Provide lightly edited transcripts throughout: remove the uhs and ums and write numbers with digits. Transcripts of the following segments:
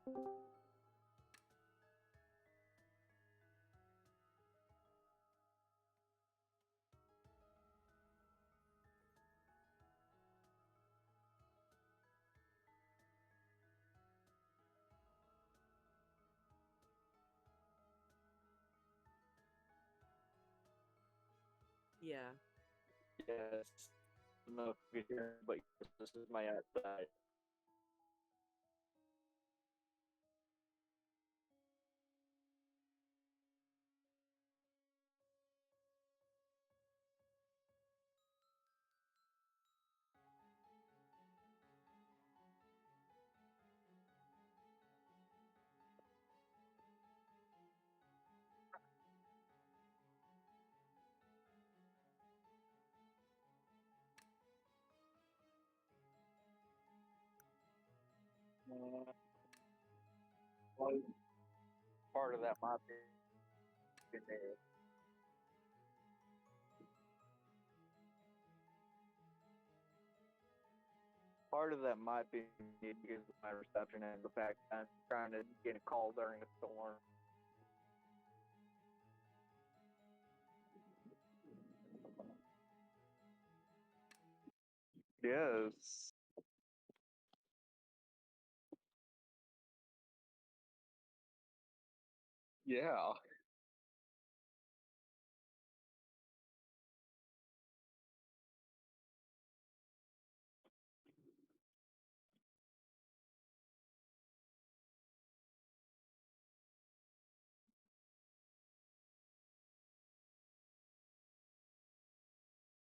Yeah. Yes. I don't know if you can hear me, but yes, this is my outside. Uh, well, part of that might be there. Part of that might be me because of my reception and the fact that I'm trying to get a call during a storm. Yes. Yeah.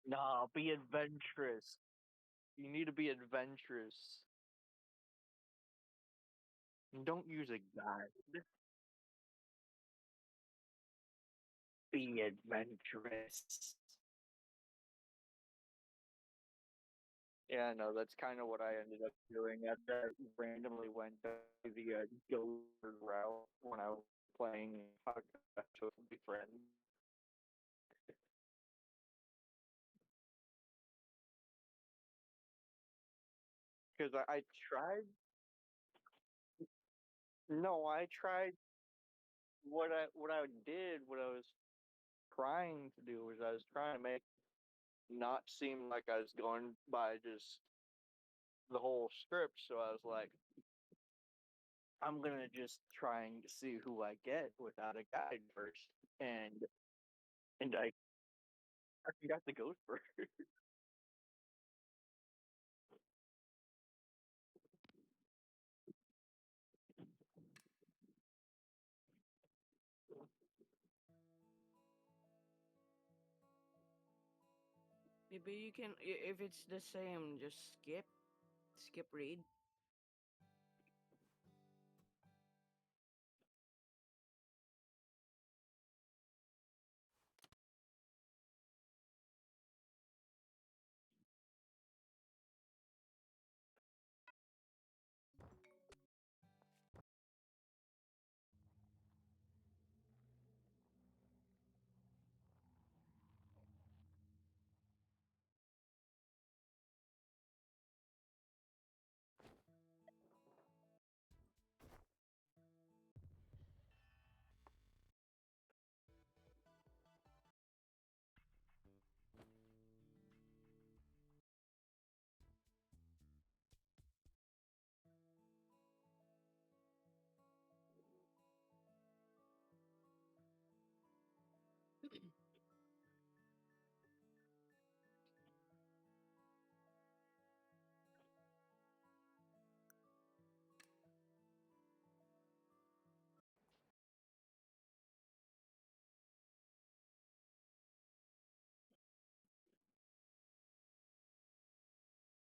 Nah, be adventurous. You need to be adventurous. Don't use a guide. Be adventurous. Yeah, no, that's kind of what I ended up doing after I randomly went to the ghost route when I was playing Hagacho with my friends. Because I tried, no, I tried what I was trying to do was I was trying to make not seem like I was going by just the whole script. So I was like, I'm gonna just try and see who I get without a guide first, and I got the ghost first. Maybe you can, if it's the same, just skip read.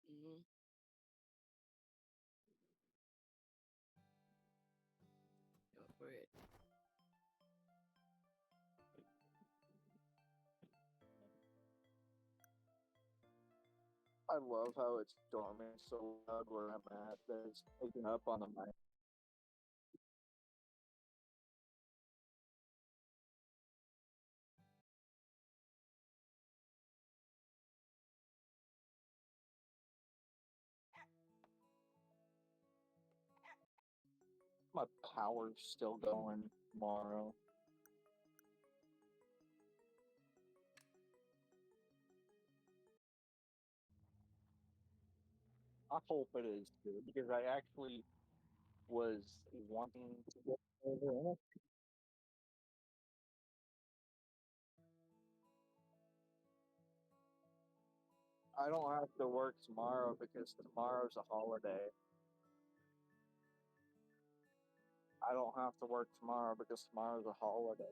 Hmm. Go for it. I love how it's storming so loud where I'm at that it's picking up on the mic. My power's still going tomorrow. I hope it is too, because I actually was wanting to get over it. I don't have to work tomorrow because tomorrow's a holiday. I don't have to work tomorrow because tomorrow's a holiday.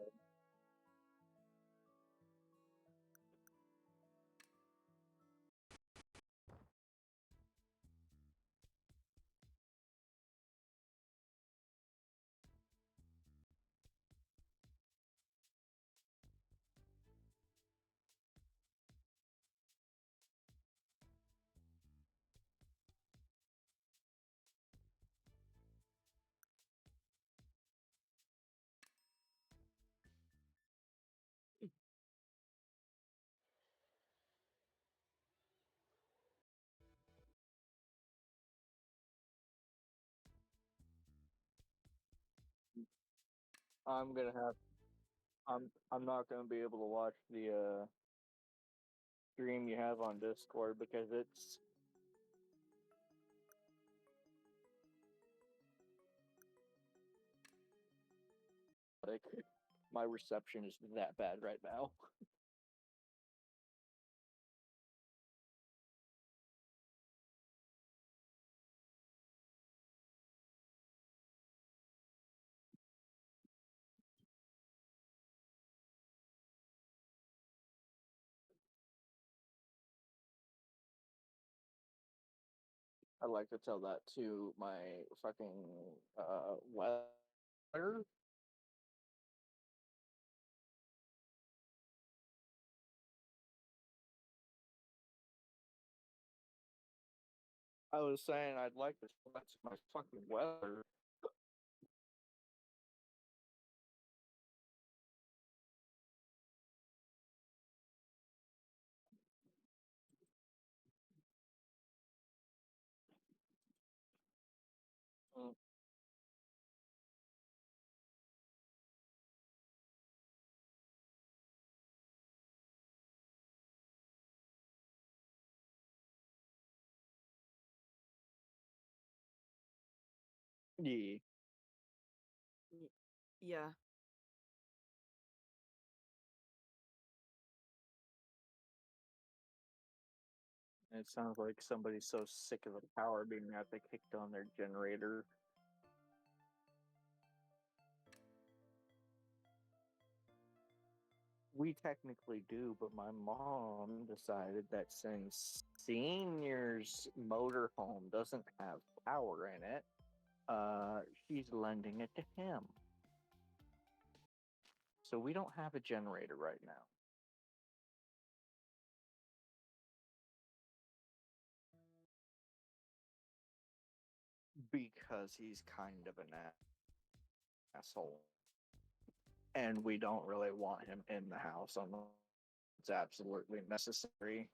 I'm gonna have I'm not gonna be able to watch the stream you have on Discord because it's like my reception is that bad right now. I like to tell that to my fucking weather. I was saying I'd like to tell that to my fucking weather. Mm. Yeah, Y- Yeah. it sounds like somebody's so sick of the power being out they kicked on their generator. We technically do, but my mom decided that since seniors motorhome doesn't have power in it, she's lending it to him. So we don't have a generator right now because he's kind of an asshole, and we don't really want him in the house unless it's absolutely necessary.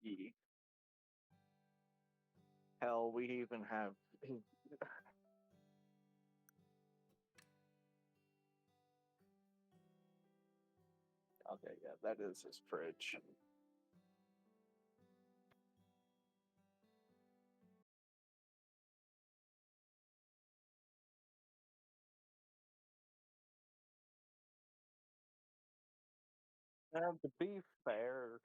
Yeah. Hell, we even have. Okay, yeah, that is his fridge. And to be fair,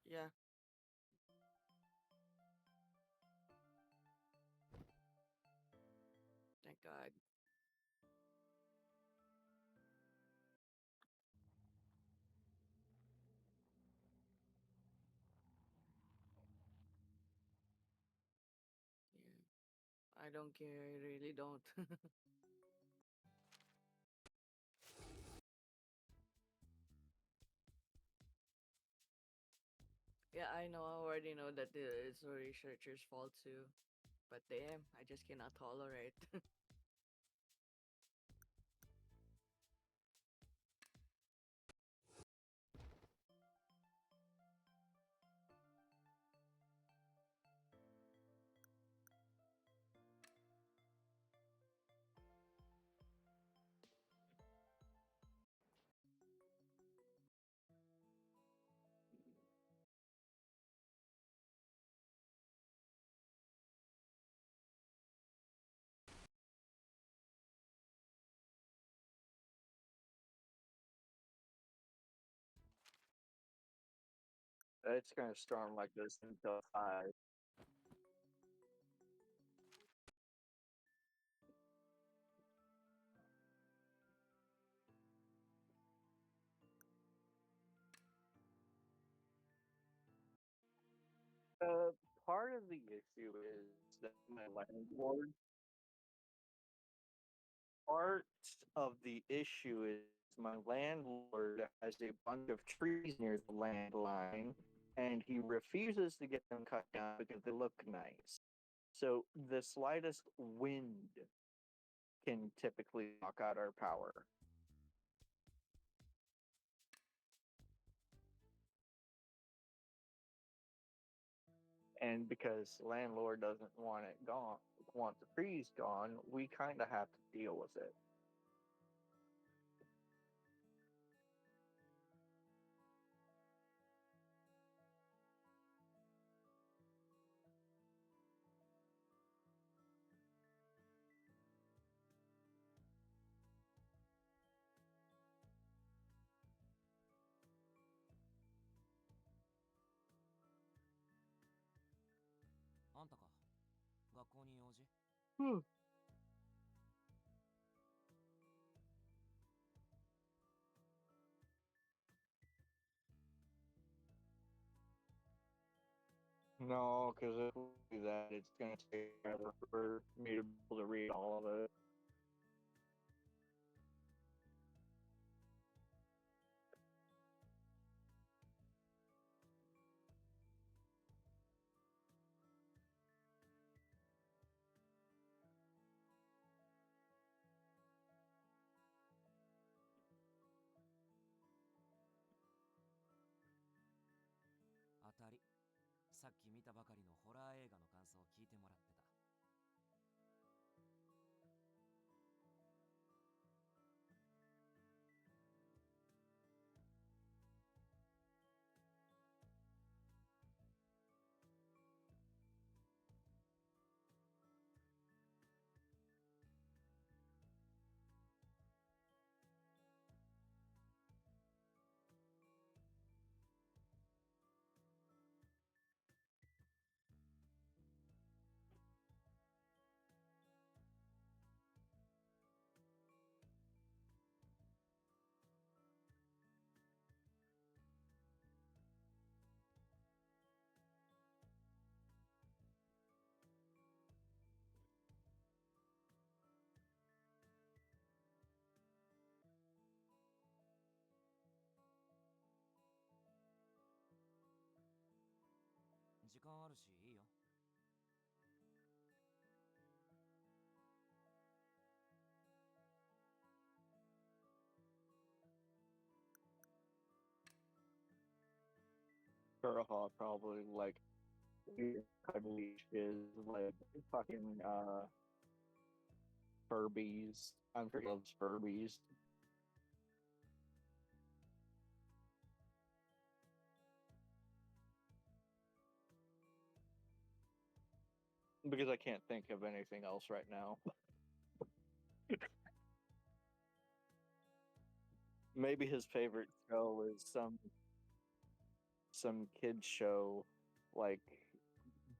Yeah. Thank God. Yeah. I don't care. I really don't. Yeah, I know. I already know that it's the researcher's fault too. But damn, I just cannot tolerate. It's gonna storm like this until 5. Uh, Part of the issue is that my landlord. Part of the issue is my landlord has a bunch of trees near the landline, and he refuses to get them cut down because they look nice. So the slightest wind can typically knock out our power. And because landlord doesn't want it gone, want the trees gone, we kind of have to deal with it. Hmm. No, because if we do that, it's going to take forever for me to be able to read all of it. Kurahawk probably like cuddly is like fucking Furbies. I'm sure he loves Furbies because I can't think of anything else right now. Maybe his favorite show is some kid show like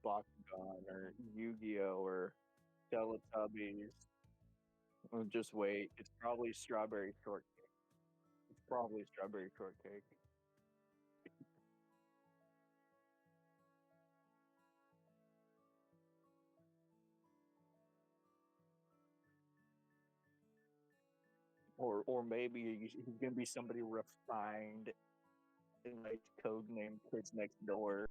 Bakugan or Yu-Gi-Oh or Teletubbies. Just wait, it's probably Strawberry Shortcake. It's probably Strawberry Shortcake. Or maybe he's gonna be somebody refined in like code name Kids Next Door.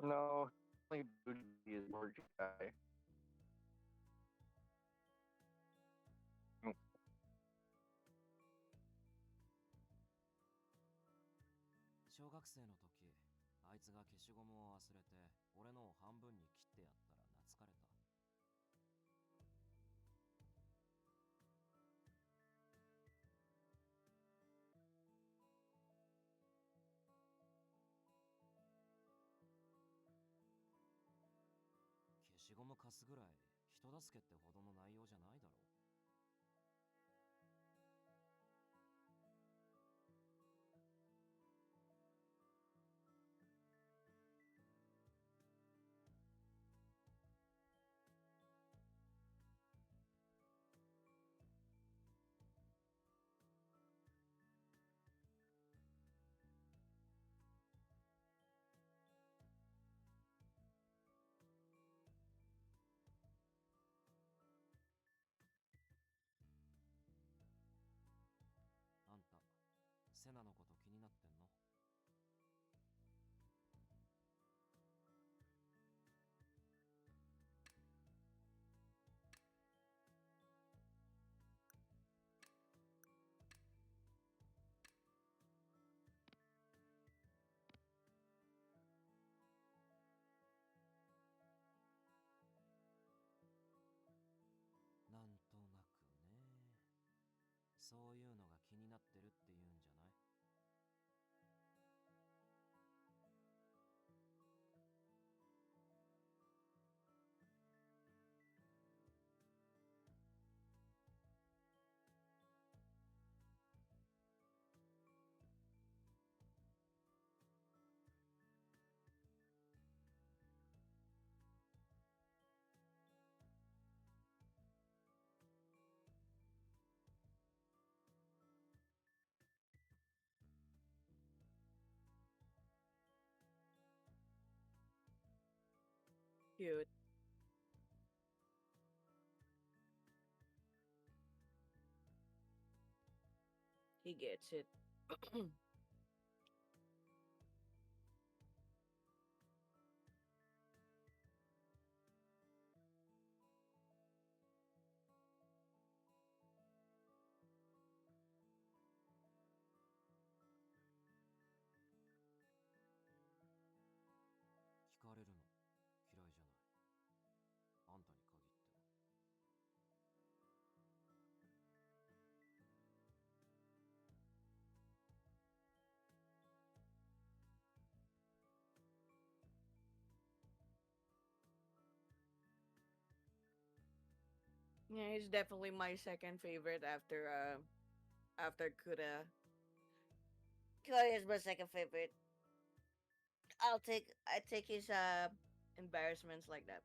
No, only Booty is more guy. ゴム貸すぐらい人助けってほどの内容じゃないだろう。あんたセナのこと気になってんの？なんとなくね。そういうのが気になってるって言うんじゃない？Cute. He gets it.聞かれるの嫌いじゃない。あんたに限っては。Yeah, he's definitely my second favorite after Kuda. Koyo is my second favorite. I take his embarrassments like that.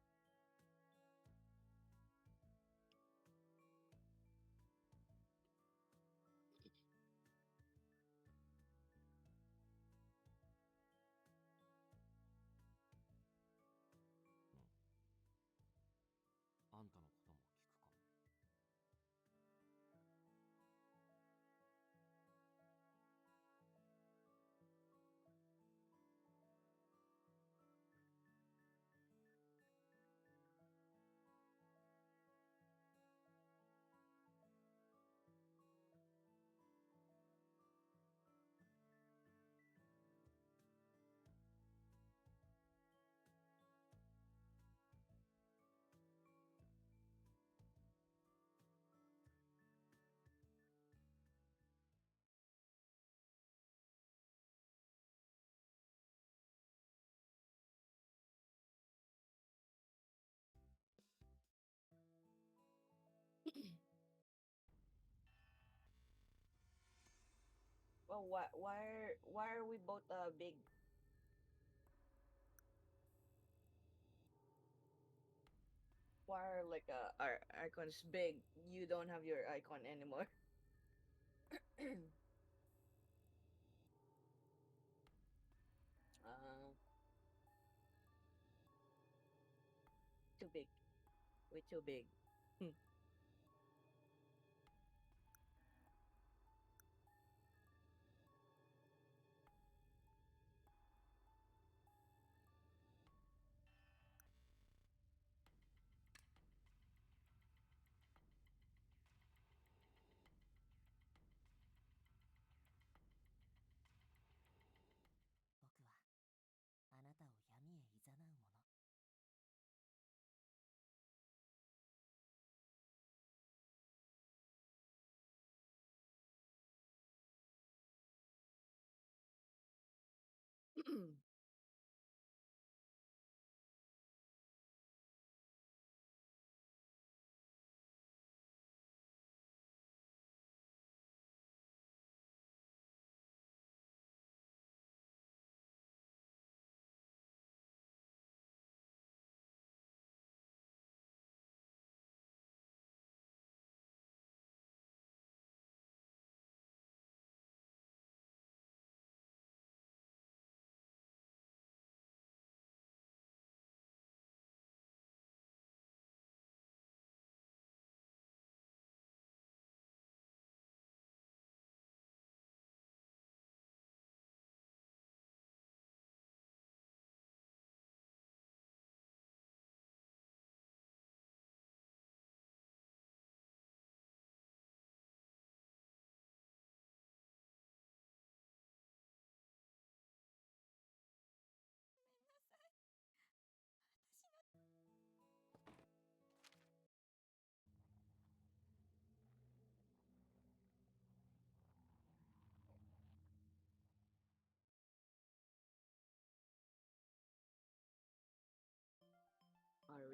うん。あんたのことも聞くかも。Well, why are we both big? Why are like our icons big? You don't have your icon anymore. uh, too big. Way too big.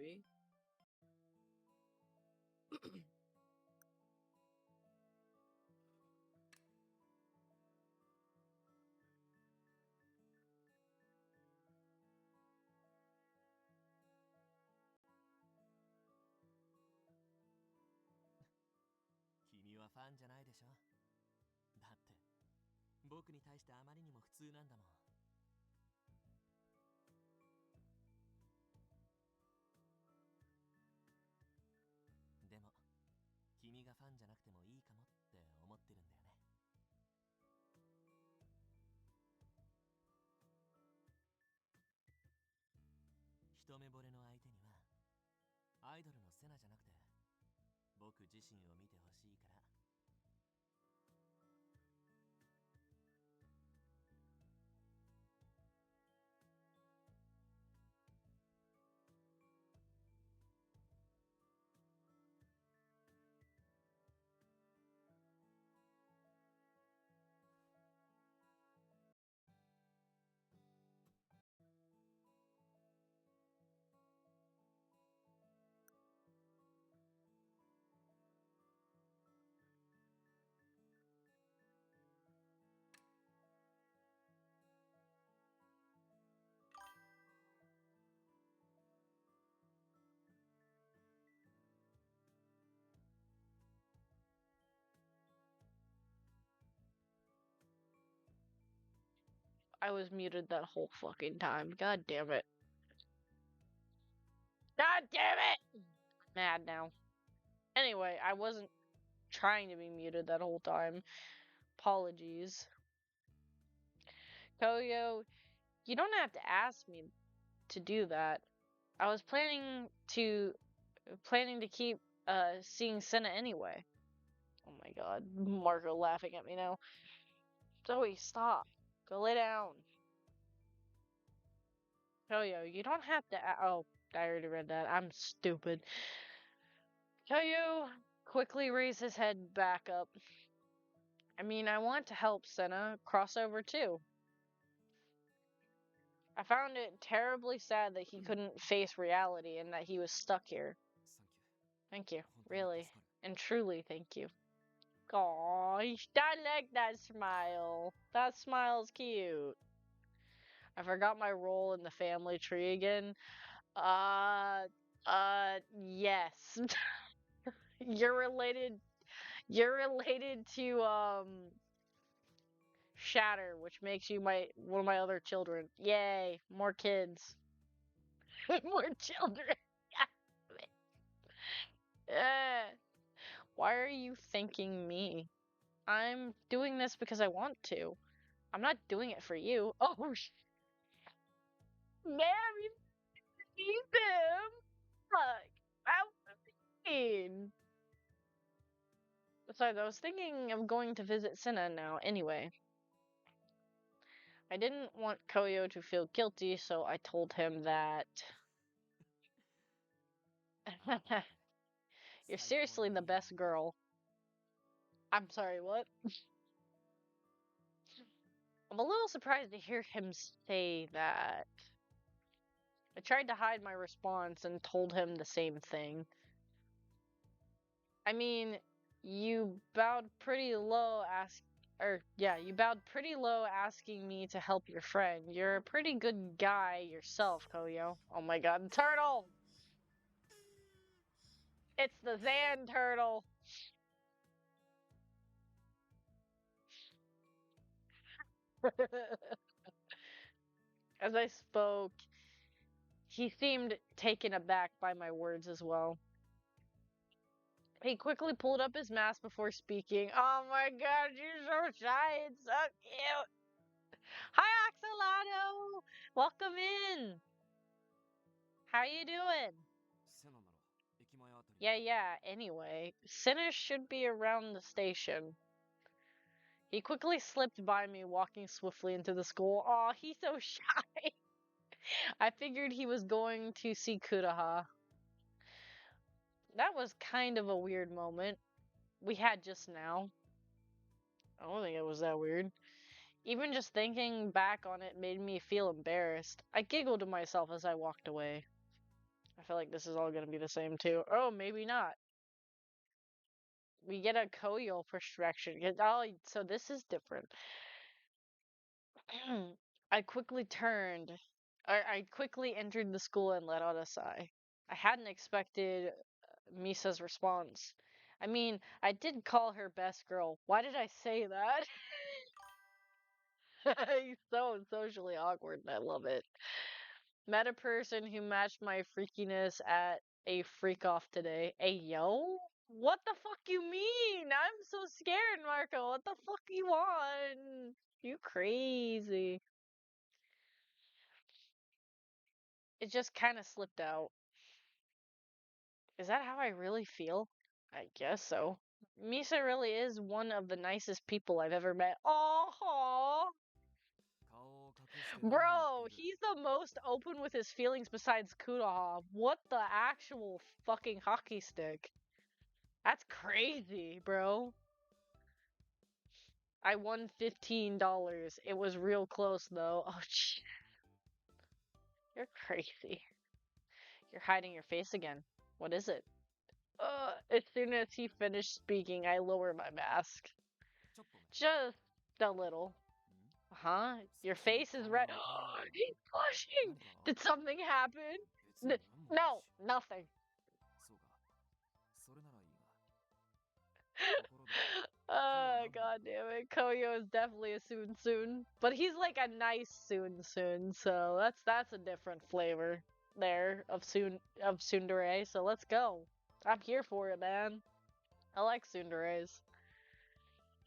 we?君はファンじゃないでしょ。だって僕に対してあまりにも普通なんだもん。でも君がファンじゃなくてもいいかもって思ってるんだよね。一目惚れの相手にはアイドルのセナじゃなくて僕自身を見てほしいから。I was muted that whole fucking time. God damn it. God damn it! Mad now. Anyway, I wasn't trying to be muted that whole time. Apologies. Koyo, you don't have to ask me to do that. I was planning to keep seeing Senna anyway. Oh my god, Marco laughing at me now. Zoe, stop. Go lay down. Koyo, you don't have to. Oh, I already read that. I'm stupid. Koyo quickly raised his head back up. I mean, I want to help Senna cross over too. I found it terribly sad that he couldn't face reality and that he was stuck here. Thank you. Really. And truly, thank you. Aww, I like that smile. That smile's cute. I forgot my role in the family tree again. Yes. You're related to, Shatter, which makes you one of my other children. Yay, more kids. More children. Why are you thanking me? I'm doing this because I want to. I'm not doing it for you. Oh, man, you need them. Fuck. I mean. Besides, I was thinking of going to visit Senna now anyway. I didn't want Koyo to feel guilty, so I told him that. You're seriously the best girl. I'm sorry, what? I'm a little surprised to hear him say that. I tried to hide my response and told him the same thing. I mean, you bowed pretty low you bowed pretty low asking me to help your friend. You're a pretty good guy yourself, Koyo. Oh my god, turtle! It's the Zan turtle! As I spoke, he seemed taken aback by my words as well. He quickly pulled up his mask before speaking. Oh my god, you're so shy and so cute! Hi, Axolotl! Welcome in! How you doing? Yeah, anyway. Senna should be around the station. He quickly slipped by me, walking swiftly into the school. Aw, he's so shy! I figured he was going to see Kuraha. That was kind of a weird moment we had just now. I don't think it was that weird. Even just thinking back on it made me feel embarrassed. I giggled to myself as I walked away. I feel like this is all gonna be the same too. Oh, maybe not. We get a Koyo perspective. Oh, so this is different. I quickly entered the school and let out a sigh. I hadn't expected Misa's response. I mean, I did call her best girl. Why did I say that? He's so socially awkward and I love it. Met a person who matched my freakiness at a freak off today. Hey, yo? What the fuck you mean? I'm so scared, Marco. What the fuck you want? You crazy. It just kind of slipped out. Is that how I really feel? I guess so. Misa really is one of the nicest people I've ever met. Oh, 顔を隠して何を言って bro, いる he's the most open with his feelings besides Kudaha. What the actual fucking hockey stick? That's crazy, bro. I won $15. It was real close though. Oh, shit. You're crazy. You're hiding your face again. What is it? As soon as he finished speaking, I lower my mask. ちょっとね Just a little. Huh? Your face is red. He's blushing! 何か Did something happen? 別に何もない No, し nothing. そうかそれならいいがところで God damn it. Koyo is definitely a soon soon. But he's like a nice soon soon, so that's a different flavor there of tsundere. So let's go. I'm here for it, man. I like tsunderes.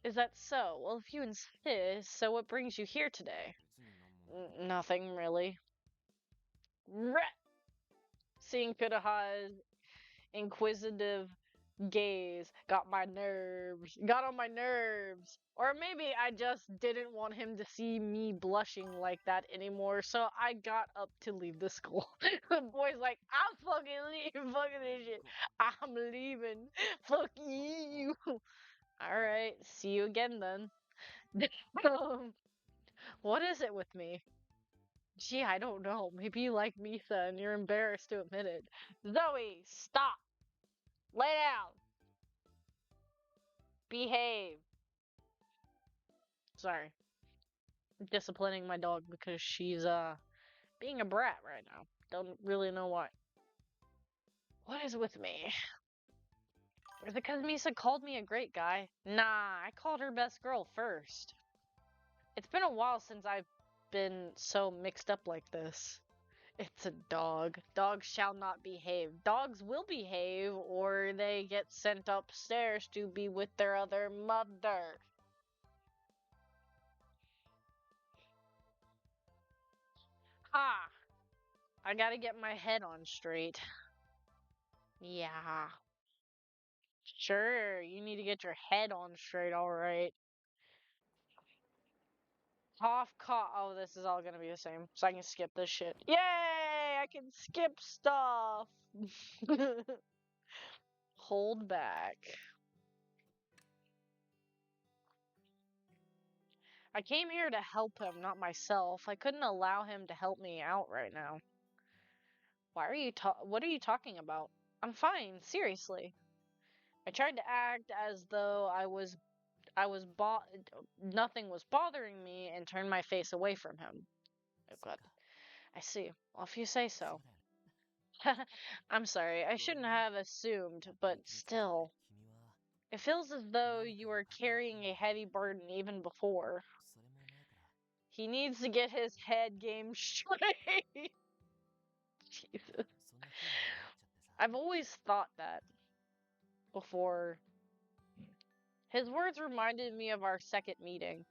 Is that so? Well, if you insist, so what brings you here today? 別に何もない Nothing really. Seeing Kudaha's inquisitive gaze got on my nerves. Or maybe I just didn't want him to see me blushing like that anymore, so I got up to leave the school. The boy's like, I'm fucking leaving, fucking this shit. I'm leaving. Fuck you. Alright, see you again then. What is it with me? Gee, I don't know. Maybe you like Misa and you're embarrassed to admit it. Zoe, stop! Lay down! Behave! Sorry. I'm disciplining my dog because she's, being a brat right now. Don't really know why. What is with me? Is it because Misa called me a great guy? Nah, I called her best girl first. It's been a while since I've been so mixed up like this. It's a dog. Dogs shall not behave. Dogs will behave, or they get sent upstairs to be with their other mother. Ha! I gotta get my head on straight. Yeah. Sure, you need to get your head on straight, alright. Cough, cough. Oh, this is all gonna be the same, so I can skip this shit. Yay! I can skip stuff! Hold back. I came here to help him, not myself. I couldn't allow him to help me out right now. What are you talking about? I'm fine, seriously. I tried to act as though nothing was bothering me and turned my face away from him. Oh god. I see. Well, if you say そう so. だよね I'm sorry, I shouldn't have assumed, but still. 君は It feels as though you were carrying a heavy burden even before. それも前から He needs to get his head game straight. Jesus. そんな風に思っちゃってさ I've always thought that before. His words reminded me of our second meeting.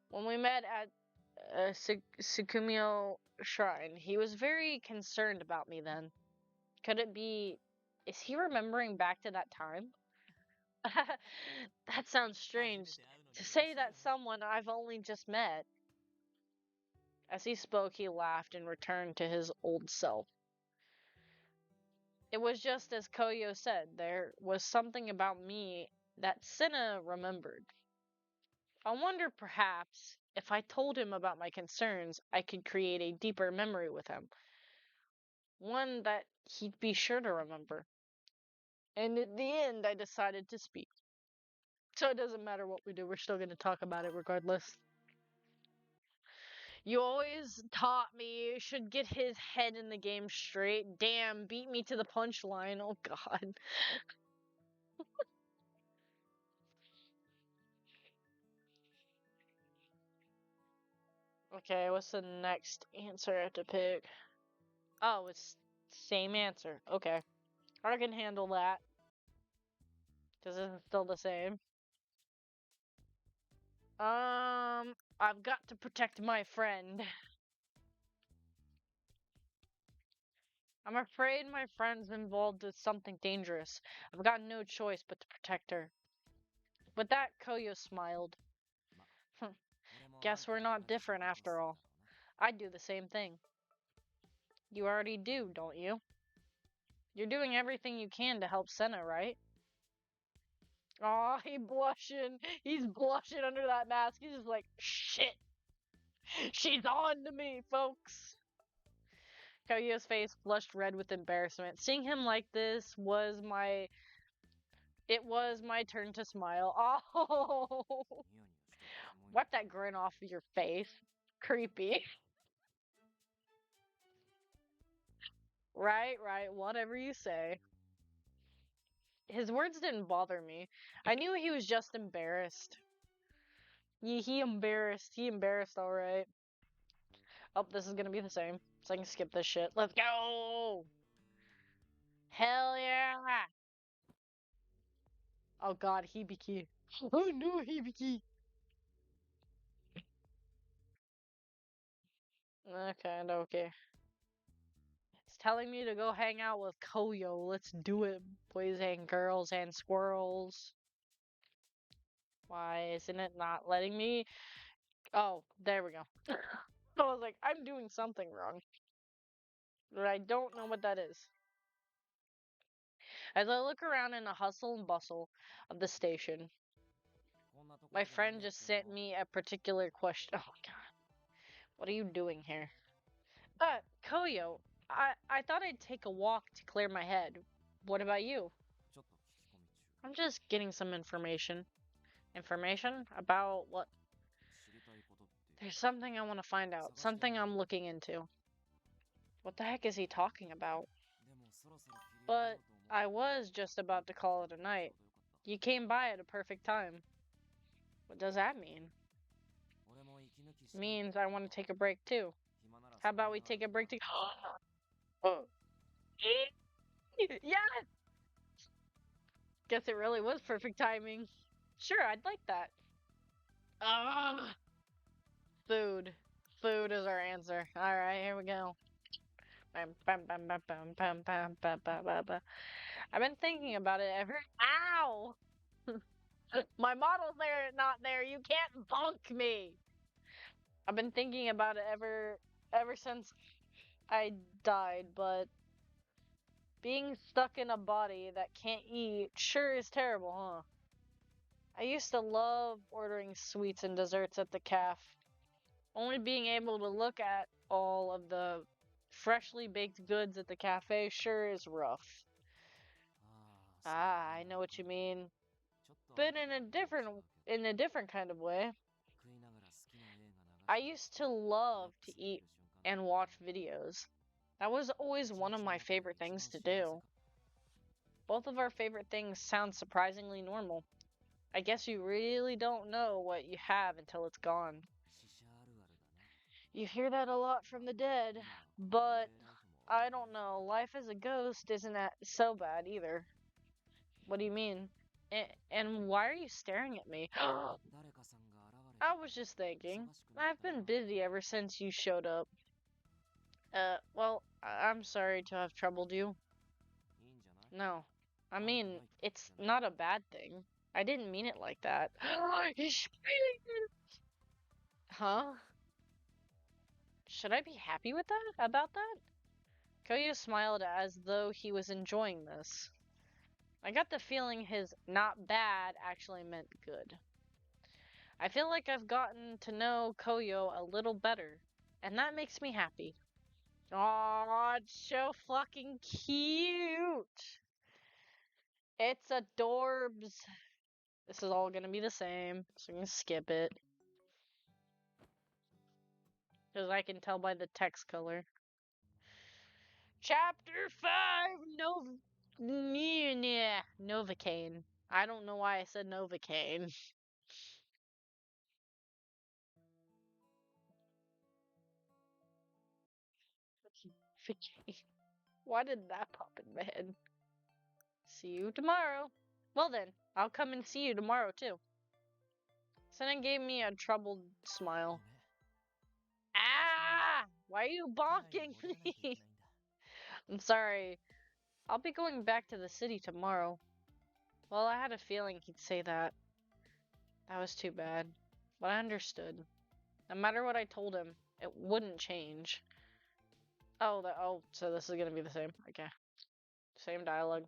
When we met at Sukumio Shrine, he was very concerned about me then. Could it be... Is he remembering back to that time? That sounds strange. 初めて会うのに To say 嬉しい that よ someone I've only just met. As he spoke, he laughed and returned to his old self. It was just as Koyo said, there was something about me that Senna remembered. I wonder perhaps if I told him about my concerns, I could create a deeper memory with him. One that he'd be sure to remember. And at the end, I decided to speak. So it doesn't matter what we do, we're still going to talk about it regardless. You always taught me you should get his head in the game straight. Damn, beat me to the punchline. Oh, God. Okay, what's the next answer I have to pick? Oh, it's same answer. Okay. I can handle that. Because it's still the same. I've got to protect my friend. I'm afraid my friend's involved with something dangerous. I've got no choice but to protect her. With that, Koyo smiled. Guess we're not different after all. I'd do the same thing. You already do, don't you? You're doing everything you can to help Senna, right? Aw, he blushing. He's blushing under that mask. He's just like, shit. She's on to me, folks. Koyo's face flushed red with embarrassment. Seeing him like this was my... It was my turn to smile. Oh! Wipe that grin off of your face. Creepy. Right, whatever you say. His words didn't bother me. I knew he was just embarrassed. He embarrassed, alright. Oh, this is gonna be the same. So I can skip this shit. Let's go! Hell yeah! Oh god, Hibiki. Oh no, Hibiki! Okay. It's telling me to go hang out with Koyo. Let's do it, boys and girls and squirrels. Why isn't it not letting me? Oh, there we go. I was like, I'm doing something wrong. But I don't know what that is. As I look around in the hustle and bustle of the station, my friend just sent me a particular question. Oh god. What are you doing here? Koyo, I thought I'd take a walk to clear my head. What about you? I'm just getting some information. Information? About what? There's something I want to find out. Something I'm looking into. What the heck is he talking about? But I was just about to call it a night. You came by at a perfect time. What does that mean? Means I want to take a break too. How about we take a break to... Yes! Guess it really was perfect timing. Sure, I'd like that. Food. Food is our answer. Alright, here we go. I've been thinking about it ever... Ow! My model's there, not there. You can't bonk me. I've been thinking about it ever since I died, but being stuck in a body that can't eat sure is terrible, huh? I used to love ordering sweets and desserts at the cafe. Only being able to look at all of the freshly baked goods at the cafe sure is rough. I know what you mean. But in a different kind of way. I used to love to eat and watch videos. That was always one of my favorite things to do. Both of our favorite things sound surprisingly normal. I guess you really don't know what you have until it's gone. You hear that a lot from the dead, but I don't know. Life as a ghost isn't so bad either. What do you mean? And why are you staring at me? I was just thinking. I've been busy ever since you showed up. Well, I'm sorry to have troubled you. No. I mean, it's not a bad thing. I didn't mean it like that. Huh? Should I be happy with that? About that? Koyo smiled as though he was enjoying this. I got the feeling his not bad actually meant good. I feel like I've gotten to know Koyo a little better, and that makes me happy. Aw, it's so fucking cute. It's adorbs. This is all gonna be the same, so I'm gonna skip it. Because I can tell by the text color. Chapter 5, Novocaine. I don't know why I said Novocaine. Why did that pop in my head? See you tomorrow. Well then, I'll come and see you tomorrow too. Senna gave me a troubled smile. Ah! Why are you bonking me? I'm sorry. I'll be going back to the city tomorrow. Well, I had a feeling he'd say that. That was too bad. But I understood. No matter what I told him, it wouldn't change. Oh, so this is gonna be the same. Okay. Same dialogue.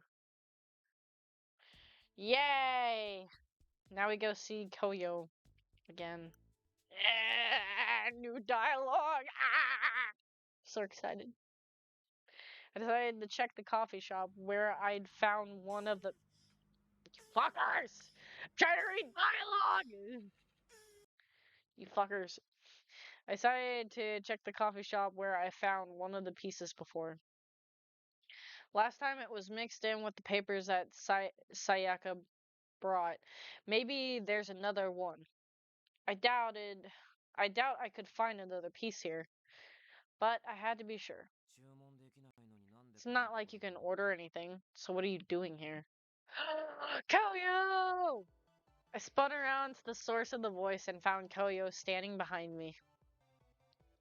Yay! Now we go see Koyo again. New dialogue! Ah! So excited. I decided to check the coffee shop where I'd found one of the fuckers! Try to read dialogue! You fuckers. I decided to check the coffee shop where I found one of the pieces before. Last time it was mixed in with the papers that Sayaka brought. Maybe there's another one. I doubt I could find another piece here. But I had to be sure. It's not like you can order anything, so what are you doing here? Koyo! I spun around to the source of the voice and found Koyo standing behind me.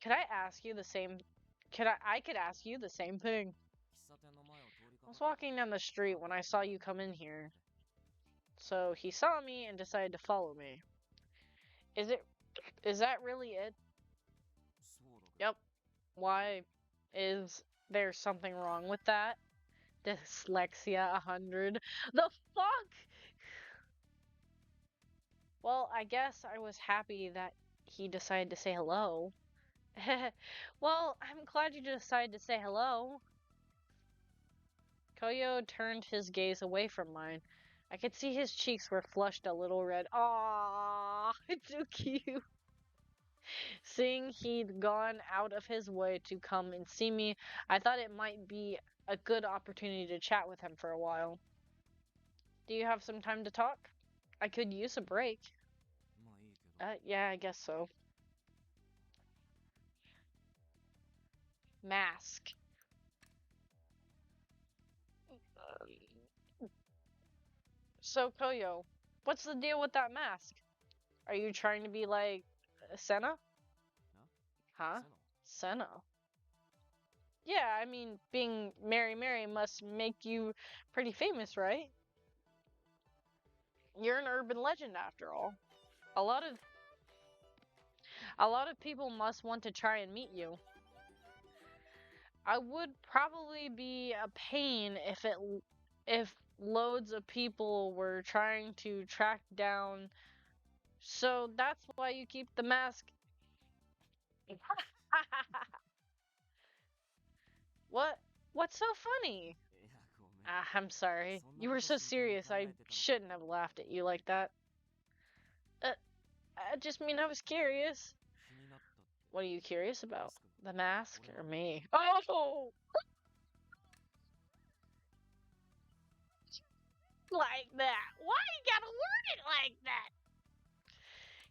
Could I ask you the same I could ask you the same thing. I was walking down the street when I saw you come in here. So he saw me and decided to follow me. Is that really it? Yep. Why? Is there something wrong with that? Dyslexia 100. The fuck? Well, I guess I was happy that he decided to say hello. Well, I'm glad you decided to say hello. Koyo turned his gaze away from mine. I could see his cheeks were flushed a little red. Aww, it's so cute. Seeing he'd gone out of his way to come and see me, I thought it might be a good opportunity to chat with him for a while. Do you have some time to talk? I could use a break. Yeah, I guess so. Mask. So, Koyo, what's the deal with that mask? Are you trying to be like Senna? Huh? Senna? Yeah, I mean, being Mary must make you pretty famous, right? You're an urban legend after all. A lot of people must want to try and meet you. I would probably be a pain if loads of people were trying to track down. So that's why you keep the mask. What? What's so funny? I'm sorry. You were so serious. I shouldn't have laughed at you like that. I just mean I was curious. What are you curious about? The mask or me? Oh! Like that. Why you gotta word it like that?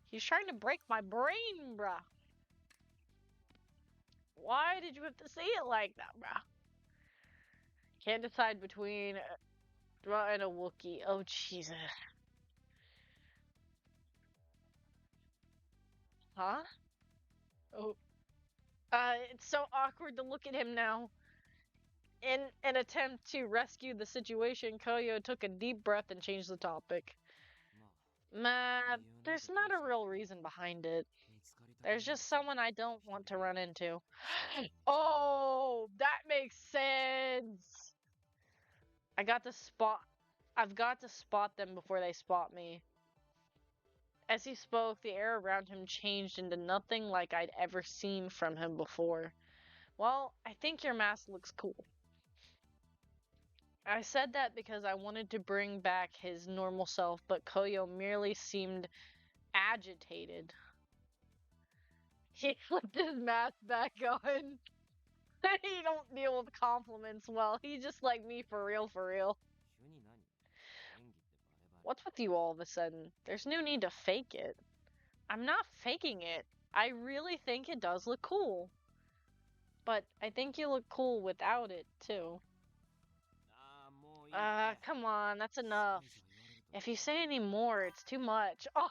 He's trying to break my brain, bruh. Why did you have to say it like that, bruh? Can't decide between Dra and a Wookiee. Oh, Jesus. Huh? Oh. It's so awkward to look at him now. In an attempt to rescue the situation, Koyo took a deep breath and changed the topic. There's not a real reason behind it. There's just someone I don't want to run into. Oh, that makes sense. I've got to spot them before they spot me. As he spoke, the air around him changed into nothing like I'd ever seen from him before. Well, I think your mask looks cool. I said that because I wanted to bring back his normal self, but Koyo merely seemed agitated. He flipped his mask back on. He don't deal with compliments well. He's just like me for real, for real. 急に何演技ってバレバレ What's with you all of a sudden? There's no need to fake it. I'm not faking it. I really think it does look cool. But I think you look cool without it, too. ああもういいって Come on, that's それ enough. 以上言われると If you say any more, it's too much. Oh,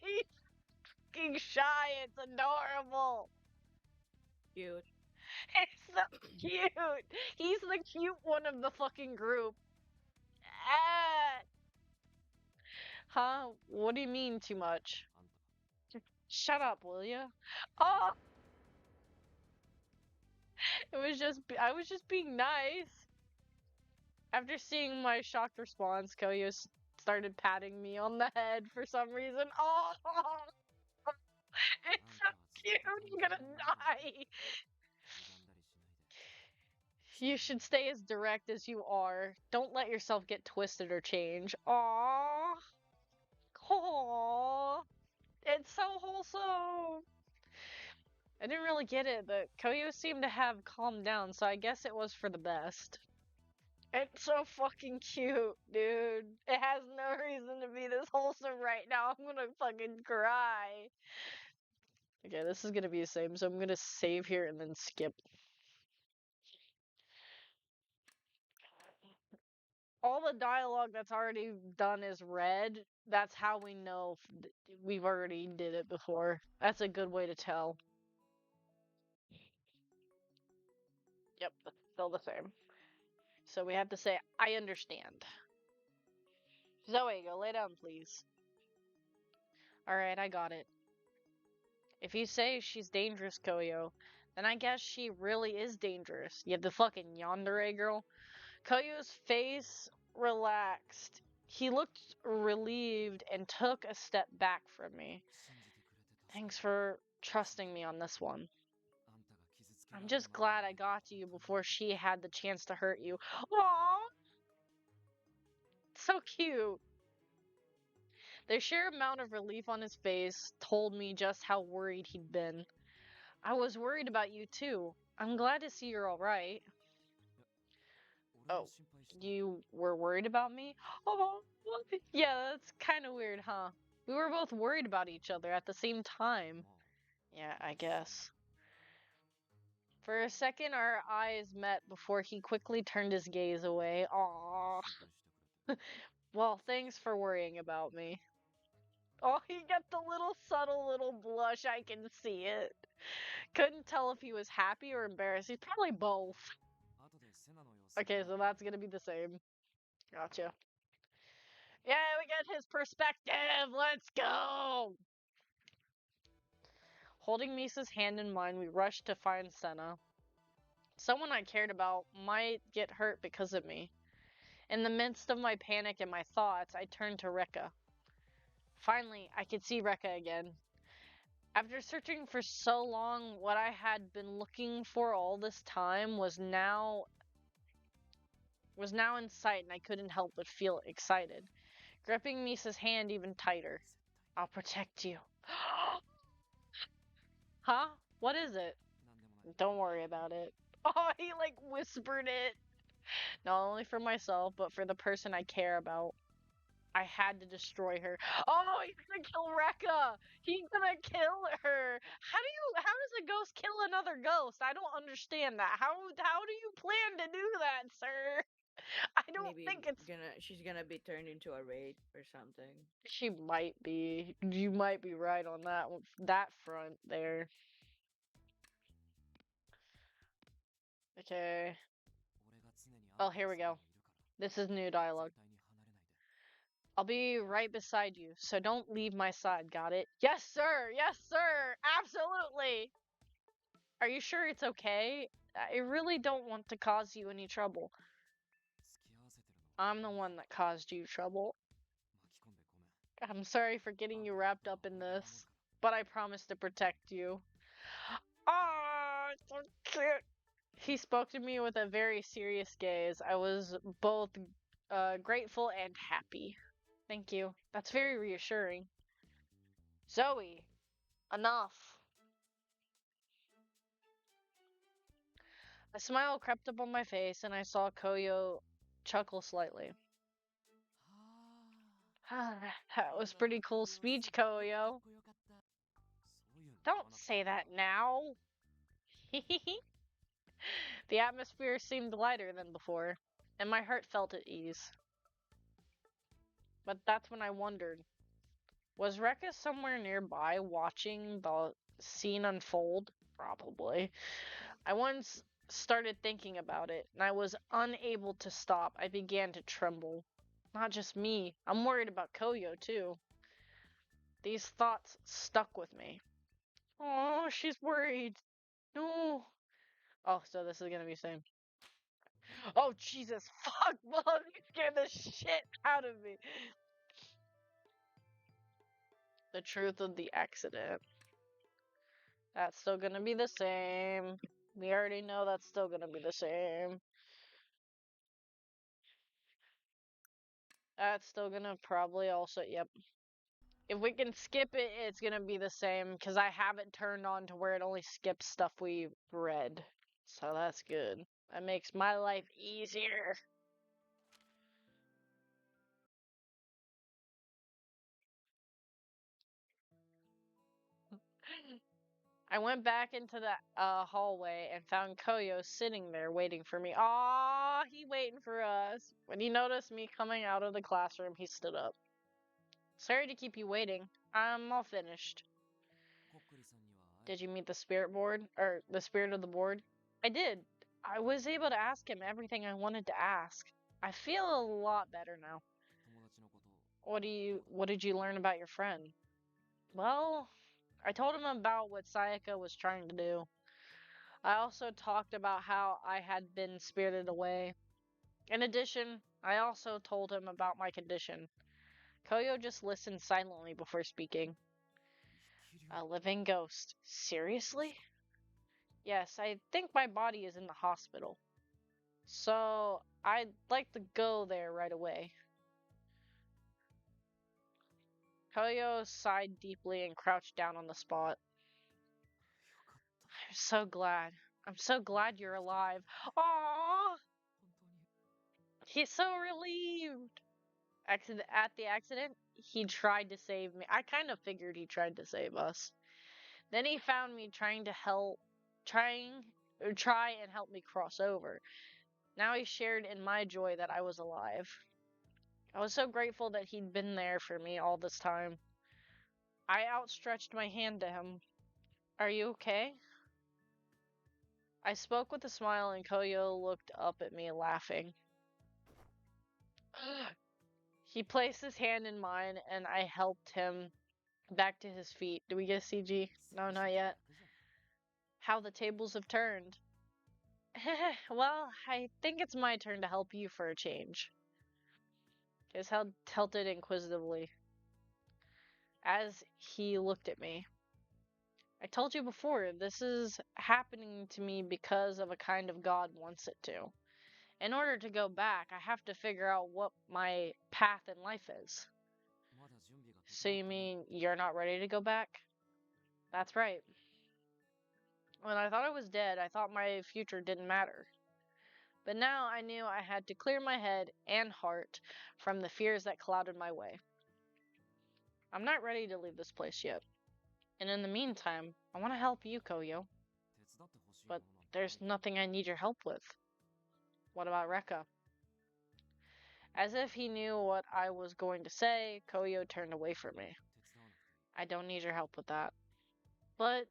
he's fucking shy. It's adorable. Cute. It's so cute. He's the cute one of the fucking group. Ah. Huh? What do you mean too much? あんた Shut up, will ya? Oh, I was just being nice. After seeing my shocked response, Koyo started patting me on the head for some reason. Oh, it's so cute. I'm gonna die. 歪んだりしないで You should stay as direct as you are. Don't let yourself get twisted or change. Aww. Aww. It's so wholesome. I didn't really get it, but Koyo seemed to have calmed down, so I guess it was for the best. It's so fucking cute, dude. It has no reason to be this wholesome right now. I'm gonna fucking cry. Okay, this is gonna be the same, so I'm gonna save here and then skip. All the dialogue that's already done is read. That's how we know we've already did it before. That's a good way to tell. Yep, that's still the same. So we have to say, I understand. Zoe, go lay down, please. Alright, I got it. If you say she's dangerous, Koyo, then I guess she really is dangerous. You have the fucking yandere girl. Koyo's face relaxed. He looked relieved and took a step back from me. 信じてくれて助かる Thanks for trusting me on this one. あんたが傷つけら I'm れる just 前 glad I got to you before she had the chance to hurt you. Aww! So cute. The sheer amount of relief on his face told me just how worried he'd been. I was worried about you too. I'm glad to see you're alright. 俺も Oh, 心配した you were worried about me? Oh, yeah, that's kind of weird, huh? We were both worried about each other at the same time. まあ Yeah, I guess. For a second, our eyes met before he quickly turned his gaze away. Aww. 心配してくれて Well, thanks for worrying about me. Oh, he got the little subtle little blush. I can see it. Couldn't tell if he was happy or embarrassed. He's probably both. 後でセナの様子 Okay, so that's gonna be the same. Gotcha. Yeah, we get his perspective. Let's go. Holding Misa's hand in mine, we rushed to find Senna. Someone I cared about might get hurt because of me. In the midst of my panic and my thoughts, I turned to Rekka. Finally, I could see Rekka again. After searching for so long, what I had been looking for all this time was now in sight, and I couldn't help but feel excited. Gripping Misa's hand even tighter. I'll protect you. Huh? What is it? なんでもない Don't worry about it. Oh, he like whispered it. Not only for myself, but for the person I care about. I had to destroy her. Oh, he's gonna kill Rekka! He's gonna kill her! How does a ghost kill another ghost? I don't understand that. How do you plan to do that, sir? I don't Maybe think it's she's gonna be turned into a wraith or something. She might be. You might be right on that front there. Okay. 俺が常にあん Oh, た here の we そば go. にいるから This is new dialogue. 絶対に離れないで I'll be right beside you, so don't leave my side, got it? Yes, sir! Yes, sir! Absolutely! Are you sure it's okay? I really don't want to cause you any trouble. 付き合わせてるの I'm the one that caused you trouble. 巻き込んでごめん I'm sorry for getting you wrapped up in this, but I promise to protect you. Ah, so cute. He spoke to me with a very serious gaze. I was both grateful and happy. Thank you. That's very reassuring. Zoe, enough. A smile crept up on my face, and I saw Koyo chuckle slightly. That was pretty cool speech, Koyo. Don't say that now. The atmosphere seemed lighter than before, and my heart felt at ease. But that's when I wondered, was Rekka somewhere nearby watching the scene unfold? Probably. I once started thinking about it, and I was unable to stop. I began to tremble. Not just me, I'm worried about Koyo too. These thoughts stuck with me. Oh, she's worried. No. Oh, so this is gonna be the same. Oh, Jesus. Fuck, Mom. You scared the shit out of me. The truth of the accident. That's still gonna be the same. We already know that's still gonna be the same. That's still gonna probably also, yep. If we can skip it, it's gonna be the same, because I have it turned on to where it only skips stuff we read. So that's good. That makes my life easier. I went back into the hallway and found Koyo sitting there waiting for me. Aww, he waiting for us. When he noticed me coming out of the classroom, he stood up. Sorry to keep you waiting. I'm all finished. Did you meet the spirit board? Or the spirit of the board? I did. I was able to ask him everything I wanted to ask. I feel a lot better now. What did you learn about your friend? Well, I told him about what Sayaka was trying to do. I also talked about how I had been spirited away. In addition, I also told him about my condition. Koyo just listened silently before speaking. A living ghost. Seriously? Yes, I think my body is in the hospital. So, I'd like to go there right away. Koyo sighed deeply and crouched down on the spot. I'm so glad. I'm so glad you're alive. Aww! He's so relieved. At the accident, he tried to save me. I kind of figured he tried to save us. Then he found me try and help me cross over. Now he shared in my joy that I was alive. I was so grateful that he'd been there for me all this time. I outstretched my hand to him. Are you okay? I spoke with a smile and Koyo looked up at me laughing. He placed his hand in mine and I helped him back to his feet. Do we get a CG? No, not yet. How the tables have turned. Well, I think it's my turn to help you for a change. His head tilted inquisitively as he looked at me. I told you before, this is happening to me because of a kind of God wants it to. In order to go back, I have to figure out what my path in life is. So you mean you're not ready to go back? That's right. When I thought I was dead, I thought my future didn't matter. But now I knew I had to clear my head and heart from the fears that clouded my way. I'm not ready to leave this place yet. And in the meantime, I want to help you, Koyo. But there's nothing I need your help with. What about Rekka? As if he knew what I was going to say, Koyo turned away from me. I don't need your help with that. But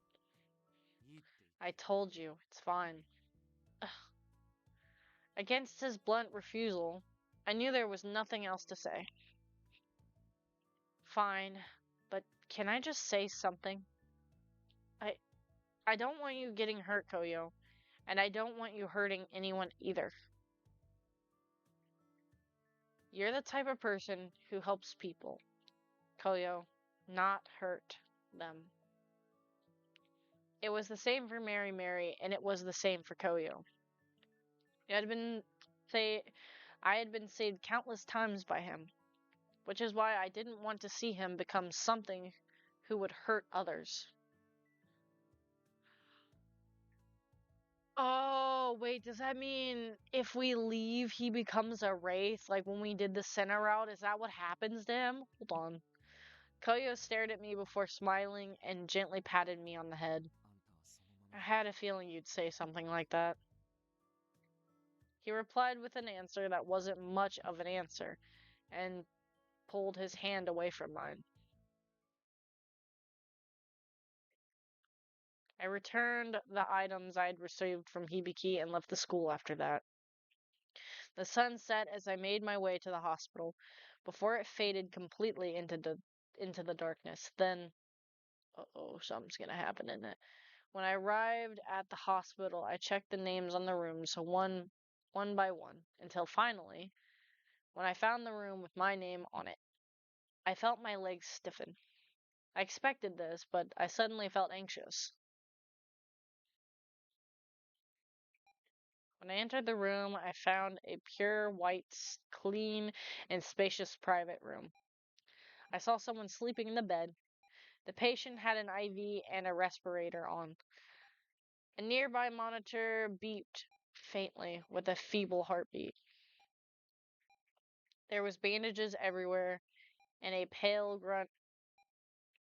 I told you, it's fine. Ugh. Against his blunt refusal, I knew there was nothing else to say. Fine, but can I just say something? I don't want you getting hurt, Koyo, and I don't want you hurting anyone either. You're the type of person who helps people, Koyo, not hurt them. It was the same for Mary Mary, and it was the same for Koyo. It had been say I had been saved countless times by him, which is why I didn't want to see him become something who would hurt others. Oh, wait, does that mean if we leave, he becomes a wraith? Like when we did the center route, is that what happens to him? Hold on. Koyo stared at me before smiling and gently patted me on the head. あんたはそのま I ま had a feeling you'd say something like that. He replied with an answer that wasn't much of an answer, and pulled his hand away from mine. I returned the items I had received from Hibiki and left the school after that. The sun set as I made my way to the hospital, before it faded completely into the darkness. Then, uh-oh, something's gonna happen in it. When I arrived at the hospital, I checked the names on the rooms one by one, until finally, when I found the room with my name on it, I felt my legs stiffen. I expected this, but I suddenly felt anxious. When I entered the room, I found a pure white, clean, and spacious private room. I saw someone sleeping in the bed. The patient had an IV and a respirator on. A nearby monitor beeped faintly with a feeble heartbeat. There was bandages everywhere, and a pale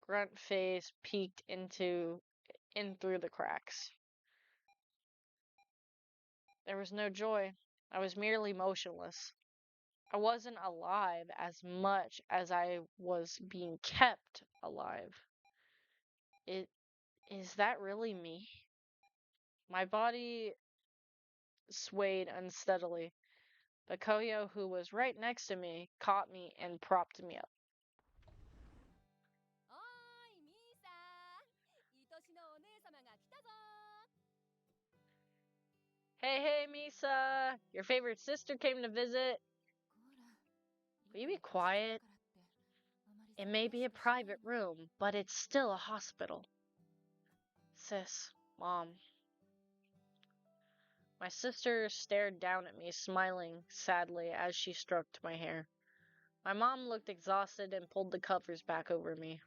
grunt face peeked in through the cracks. There was no joy. I was merely motionless. I wasn't alive as much as I was being kept alive. Is that really me? My body swayed unsteadily, but Koyo, who was right next to me, caught me and propped me up. おーいミーサー愛しのお姉様が来たぞ Hey, Misa! Your favorite sister came to visit. こら Will you be quiet? It may be a private room, but it's still a hospital. Sis, Mom. My sister stared down at me, smiling sadly as she stroked my hair. My mom looked exhausted and pulled the covers back over me.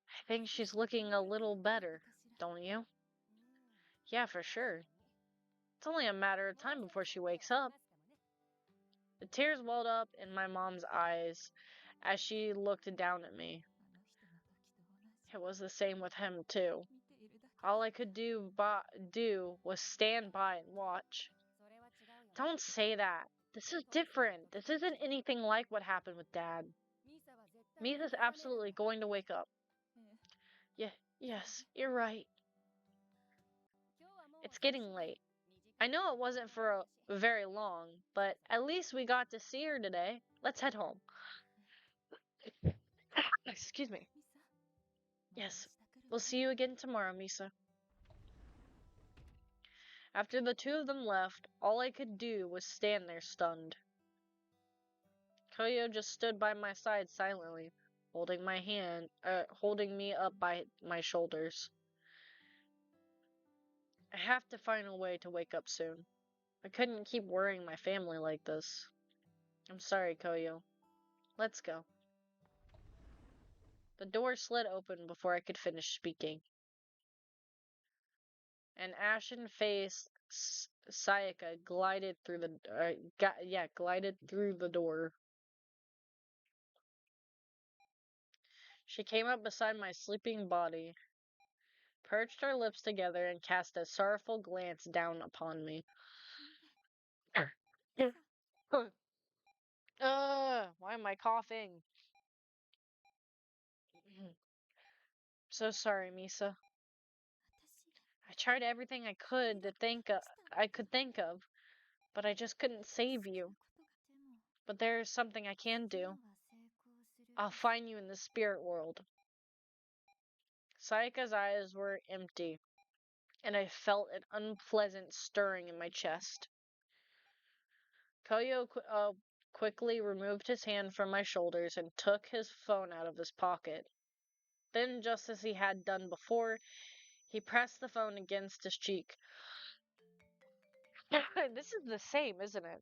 I think she's looking a little better, don't you? Yeah, for sure. It's only a matter of time before she wakes up. The tears welled up in my mom's eyes as she looked down at me. It was the same with him, too. All I could do was stand by and watch. Don't say that. This is different. This isn't anything like what happened with Dad. Misa's absolutely going to wake up. Yes, you're right. It's getting late. I know it wasn't for very long, but at least we got to see her today. Let's head home. Excuse me. Yes, we'll see you again tomorrow, Misa. After the two of them left, all I could do was stand there stunned. Koyo just stood by my side silently, holding me up by my shoulders. I have to find a way to wake up soon. I couldn't keep worrying my family like this. I'm sorry, Koyo. Let's go. The door slid open before I could finish speaking. An ashen-faced Sayaka glided through the door. She came up beside my sleeping body, perched her lips together, and cast a sorrowful glance down upon me. Why am I coughing? So sorry, Misa. I tried everything I could think of, but I just couldn't save you. But there's something I can do. I'll find you in the spirit world. Sayaka's eyes were empty, and I felt an unpleasant stirring in my chest. Koyo quickly removed his hand from my shoulders and took his phone out of his pocket. Then, just as he had done before, he pressed the phone against his cheek. This is the same, isn't it?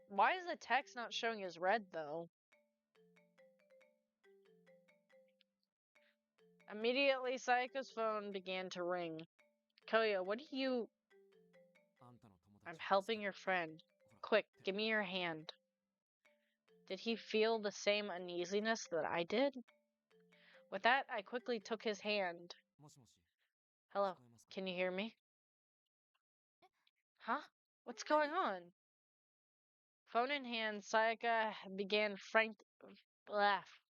Why is the text not showing as red, though? Immediately, Sayaka's phone began to ring. Koyo, what are you... あんたの友達 I'm を助 helping け your る friend. ほら Quick, 手 give me your hand. Did he feel the same uneasiness that I did? With that, I quickly took his hand. もしもし Hello, 聞こえますか can you hear me? Huh? What's going on? Phone in hand, Sayaka began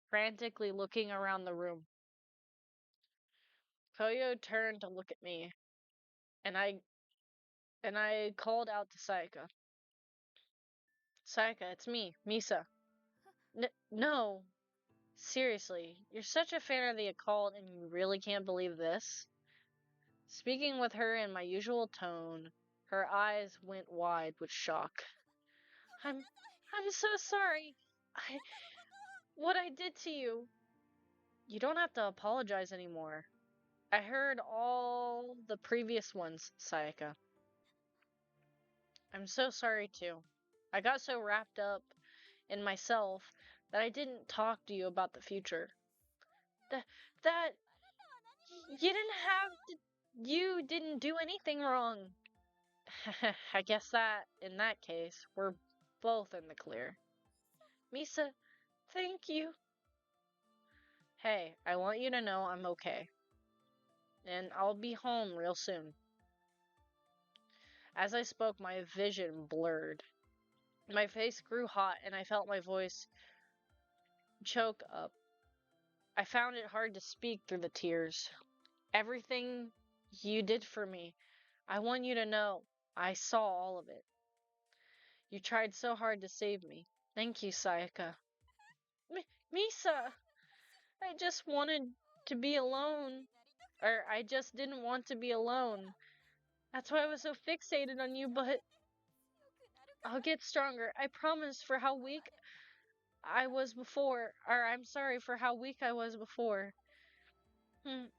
frantically looking around the room. Koyo turned to look at me, and I called out to Sayaka. Sayaka, it's me, Misa. No. Seriously, you're such a fan of the occult and you really can't believe this? Speaking with her in my usual tone, her eyes went wide with shock. I'm so sorry. What I did to you. You don't have to apologize anymore. I heard all the previous ones, Sayaka. I'm so sorry too. I got so wrapped up in myself that I didn't talk to you about the future. That you didn't do anything wrong. I guess that, in that case, we're both in the clear. Misa, thank you. Hey, I want you to know I'm okay. And I'll be home real soon. As I spoke, my vision blurred. My face grew hot and I felt my voice choke up. I found it hard to speak through the tears. Everything you did for me, I want you to know I saw all of it. You tried so hard to save me. Thank you, Sayaka. Misa! I just wanted to be alone. Or I just didn't want to be alone. That's why I was so fixated on you, but I'll get stronger. I promise for how weak I was before. Or I'm sorry for how weak I was before.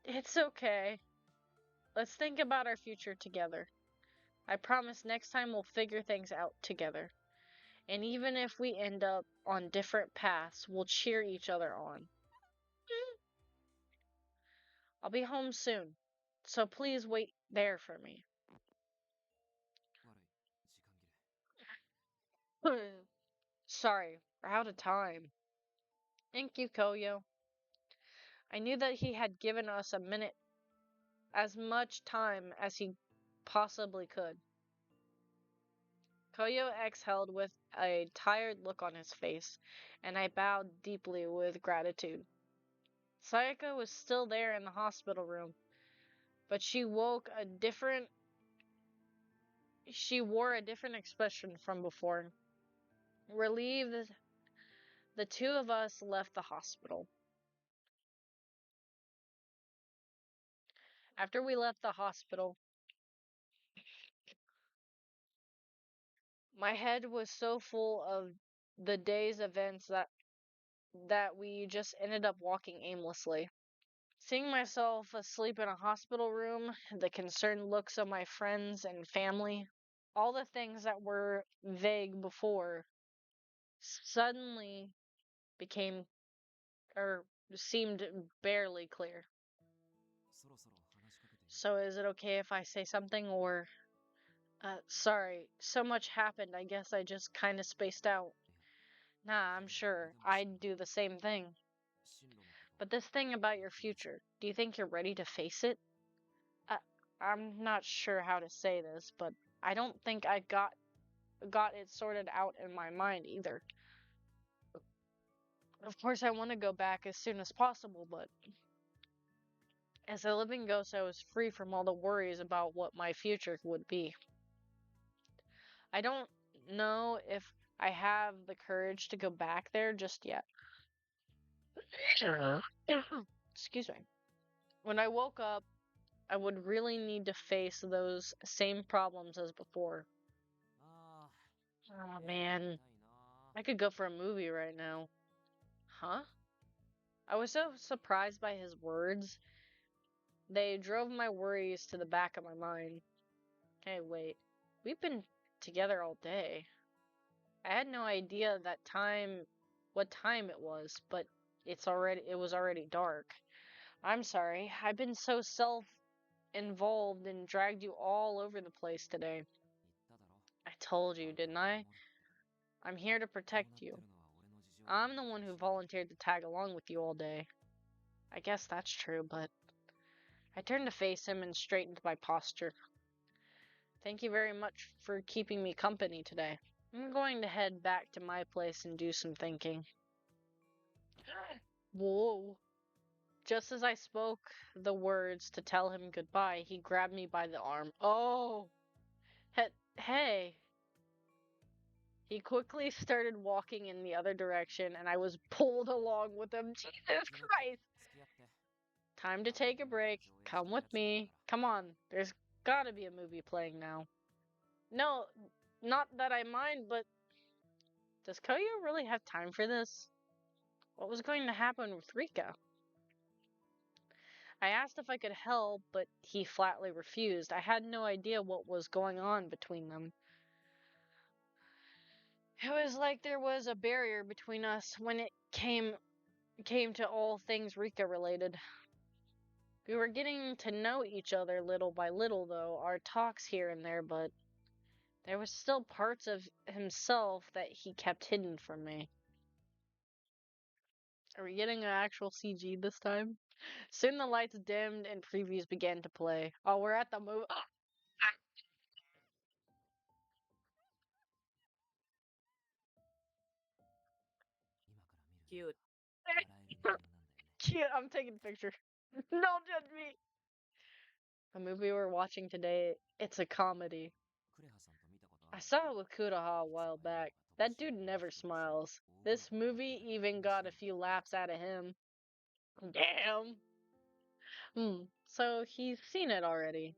It's okay. Let's think about our future together. I promise next time we'll figure things out together. And even if we end up on different paths, we'll cheer each other on. I'll be home soon, so please wait there for me. 悪い時間切れ Sorry, we're out of time. Thank you, Koyo. I knew that he had given us a minute, as much time as he possibly could. Koyo exhaled with a tired look on his face, and I bowed deeply with gratitude. Sayaka was still there in the hospital room, but she wore a different expression from before. Relieved, the two of us left the hospital. After we left the hospital, my head was so full of the day's events that we just ended up walking aimlessly. Seeing myself asleep in a hospital room, the concerned looks of my friends and family, all the things that were vague before suddenly became or seemed barely clear. そろそろ話しかけていい So is it okay if I say something or sorry, so much happened. I guess I just kind of spaced out. Nah, I'm sure. I'd do the same thing. 進路のこと But this thing about your future, do you think you're ready to face it? I'm not sure how to say this, but I don't think I got it sorted out in my mind either. Of course, I want to go back as soon as possible, but as a living ghost, I was free from all the worries about what my future would be. I don't know if I have the courage to go back there just yet. Excuse me. When I woke up, I would really need to face those same problems as before. あ Oh あ man, I could go for a movie right now. Huh? I was so surprised by his words. They drove my worries to the back of my mind. Hey, wait. We've been together all day. I had no idea what time it was, but it was already dark. I'm sorry. I've been so self-involved and dragged you all over the place today. 言っただろ I told you, あんたを didn't I? 守る I'm here to こうな protect ってる you. のは俺の事情 I'm だ the から one 気 who にしない volunteered to tag along with you all day. I guess that's true, but I turned to face him and straightened my posture. Thank you very much for keeping me company today. I'm going to head back to my place and do some thinking. Whoa. Just as I spoke the words to tell him goodbye, he grabbed me by the arm. Oh! Hey! He quickly started walking in the other direction, and I was pulled along with him. Jesus 時々 Christ! 付き合って Time to take a break. Come with me. Come on. There's gotta be a movie playing now. No, not that I mind, but does Koyo really have time for this? What was going to happen with Rika? I asked if I could help, but he flatly refused. I had no idea what was going on between them. It was like there was a barrier between us when it came to all things Rika related. We were getting to know each other little by little, though, our talks here and there, but there was still parts of himself that he kept hidden from me. Are we getting an actual CG this time? Soon the lights dimmed and previews began to play. Oh, we're at the movie. Cute. Cute. I'm taking a picture. Don't judge me. The movie we're watching today, it's a comedy. I saw it with Kudaha a while back. That dude never smiles. This movie even got a few laughs out of him. Damn. So he's seen it already.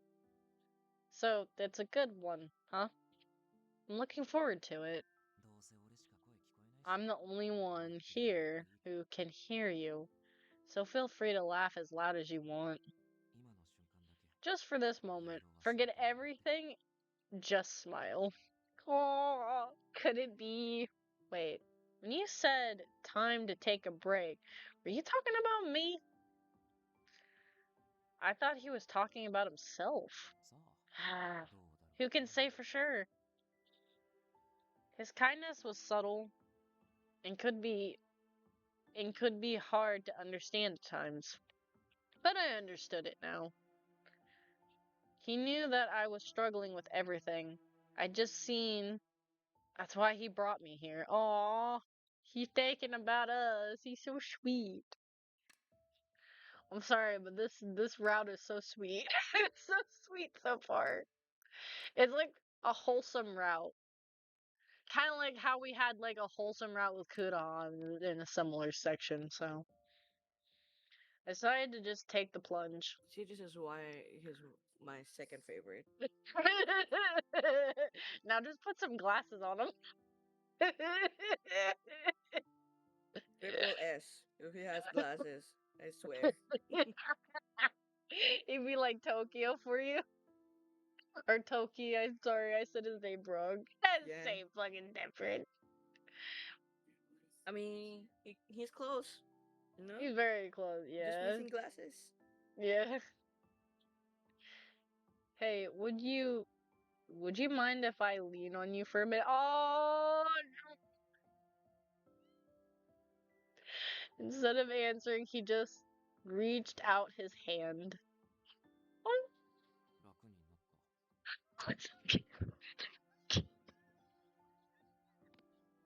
So it's a good one, huh? I'm looking forward to it. I'm the only one here who can hear you, so feel free to laugh as loud as you want. Just for this moment, forget everything, just smile. Oh, could it be? Wait, when you said time to take a break, were you talking about me? I thought he was talking about himself. Who can say for sure? His kindness was subtle and could be hard to understand at times. But I understood it now. He knew that I was struggling with everything. I'd just seen. That's why he brought me here. Aww. He's thinking about us. He's so sweet. I'm sorry, but this route is so sweet. It's so sweet so far. It's like a wholesome route. Kind of like how we had like a wholesome route with Kudan in a similar section, so I decided to just take the plunge. See, this is why he's my second favorite. Now just put some glasses on him. Triple S. If he has glasses, I swear. He'd be like Tokyo for you. Or Toki, I'm sorry, I said his name wrong. That's Yeah. same fucking different. I mean, he's close. You know? He's very close, Just yeah. missing glasses. Yeah. Hey, would you mind if I lean on you for a minute? Oh, no. Instead of answering, he just reached out his hand. Oh.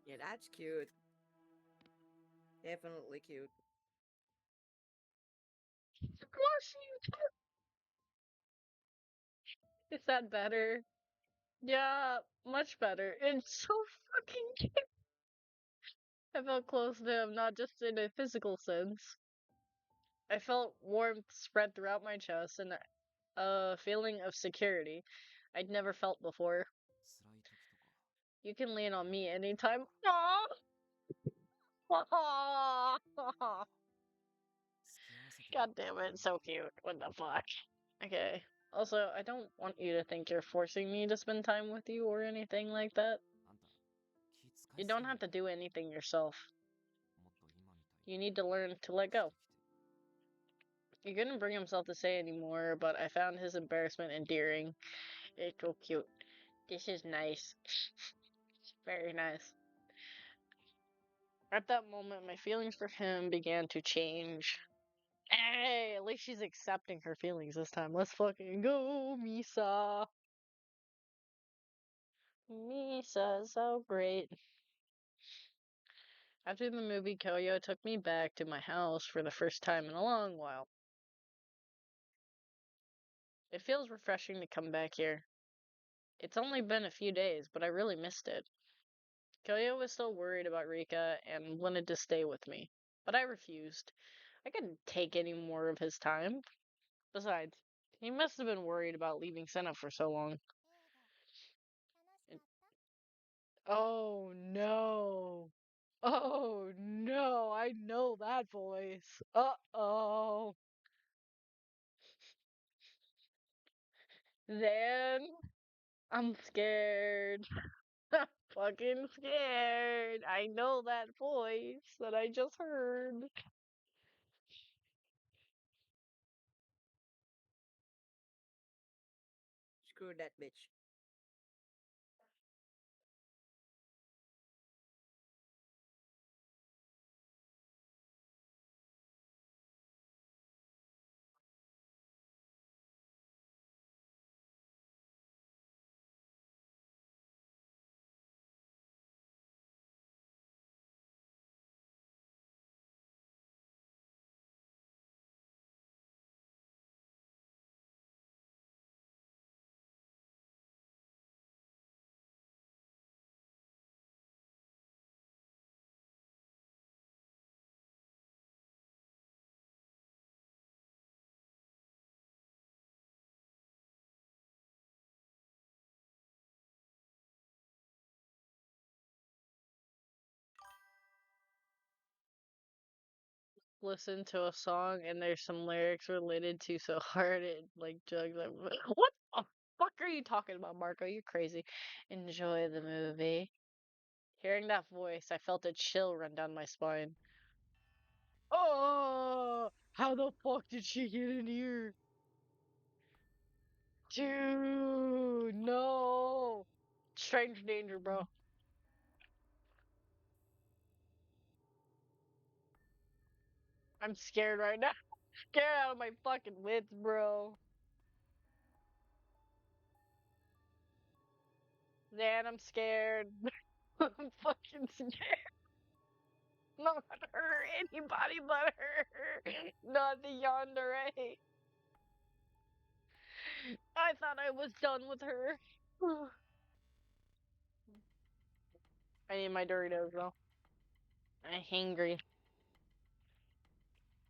Yeah, that's cute. Definitely cute. Is that better? Yeah, much better. It's so fucking cute. I felt close to him, not just in a physical sense. I felt warmth spread throughout my chest and a feeling of security I'd never felt before. You can lean on me anytime. Aww. Aww. God damn it, so cute. What the fuck? Okay. Also, I don't want you to think you're forcing me to spend time with you or anything like that. あんた気使 You いす don't ぎ have ない to do anything yourself. もっと今みたい You に need to learn to let して go. きて He couldn't bring himself to say anymore, but I found his embarrassment endearing. It's so cute. This is nice. Very nice. At that moment, my feelings for him began to change. Hey, at least she's accepting her feelings this time. Let's fucking go, Misa. Misa's so great. After the movie, Koyo took me back to my house for the first time in a long while. It feels refreshing to come back here. It's only been a few days, but I really missed it. Koyo was still worried about Rika and wanted to stay with me, but I refused. I couldn't take any more of his time. Besides, he must have been worried about leaving Senna for so long. 英語楽しかった Oh no. Oh no, I know that voice. Uh-oh. Then I'm scared. Fucking scared. I know that voice that I just heard. Screw that bitch. Listen to a song and there's some lyrics related to so hard it like jugs. What the fuck are you talking about, Marco? You're crazy. Enjoy the movie. Hearing that voice, I felt a chill run down my spine. Oh, how the fuck did she get in here? Dude, no. Strange danger, bro. I'm scared right now. Scared out of my fucking wits, bro. Zan, I'm scared. I'm fucking scared. Not her, anybody but her. Not the yandere. I thought I was done with her. I need my Doritos though. I'm hungry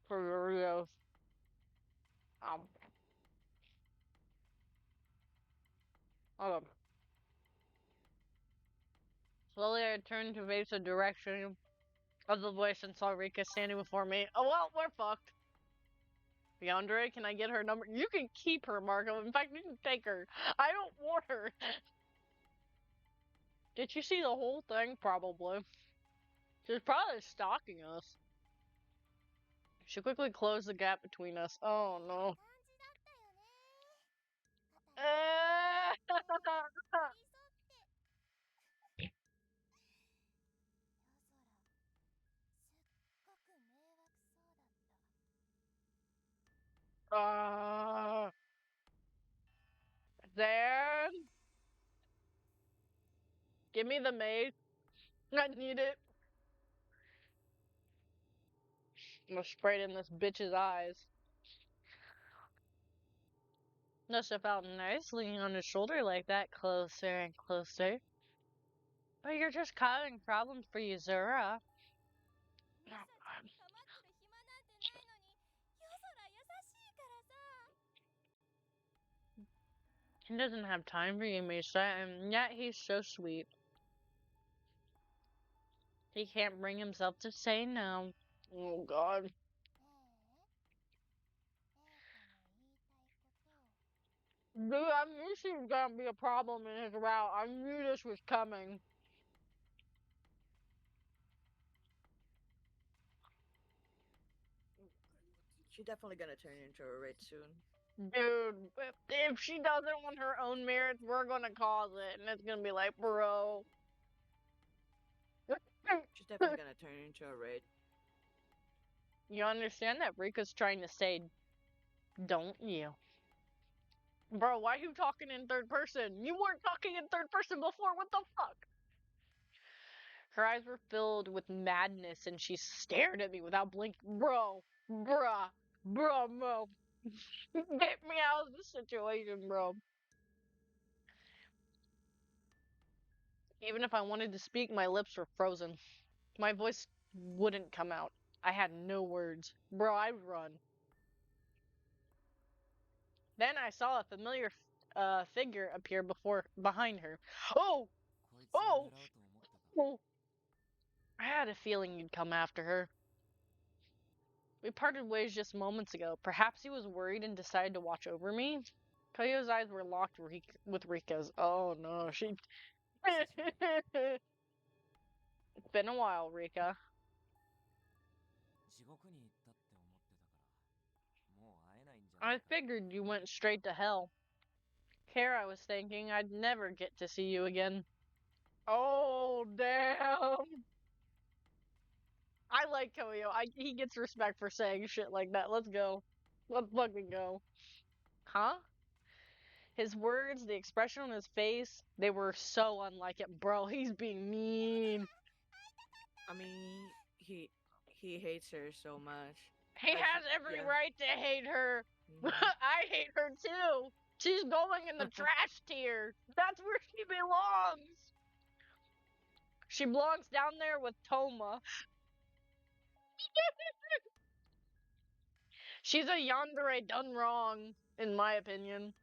for Doritos. Um, hold on. Slowly I turned to face the direction of the voice and saw Rika standing before me. Oh well, we're fucked. Yandere, can I get her number? You can keep her, Marco. In fact, you can take her. I don't want her. Did you see the whole thing? Probably. She's probably stalking us. She quickly closed the gap between us. Oh no. 感じだったよね肩に寄り添って夜空すっごく迷惑そうだった There. Give me the maid. I need it. I'm gonna spray it in this bitch's eyes. Must have felt nice leaning on his shoulder like that, closer and closer. But you're just causing problems for Yuzura. ミサちゃん構ってる暇なんてないのに夜空優しいからさ He doesn't have time for you, Misa, and yet he's so sweet. He can't bring himself to say no. Oh god. ねえ Dude, I knew she was gonna be a problem in his route. I knew this was coming. She's definitely gonna turn into a rich soon. Dude, if she does it on her own merits, we're gonna cause it, and it's gonna be like, bro. She's definitely gonna turn into a rich. You understand that Rika's trying to say, don't you? Bro, why are you talking in third person? You weren't talking in third person before, what the fuck? Her eyes were filled with madness and she stared at me without blinking. Bro, Mo. Get me out of this situation, bro. Even if I wanted to speak, my lips were frozen. My voice wouldn't come out. I had no words. Bro, I'd run. Then I saw a familiar figure appear behind her. Oh! こいつを Oh! 狙うと思ったか Oh! I had a feeling you'd come after her. We parted ways just moments ago. Perhaps he was worried and decided to watch over me. Koyo's eyes were locked with Rika's. Oh no, she. 久しぶり It's been a while, Rika. 地獄に行ったって思ってたからもう会えないんじゃな I いか figured you went straight to hell. Care, I was thinking I'd never get to see you again. Oh, damn. I like Koyo. He gets respect for saying shit like that. Let's go. Let's fucking go. Huh? His words, the expression on his face, they were so unlike it. Bro, he's being mean. I mean, he hates her so much. He Like, has every yeah. right to hate her. Mhm. I hate her too. She's going in the trash tier. That's where she belongs. She belongs down there with Toma. She's a yandere done wrong, in my opinion.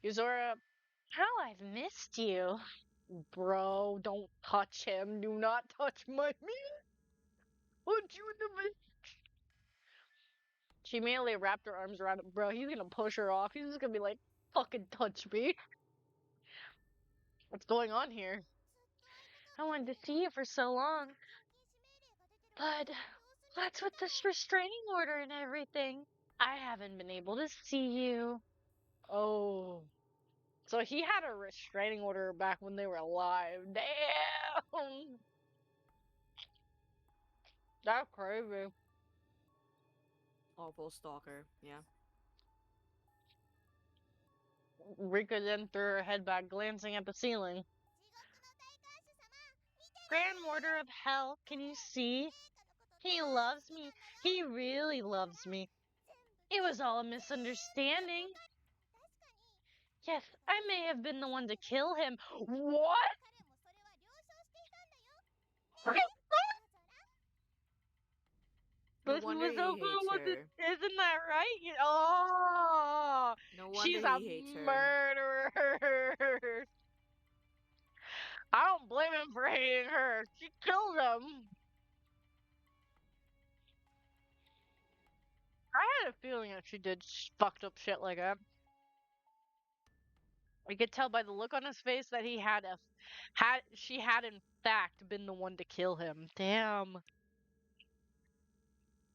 Yuzora, how I've missed you. Bro, don't touch him. Do not touch my meat. Put you in the. She immediately wrapped her arms around him. Bro, he's gonna push her off. He's just gonna be like, fucking touch me. What's going on here? I wanted to see you for so long. But what's with this restraining order and everything? I haven't been able to see you. Oh. So he had a restraining order back when they were alive. Damn! That's crazy. Awful stalker. Yeah. Rika then threw her head back, glancing at the ceiling. Grand Warder of Hell, can you see? He loves me. He really loves me. It was all a misunderstanding. Yes, I may have been the one to kill him. What? No This wonder was he over hates with it. her. Isn't that right? Oh, No she's wonder a he hates her. murderer. I don't blame him for hating her. She killed him. I had a feeling that she did fucked up shit like that. We could tell by the look on his face that she had in fact been the one to kill him. Damn.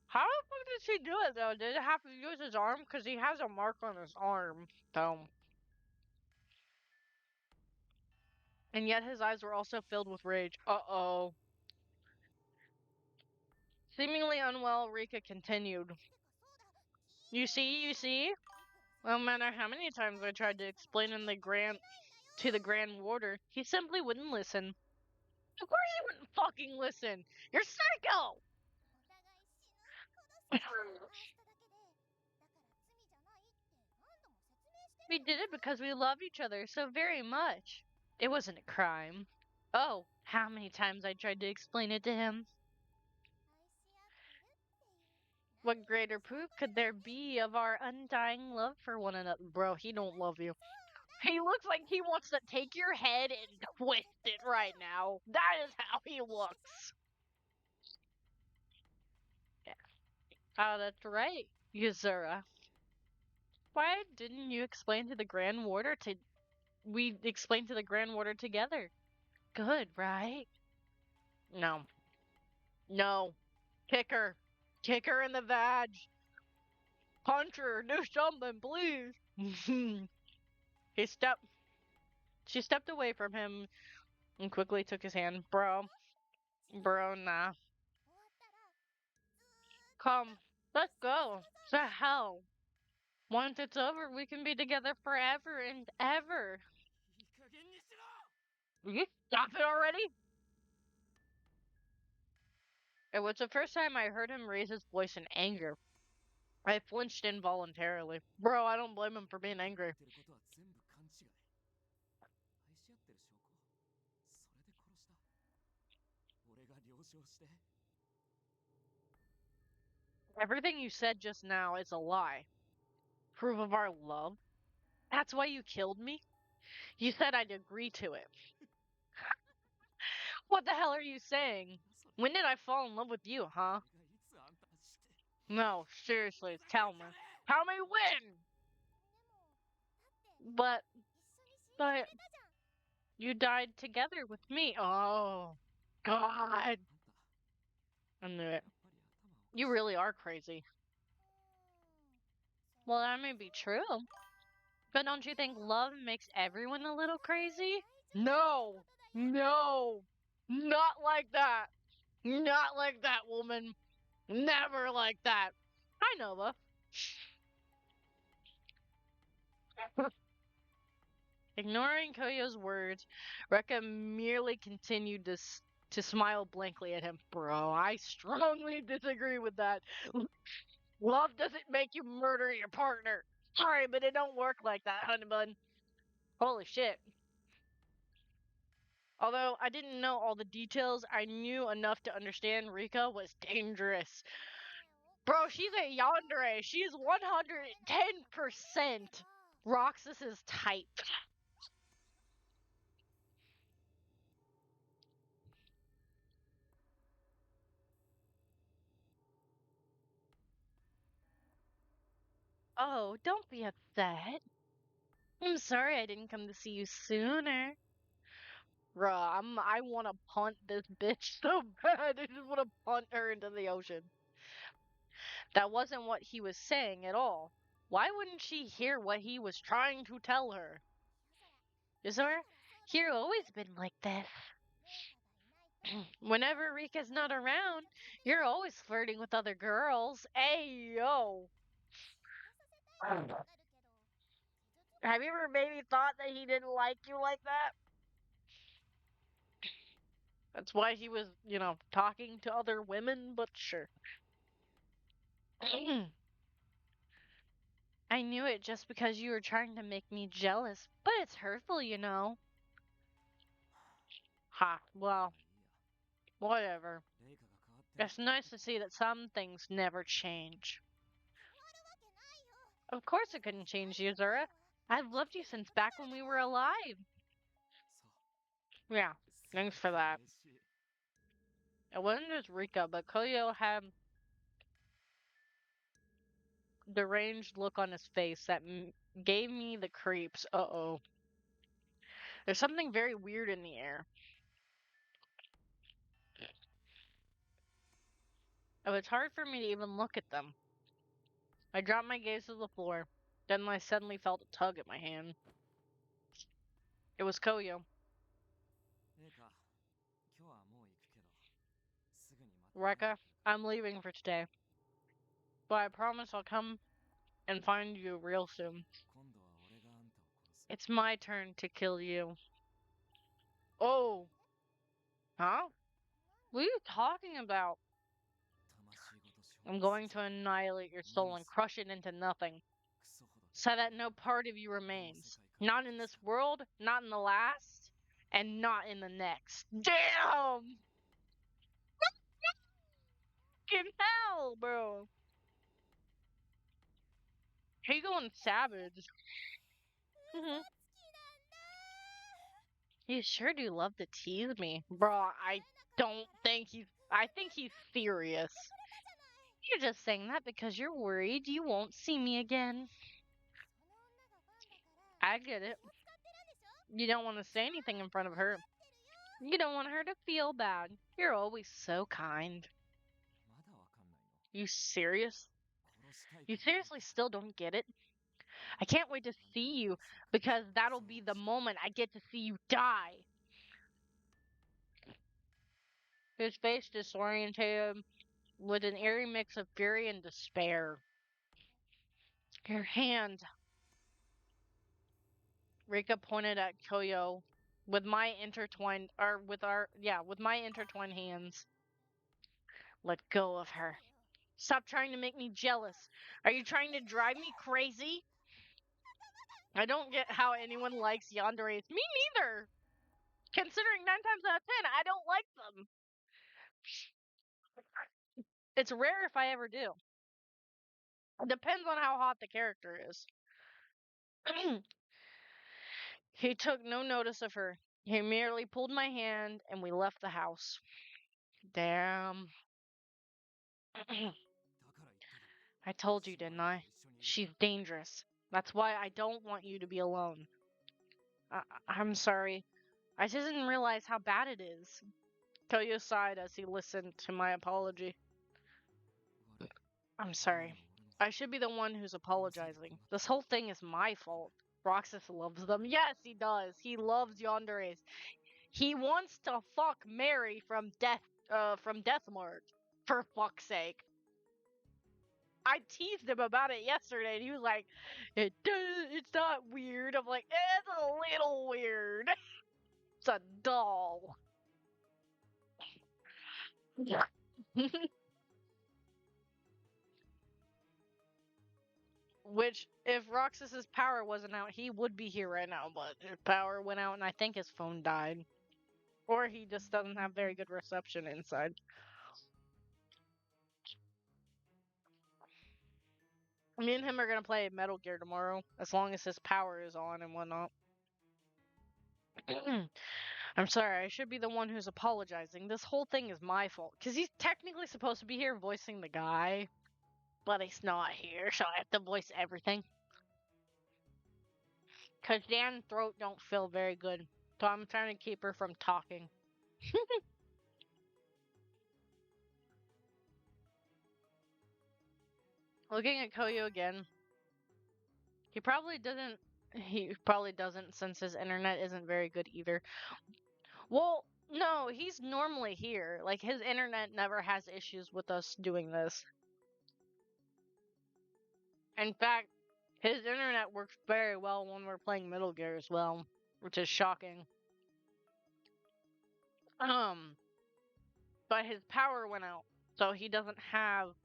How the fuck did she do it though? Did it have to use his arm? Because he has a mark on his arm. So. And yet his eyes were also filled with rage. Uh-oh. Seemingly unwell, Rika continued. You see? No matter how many times I tried to explain to the Grand Warder, he simply wouldn't listen. Of course he wouldn't fucking listen! You're psycho! We did it because we love each other so very much. It wasn't a crime. Oh, how many times I tried to explain it to him. What greater proof could there be of our undying love for one another? Bro, he don't love you. He looks like he wants to take your head and twist it right now. That is how he looks. Yeah. Oh, that's right, Yuzura. Why didn't you explain to the Grand Warder to... We explained to the Grand Warder together. Good, right? No. No. Kick her. Kick her in the vag. Punch her. Do something, please. She stepped away from him and quickly took his hand. Bro, nah. 終わったらずーっ Come, let's go. The hell. Once it's over, we can be together forever and ever. いい加減にしろ Will you stop it already? It was the first time I heard him raise his voice in anger. I flinched involuntarily. Bro, I don't blame him for being 言 angry. ってることは全部勘違い愛し合ってる証拠それで殺した俺が了承して Everything you said just now is a lie. Proof of our love? That's why you killed me? You said I'd agree to it. What the hell are you saying? それ When did I fall in love with you, huh? 俺がいつあんたして No, seriously, tell me. Tell me when! でもだって But 一緒に死んでくれたじゃん you died together with me. Oh, God. あんた I knew it. やっぱり頭おかしい You really are crazy. うーん Well, that may be true. But don't you think love makes everyone a little crazy? No! No! Not like that! Not like that, woman! Never like that! Hi, Nova. Ignoring Koyo's words, Rekka merely continued to smile blankly at him. Bro, I strongly disagree with that. Love doesn't make you murder your partner. Sorry, but it don't work like that, honey bun. Holy shit. Although I didn't know all the details, I knew enough to understand Rika was dangerous. Bro, she's a yandere. She's 110% Roxas's type. Oh, don't be upset. I'm sorry I didn't come to see you sooner. Bruh, I want to punt this bitch so bad. I just want to punt her into the ocean. That wasn't what he was saying at all. Why wouldn't she hear what he was trying to tell her? Yuzora, you've always been like this. レイカがいないと Whenever Rika's not around, you're always flirting with other girls. Hey, yo. させたいとわかるけど傷つ Have you ever maybe thought that he didn't like you like that? That's why he was, talking to other women, but sure. I knew it just because you were trying to make me jealous, but it's hurtful, you know. Ha, well, いいや whatever. レイカが変わってる It's nice to see that some things never change. 変わるわけないよ Of course it couldn't change you, Zura. I've loved you since back when we were alive. そう Yeah, thanks for that. 嬉しい It wasn't just Rika, but Koyo had deranged look on his face that gave me the creeps. Uh-oh. There's something very weird in the air. It was hard for me to even look at them. I dropped my gaze to the floor. Then I suddenly felt a tug at my hand. It was Koyo. レイカ今日はもう行くけどすぐにまた Rekka, I'm leaving for today. But I promise I'll come and find you real soon. 今度は俺があんたを殺す It's my turn to kill you. Oh. Huh? What are you talking about? 魂ごと消 I'm 滅 going さ to せ annihilate your soul and crush it into nothing, クソほど so that no part of you remains. Not in this world, not in the last, and not in the next. Damn! Fucking hell, bro. He going savage. 嘘 Mhm. つきなんだ You sure do love to tease me. Bro, I don't think I think he's serious. じゃない You're just saying that because you're worried you won't see me again. I get it. You don't want to say anything in front of her. You don't want her to feel bad. You're always so kind. まだわかんないの You serious? 殺したい You と思う seriously still don't get it? I can't wait to see you because that'll be the moment I get to see you die. His face disorientated with an eerie mix of fury and despair. Your hand. Rika pointed at Koyo with my intertwined hands. Let go of her. Stop trying to make me jealous. Are you trying to drive me crazy? I don't get how anyone likes yanderes. Me neither. Considering 9 times out of 10, I don't like them. It's rare if I ever do. Depends on how hot the character is. He took no notice of her. He merely pulled my hand and we left the house. Damn. だから言っただろ I told you, didn't I? She's dangerous. That's why I don't want you to be alone. I'm sorry. I just didn't realize how bad it is. Koyo sighed as he listened to my apology. 悪い I'm sorry. I should be the one who's apologizing. This whole thing is my fault. Roxas loves them. Yes, he does. He loves yanderes. He wants to fuck Mary from Death Mark. For fuck's sake. I teased him about it yesterday, and he was like, it's not weird. I'm like, it's a little weird. It's a doll. Which, if Roxas's power wasn't out, he would be here right now, but his power went out, and I think his phone died. Or he just doesn't have very good reception inside. Me and him are gonna play Metal Gear tomorrow, as long as his power is on and whatnot. I'm sorry, I should be the one who's apologizing. This whole thing is my fault. Because he's technically supposed to be here voicing the guy, but he's not here, so I have to voice everything. Because Dan's throat don't feel very good, so I'm trying to keep her from talking. Looking at Koyo again, he probably doesn't since his internet isn't very good either. Well, no, he's normally here. Like, his internet never has issues with us doing this. In fact, his internet works very well when we're playing Metal Gear as well, which is shocking. But his power went out, so he doesn't have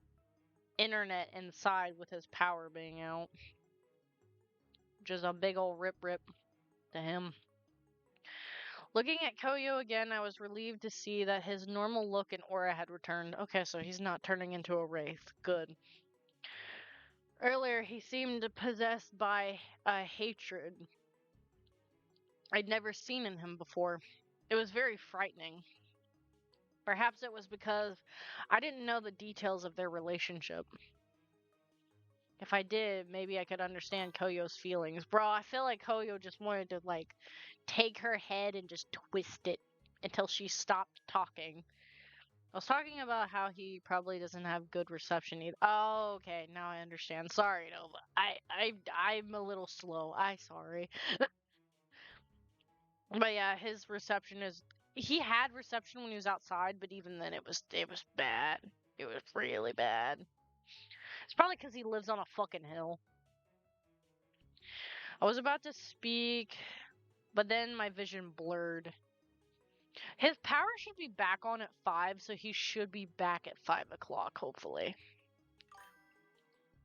internet inside with his power being out. Which is a big old rip to him. Looking at Koyo again, I was relieved to see that his normal look and aura had returned. Okay, so he's not turning into a wraith. Good. Earlier, he seemed possessed by a hatred I'd never seen in him before. It was very frightening. Perhaps it was because I didn't know the details of their relationship. If I did, maybe I could understand Koyo's feelings. Bro, I feel like Koyo just wanted to, like, take her head and just twist it until she stopped talking. I was talking about how he probably doesn't have good reception either. Oh, okay, now I understand. Sorry, Nova. I'm a little slow. I'm sorry. But yeah, his reception is. He had reception when he was outside, but even then, it was bad. It was really bad. It's probably because he lives on a fucking hill. I was about to speak, but then my vision blurred. His power should be back on at 5, so he should be back at 5 o'clock, hopefully.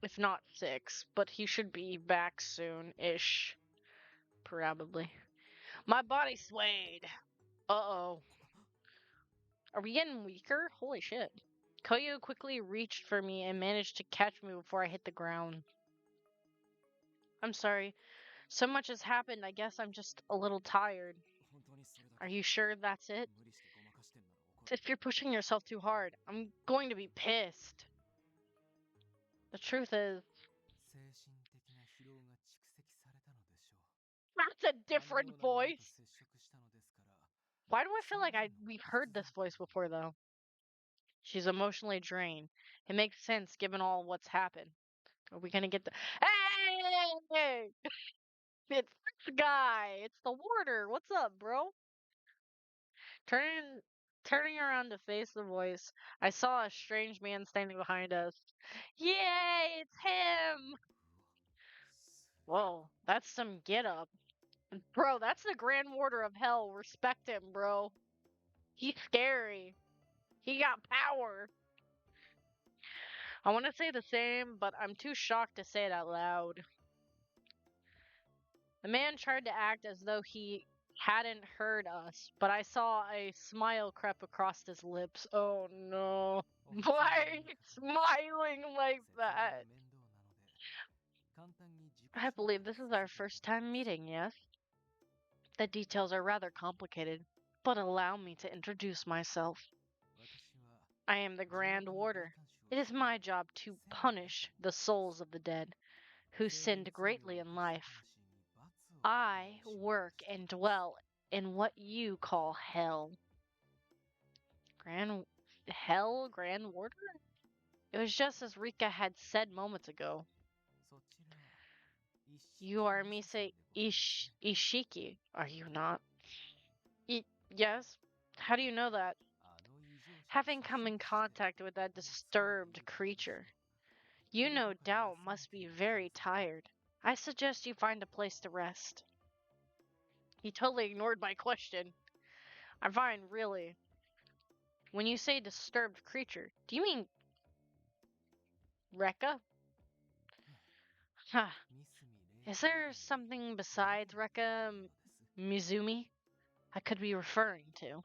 If not 6, but he should be back soon-ish. Probably. My body swayed. Uh-oh. Are we getting weaker? Holy shit. Koyo quickly reached for me and managed to catch me before I hit the ground. I'm sorry. So much has happened, I guess I'm just a little tired. 本当にそれだ Are け you sure that's it? 無理してごまかしてんなら怒る If you're pushing yourself too hard, I'm going to be pissed. The truth is, 精神的な疲 That's a different voice. Why do I feel like we've heard this voice before though? She's emotionally drained. It makes sense given all what's happened. Are we gonna get the Hey! It's this guy. It's the warder. What's up, bro? Turning around to face the voice, I saw a strange man standing behind us. Yay, it's him! Whoa, that's some get up. Bro, that's the Grand Warder of Hell. Respect him, bro. He's scary. He got power. I want to say the same, but I'm too shocked to say it out loud. The man tried to act as though he hadn't heard us, but I saw a smile creep across his lips. Oh no. Why are you smiling like that? I believe this is our first time meeting, yes? The details are rather complicated, but allow me to introduce myself. I am the Grand Warder. It is my job to punish the souls of the dead, who sinned greatly in life. I work and dwell in what you call hell. Grand Warder? It was just as Rika had said moments ago. You are Mise Ishiki, are you not? Yes? How do you know that? Having come in contact with that disturbed creature, you no doubt must be very tired. I suggest you find a place to rest. He totally ignored my question. I'm fine, really. When you say disturbed creature, do you mean Rekka? Huh. Is there something besides Rekka Mizumi I could be referring to?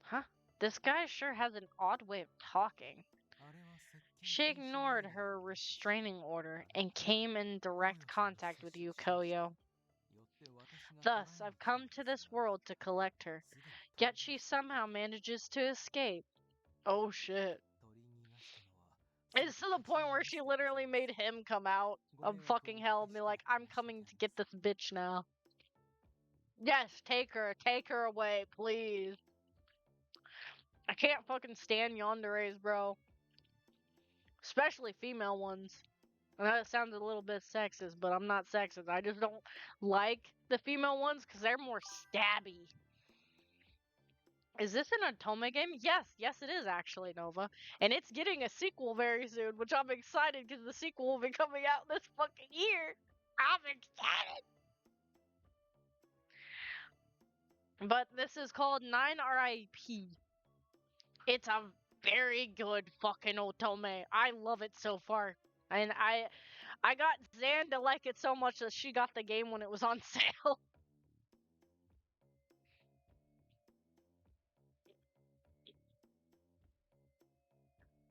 Huh? This guy sure has an odd way of talking. She ignored her restraining order and came in direct contact with you, Koyo. Thus, I've come to this world to collect her, yet she somehow manages to escape. Oh shit. It's to the point where she literally made him come out of fucking hell and be like, I'm coming to get this bitch now. Yes, take her away, please. I can't fucking stand yanderes, bro. Especially female ones. I know it sounds a little bit sexist, but I'm not sexist. I just don't like the female ones because they're more stabby. Is this an Otome game? Yes it is actually, Nova. And it's getting a sequel very soon, which I'm excited because the sequel will be coming out this fucking year. I'm excited. But this is called 9RIP. It's a very good fucking Otome. I love it so far. And I got Zan to like it so much that she got the game when it was on sale.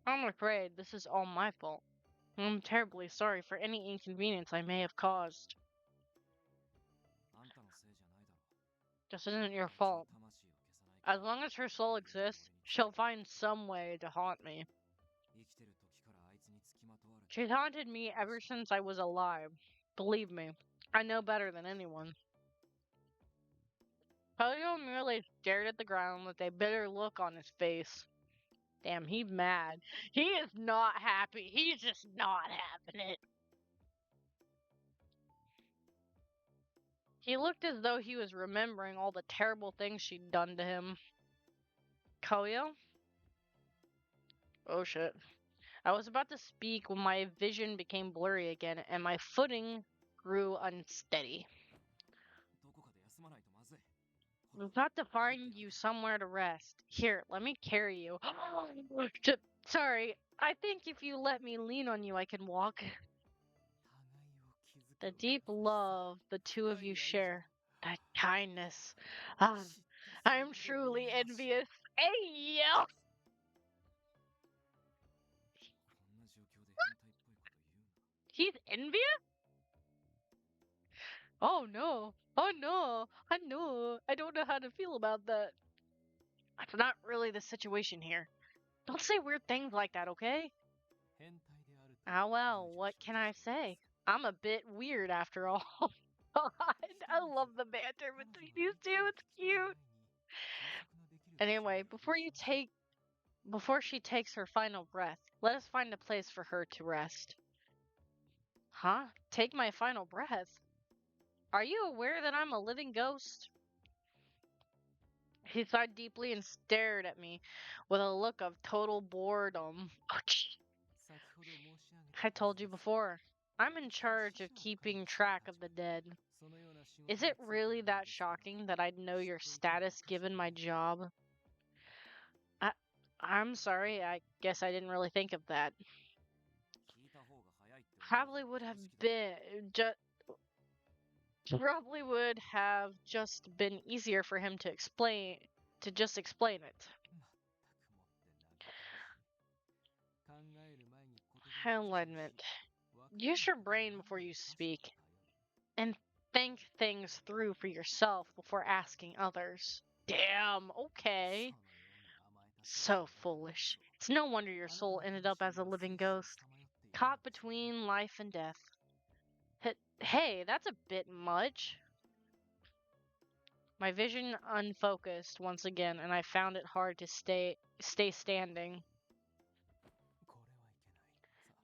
I'm afraid this is all my fault. I'm terribly sorry for any inconvenience I may have caused. This isn't your fault. As long as her soul exists, she'll find some way to haunt me. She's haunted me ever since I was alive. Believe me, I know better than anyone. Koyo merely stared at the ground with a bitter look on his face. Damn, he's mad. He is not happy. He's just not having it. He looked as though he was remembering all the terrible things she'd done to him. Koyo? Oh shit. I was about to speak when my vision became blurry again and my footing grew unsteady. We've got to find you somewhere to rest. Here, let me carry you. Sorry, I think if you let me lean on you, I can walk. The deep love the two of you share. That kindness. I'm truly envious. Hey, yo! He's envious? Oh no. Oh no. I know. I don't know how to feel about that. That's not really the situation here. Don't say weird things like that, okay? Ah well, what can I say? I'm a bit weird after all. God, I love the banter between these two. It's cute. Anyway, before she takes her final breath, let us find a place for her to rest. Huh? Take my final breath? Are you aware that I'm a living ghost? He sighed deeply and stared at me with a look of total boredom. I told you before, I'm in charge of keeping track of the dead. Is it really that shocking that I'd know your status given my job? I, I'm sorry, I guess I didn't really think of that. Probably would have been probably would have just been easier for him to just explain it. Enlightenment. Use your brain before you speak, and think things through for yourself before asking others. Damn, okay. So foolish. It's no wonder your soul ended up as a living ghost, caught between life and death. Hey, that's a bit much. My vision unfocused once again, and I found it hard to stay standing.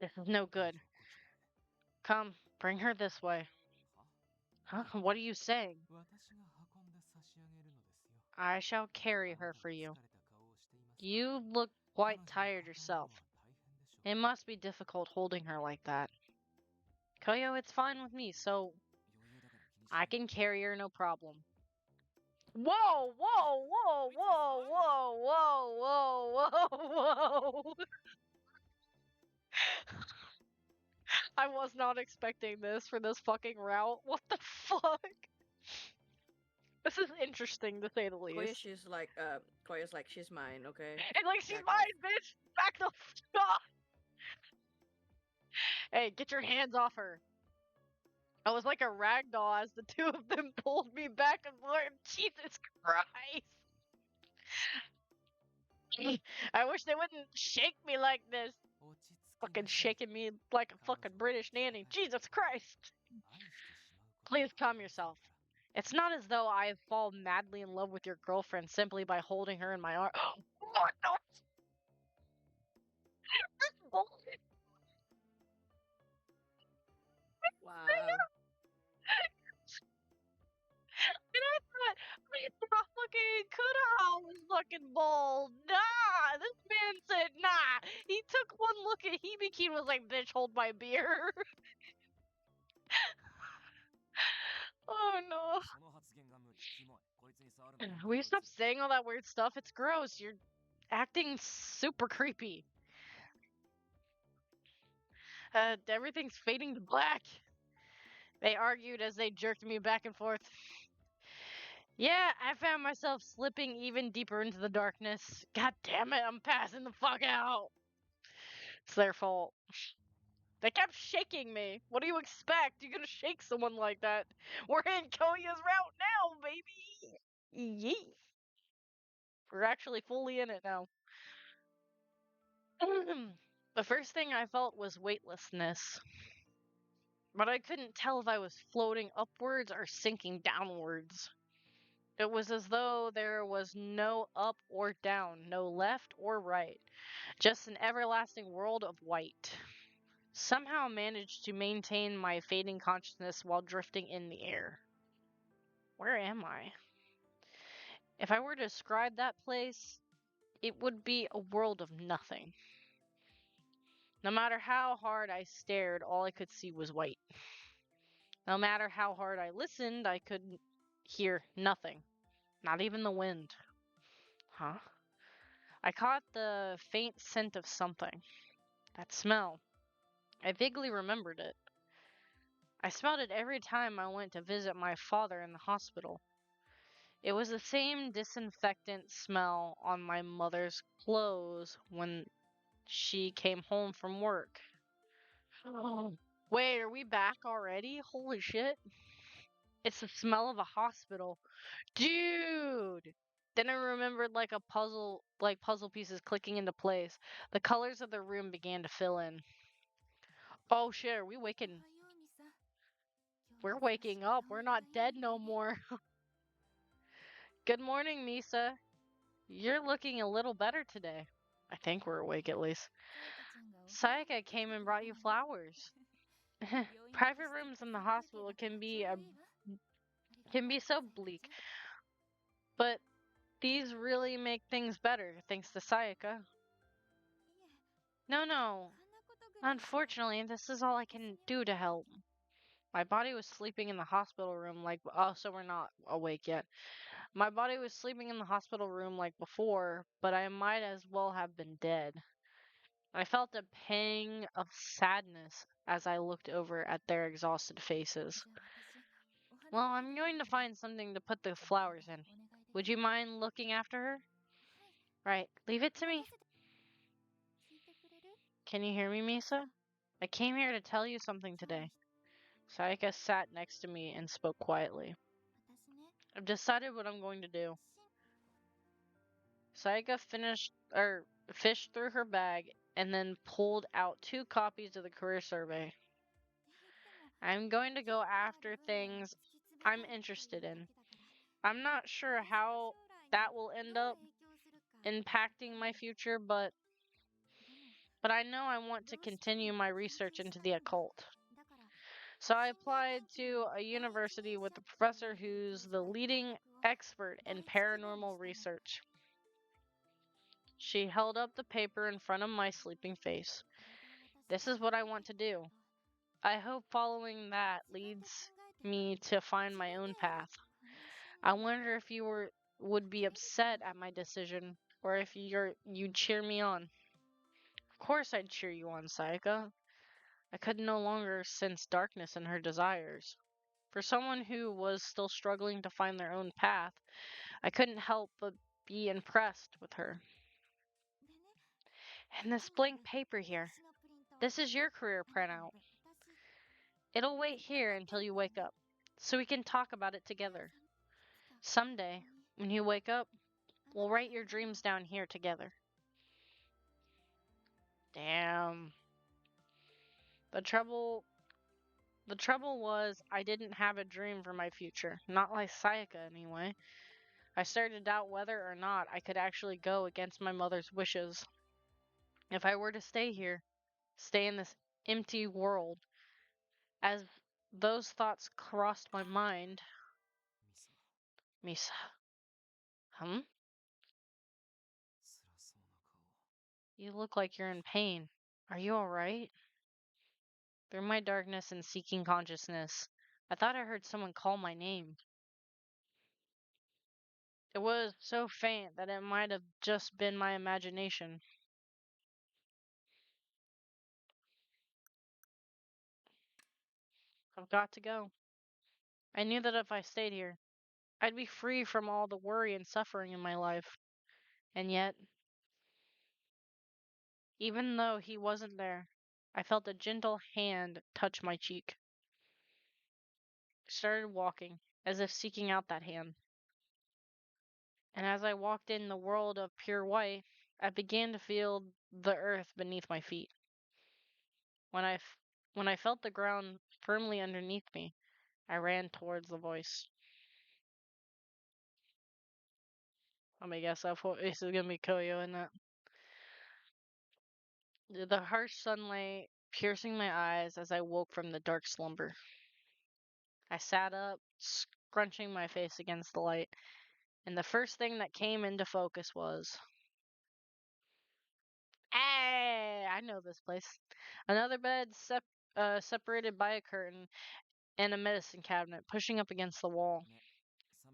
This is no good. Come, bring her this way. Huh? What are you saying? I shall carry her for you. You look quite tired yourself. It must be difficult holding her like that. Koyo, it's fine with me, so I can carry her no problem. Whoa, whoa, whoa, whoa, whoa, whoa, whoa, whoa, whoa. I was not expecting this for this fucking route. What the fuck? This is interesting to say the least. Koya's like, she's mine, okay? And like, she's Back mine, off. bitch! Back the fuck off! Hey, get your hands off her. I was like a rag doll as the two of them pulled me back and forth. Jesus Christ. I wish they wouldn't shake me like this. Fucking shaking me like a fucking British nanny. Jesus Christ. Please calm yourself. It's not as though I have fallen madly in love with your girlfriend simply by holding her in my arms. What the? Wow. And I thought fucking Kudaha was fucking bold. Nah, this man said nah. He took one look at Hibiki and was like, bitch, hold my beer. Oh no. Will you stop saying all that weird stuff? It's gross. You're acting super creepy. Everything's fading to black. They argued as they jerked me back and forth. Yeah, I found myself slipping even deeper into the darkness. God damn it, I'm passing the fuck out. It's their fault. They kept shaking me. What do you expect? You're gonna shake someone like that. We're in Koya's route now, baby. Yeet. We're actually fully in it now. The first thing I felt was weightlessness. But I couldn't tell if I was floating upwards or sinking downwards. It was as though there was no up or down, no left or right, just an everlasting world of white. Somehow managed to maintain my fading consciousness while drifting in the air. Where am I? If I were to describe that place, it would be a world of nothing. No matter how hard I stared, all I could see was white. No matter how hard I listened, I could hear nothing. Not even the wind. Huh? I caught the faint scent of something. That smell. I vaguely remembered it. I smelled it every time I went to visit my father in the hospital. It was the same disinfectant smell on my mother's clothes when she came home from work. Wait, are we back already? Holy shit. It's the smell of a hospital. Dude! Then I remembered like puzzle pieces clicking into place. The colors of the room began to fill in. Oh shit, are we waking? we're waking up. We're not dead no more. Good morning, Misa. You're looking a little better today. I think we're awake at least. Sayaka came and brought you flowers. Private rooms in the hospital can be so bleak, but these really make things better, thanks to Sayaka. No. Unfortunately, this is all I can do to help. My body was sleeping in the hospital room so we're not awake yet. My body was sleeping in the hospital room like before, but I might as well have been dead. I felt a pang of sadness as I looked over at their exhausted faces. Well, I'm going to find something to put the flowers in. Would you mind looking after her? Right, leave it to me. Can you hear me, Misa? I came here to tell you something today. Sayaka sat next to me and spoke quietly. I've decided what I'm going to do. Sayaka fished through her bag and then pulled out 2 copies of the career survey. I'm going to go after things I'm interested in. I'm not sure how that will end up impacting my future, but I know I want to continue my research into the occult. So I applied to a university with a professor who's the leading expert in paranormal research. She held up the paper in front of my sleeping face. This is what I want to do. I hope following that leads me to find my own path. I wonder if you would be upset at my decision, or if you'd cheer me on. Of course I'd cheer you on, Sayaka. I could no longer sense darkness in her desires. For someone who was still struggling to find their own path, I couldn't help but be impressed with her. And this blank paper here. This is your career printout. It'll wait here until you wake up, so we can talk about it together. Someday, when you wake up, we'll write your dreams down here together. Damn. The trouble was I didn't have a dream for my future. Not like Sayaka, anyway. I started to doubt whether or not I could actually go against my mother's wishes. If I were to stay here, stay in this empty world, as those thoughts crossed my mind. Misa. Hmm? You look like you're in pain. Are you alright? Through my darkness and seeking consciousness, I thought I heard someone call my name. It was so faint that it might have just been my imagination. I've got to go. I knew that if I stayed here, I'd be free from all the worry and suffering in my life. And yet, even though he wasn't there, I felt a gentle hand touch my cheek. I started walking, as if seeking out that hand. And as I walked in the world of pure white, I began to feel the earth beneath my feet. When I felt the ground firmly underneath me, I ran towards the voice. Let me guess, that voice is gonna be Koyo, isn't it? The harsh sunlight piercing my eyes as I woke from the dark slumber. I sat up, scrunching my face against the light, and the first thing that came into focus was, hey, I know this place. Another bed separated by a curtain and a medicine cabinet pushing up against the wall.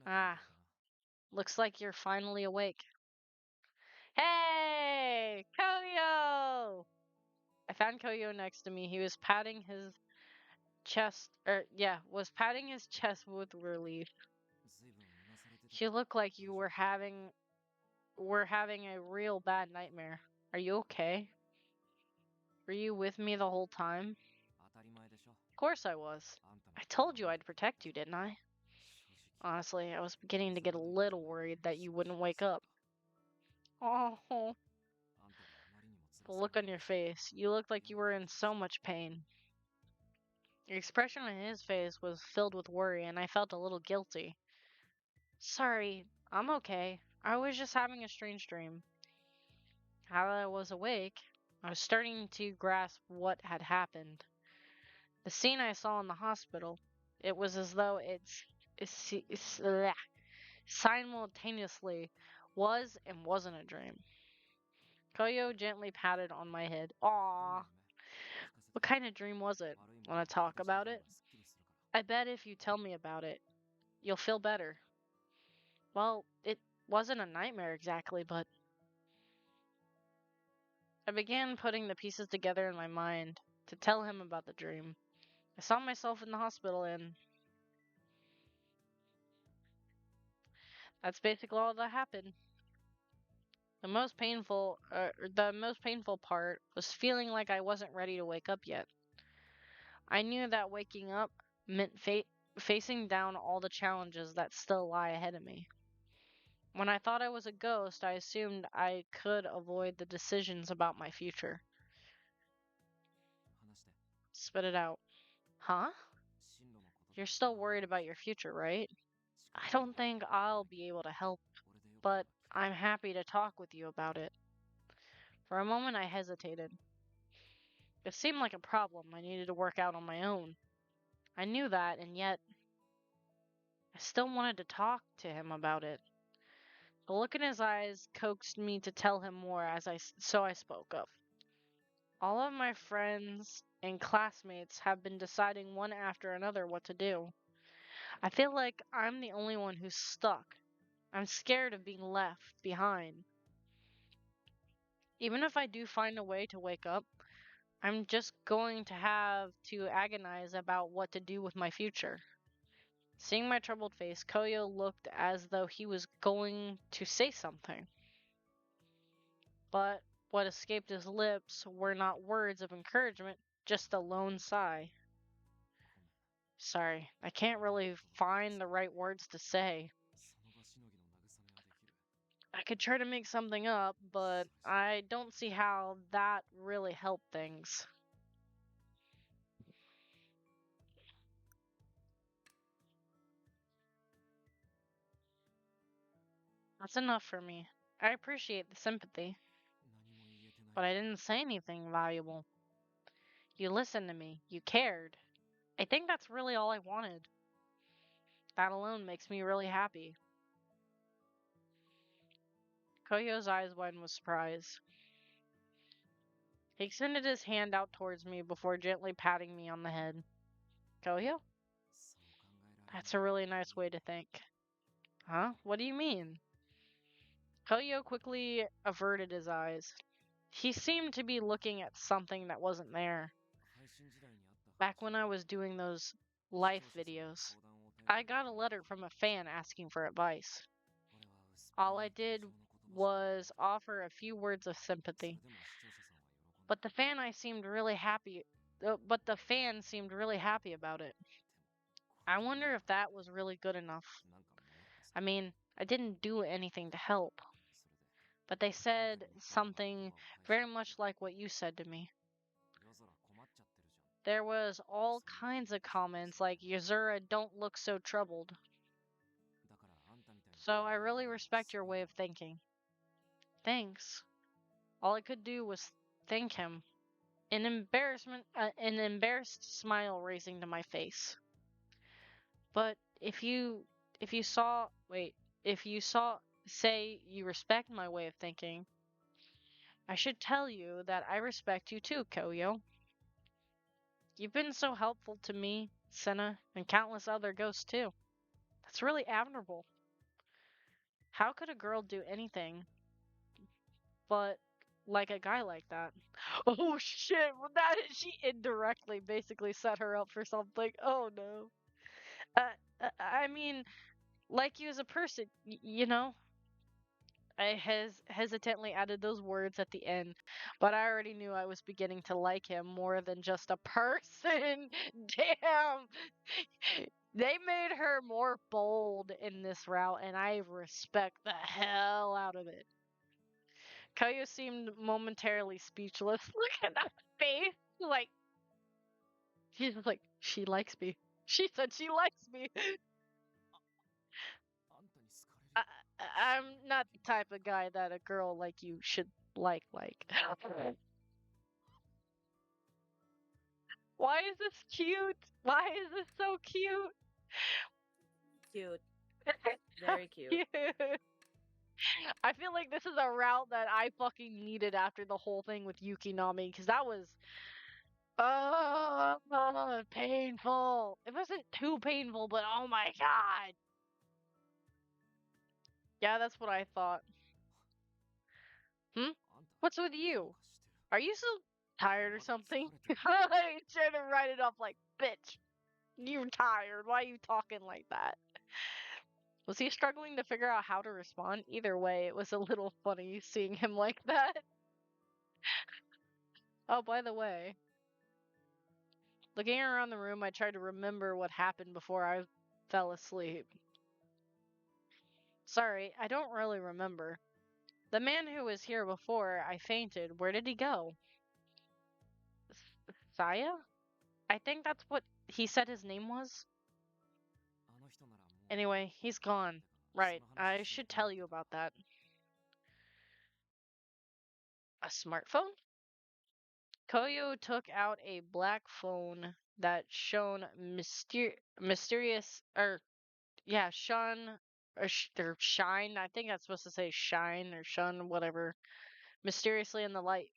Ah, looks like you're finally awake. Hey, Koyo! I found Koyo next to me. He was patting his chest with relief. You look like you were having a real bad nightmare. Are you okay? Were you with me the whole time? Of course I was. I told you I'd protect you, didn't I? Honestly, I was beginning to get a little worried that you wouldn't wake up. Oh, the look on your face. You looked like you were in so much pain. The expression on his face was filled with worry, and I felt a little guilty. Sorry, I'm okay. I was just having a strange dream. How I was awake, I was starting to grasp what had happened. The scene I saw in the hospital, it was as though simultaneously was and wasn't a dream. Koyo gently patted on my head. Aww, what kind of dream was it? Want to talk about it? I bet if you tell me about it, you'll feel better. Well, it wasn't a nightmare exactly, but I began putting the pieces together in my mind to tell him about the dream. I saw myself in the hospital, and that's basically all that happened. The most painful part was feeling like I wasn't ready to wake up yet. I knew that waking up meant facing down all the challenges that still lie ahead of me. When I thought I was a ghost, I assumed I could avoid the decisions about my future. Spit it out. Huh? You're still worried about your future, right? I don't think I'll be able to help, but I'm happy to talk with you about it. For a moment, I hesitated. It seemed like a problem I needed to work out on my own. I knew that, and yet I still wanted to talk to him about it. The look in his eyes coaxed me to tell him more so I spoke up. All of my friends and classmates have been deciding one after another what to do. I feel like I'm the only one who's stuck. I'm scared of being left behind. Even if I do find a way to wake up, I'm just going to have to agonize about what to do with my future. Seeing my troubled face, Koyo looked as though he was going to say something. But what escaped his lips were not words of encouragement, just a lone sigh. Sorry, I can't really find the right words to say. I could try to make something up, but I don't see how that really helped things. That's enough for me. I appreciate the sympathy, but I didn't say anything valuable. You listened to me. You cared. I think that's really all I wanted. That alone makes me really happy. Koyo's eyes widened with surprise. He extended his hand out towards me before gently patting me on the head. Koyo? That's a really nice way to think. Huh? What do you mean? Koyo quickly averted his eyes. He seemed to be looking at something that wasn't there. Back when I was doing those life videos, I got a letter from a fan asking for advice. All I did was offer a few words of sympathy. But the fan seemed really happy about it. I wonder if that was really good enough. I mean, I didn't do anything to help. But they said something very much like what you said to me. There was all kinds of comments like, Yuzura, don't look so troubled. So I really respect your way of thinking. Thanks. All I could do was thank him. An embarrassed smile racing to my face. But if you say you respect my way of thinking, I should tell you that I respect you too, Koyo. You've been so helpful to me, Senna, and countless other ghosts too. That's really admirable. How could a girl do anything but like a guy like that? Oh shit, well she indirectly basically set her up for something. Oh no. I mean, like you as a person, you know? I hesitantly added those words at the end, but I already knew I was beginning to like him more than just a person. Damn! They made her more bold in this route, and I respect the hell out of it. Koyo seemed momentarily speechless. Look at that face! Like, she's just like, She likes me. She said she likes me. あんたに好かれる I'm not the type of guy that a girl like you should like. Why is this cute? Why is this so cute? Cute. Very cute. Cute. I feel like this is a route that I fucking needed after the whole thing with Yuki Nami, because that was painful. It wasn't too painful, but oh my god. Yeah, that's what I thought. あんた What's with どう you? かしてる Are you so tired or まだ something? 疲れてる He's trying to write it off like, bitch, you're tired. Why are you talking like that? Was he struggling to figure out how to respond? Either way, it was a little funny seeing him like that. Oh, by the way, looking around the room, I tried to remember what happened before I fell asleep. Sorry, I don't really remember. The man who was here before I fainted, where did he go? Saya? I think that's what he said his name was. あの人ならもう Anyway, he's gone. てか Right, その話 I しよ should うと思 tell って you about that. A smartphone? Koyo took out a black phone that shone mysterious, shone, or shine. I think that's supposed to say shine or shun, whatever, mysteriously in the light.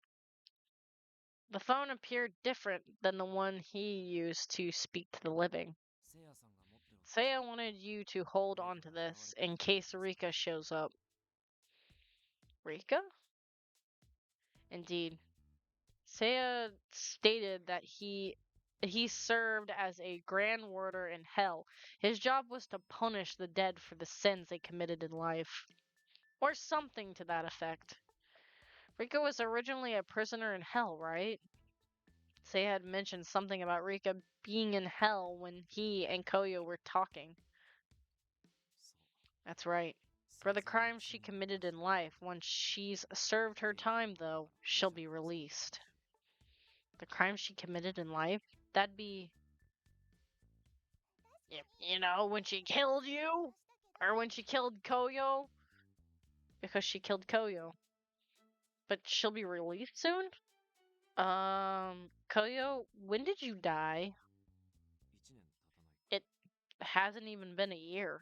The phone appeared different than the one he used to speak to the living. せいやさんが持ってるの Saya wanted you to hold on to this in case Rika shows up. Rika? Indeed. Saya stated that he served as a grand warder in hell. His job was to punish the dead for the sins they committed in life. Or something to that effect. Rika was originally a prisoner in hell, right? Saya had mentioned something about Rika being in hell when he and Koyo were talking. そう That's right. 生 For the 前の crimes 罪 she も committed 犯 in し life, once she's served her time, though, she'll be released. The crimes she committed in life? That'd be, you know, when she killed you? Or when she killed Koyo? Because she killed Koyo. But she'll be released soon? Koyo, when did you die? 1年経たない It hasn't even been a year.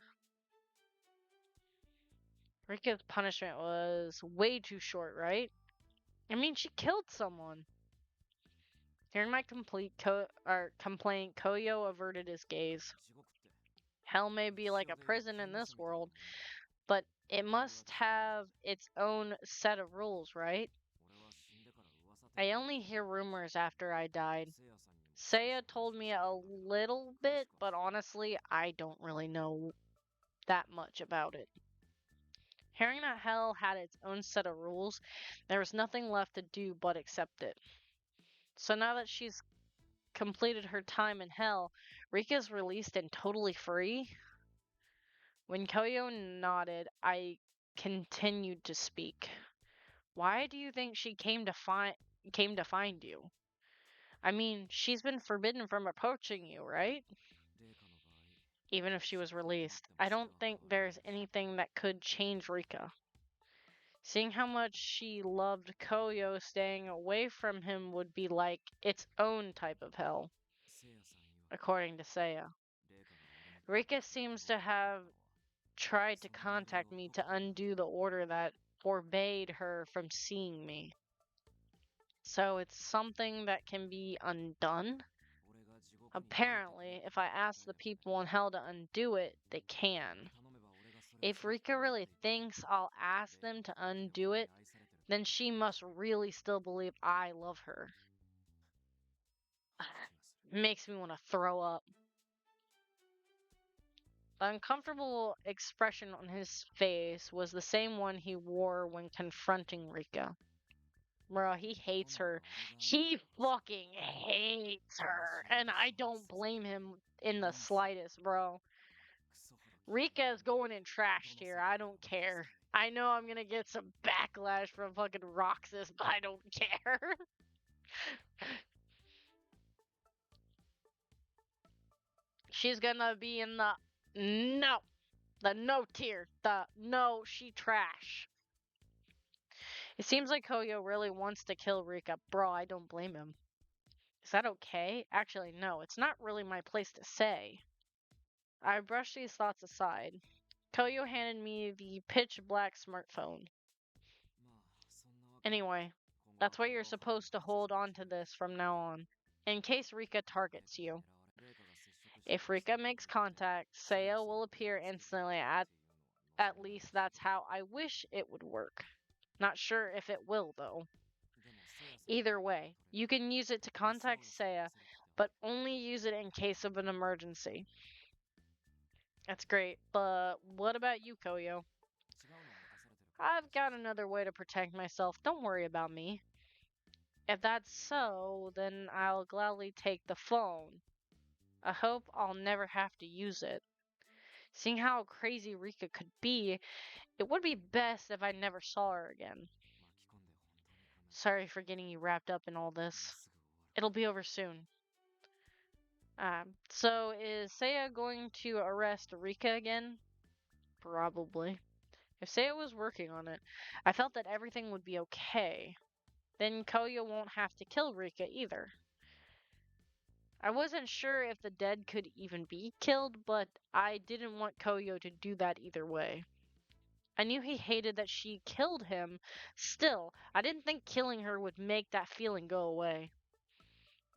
Rika's punishment was way too short, right? I mean, she killed someone. Hearing my complaint, Koyo averted his gaze. 地獄って Hell may be like a 地上でいう prison 刑 in 務 this 所みたいなも world, ん but it must have its own set of rules, right? 俺は死んでから噂程 I 度 only hear rumors after I died. せいやさんにも Saya told me a little bit, but honestly, I don't really know that much about it. Hearing that hell had its own set of rules, there was nothing left to do but accept it. So now that she's completed her time in hell, Rika's released and totally free? When Koyo nodded, I continued to speak. Why do you think she came to find you? I mean, she's been forbidden from approaching you, right? 麗華の場合 Even if she was released, I don't think there's anything that could change Rika. Seeing how much she loved Koyo, staying away from him would be like its own type of hell, せいやさん曰く according to Saya. 麗華が俺に Rika seems to have tried to contact me to undo the order that forbade her from seeing me. So it's something that can be undone? 俺が地獄に Apparently, if I ask the people in hell to undo it, they can. 頼めば俺がそれを If する Rika really thinks I'll ask them to undo it, 愛されてる then she must really still believe I love her. 気がす It makes me want to throw up. The uncomfortable expression on his face was the same one he wore when confronting Rika. Bro, he hates her. He fucking hates her. And I don't blame him in the slightest, bro. クソほど Rika is going in trash tier. I don't care. I know I'm gonna get some backlash from fucking Roxas, but I don't care. She's gonna be in the no tier. The no, she trash. It seems like Koyo really wants to kill Rika. Bro, I don't blame him. Is that okay? Actually, no, it's not really my place to say. I brushed these thoughts aside. Koyo handed me the pitch black smartphone. Anyway, that's why you're supposed to hold on to this from now on, in case Rika targets you. If Rika makes contact, Seiya will appear instantly. At least that's how I wish it would work. Not sure if it will, though. Either way, you can use it to contact Seiya, but only use it in case of an emergency. That's great, but what about you, Koyo? I've got another way to protect myself. Don't worry about me. If that's so, then I'll gladly take the phone. I hope I'll never have to use it. Seeing how crazy Rika could be, it would be best if I never saw her again. Sorry for getting you wrapped up in all this. It'll be over soon. So is Seiya going to arrest Rika again? Probably. If Seiya was working on it, I felt that everything would be okay. Then Koyo won't have to kill Rika either. I wasn't sure if the dead could even be killed, but I didn't want Koyo to do that either way. I knew he hated that she killed him. Still, I didn't think killing her would make that feeling go away.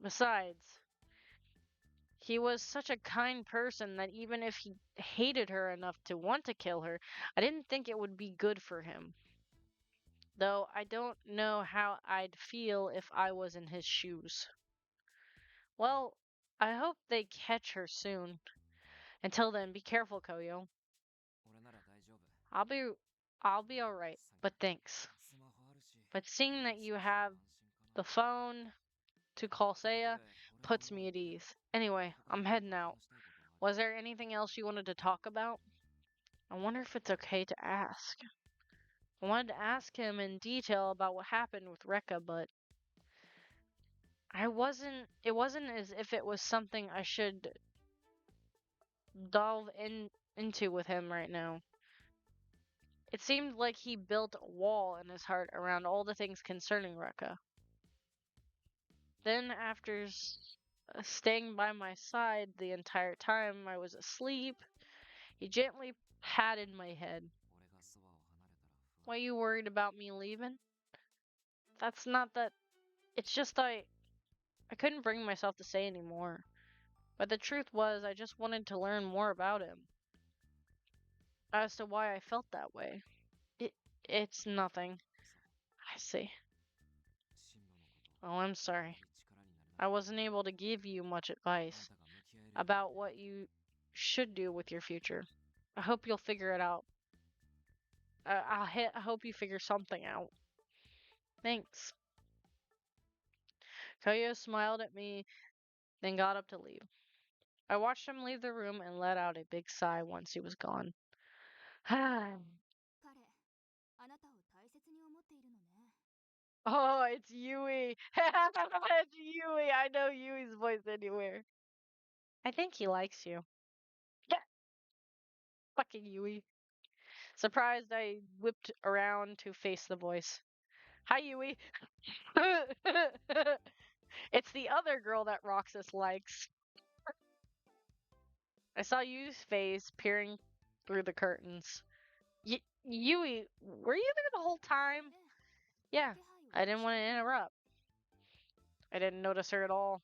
Besides, he was such a kind person that even if he hated her enough to want to kill her, I didn't think it would be good for him. Though I don't know how I'd feel if I was in his shoes. Well, I hope they catch her soon. Until then, be careful, Koyo. I'll be alright, but thanks. But seeing that you have the phone to call Seiya puts me at ease. Anyway, I'm heading out. Was there anything else you wanted to talk about? I wonder if it's okay to ask. I wanted to ask him in detail about what happened with Rekka, but it wasn't as if it was something I should delve into with him right now. It seemed like he built a wall in his heart around all the things concerning Rekka. Then, after staying by my side the entire time I was asleep, he gently patted my head. Why you worried about me leaving? That's not that. It's just I couldn't bring myself to say anymore. But the truth was, I just wanted to learn more about him. As to why I felt that way. It's nothing. I see. Oh, I'm sorry. I wasn't able to give you much advice about what you should do with your future. I hope you'll figure it out. I hope you figure something out. Thanks. Koyo smiled at me, then got up to leave. I watched him leave the room and let out a big sigh once he was gone. 彼あなたを大切に思っているのね Oh, it's Yui. It's Yui. I know Yui's voice anywhere. I think he likes you. Yeah. Fucking Yui. Surprised, I whipped around to face the voice. Hi, Yui. It's the other girl that Roxas likes. I saw Yui's face peering through the curtains. Yui, were you there the whole time? Yeah, I didn't want to interrupt. I didn't notice her at all.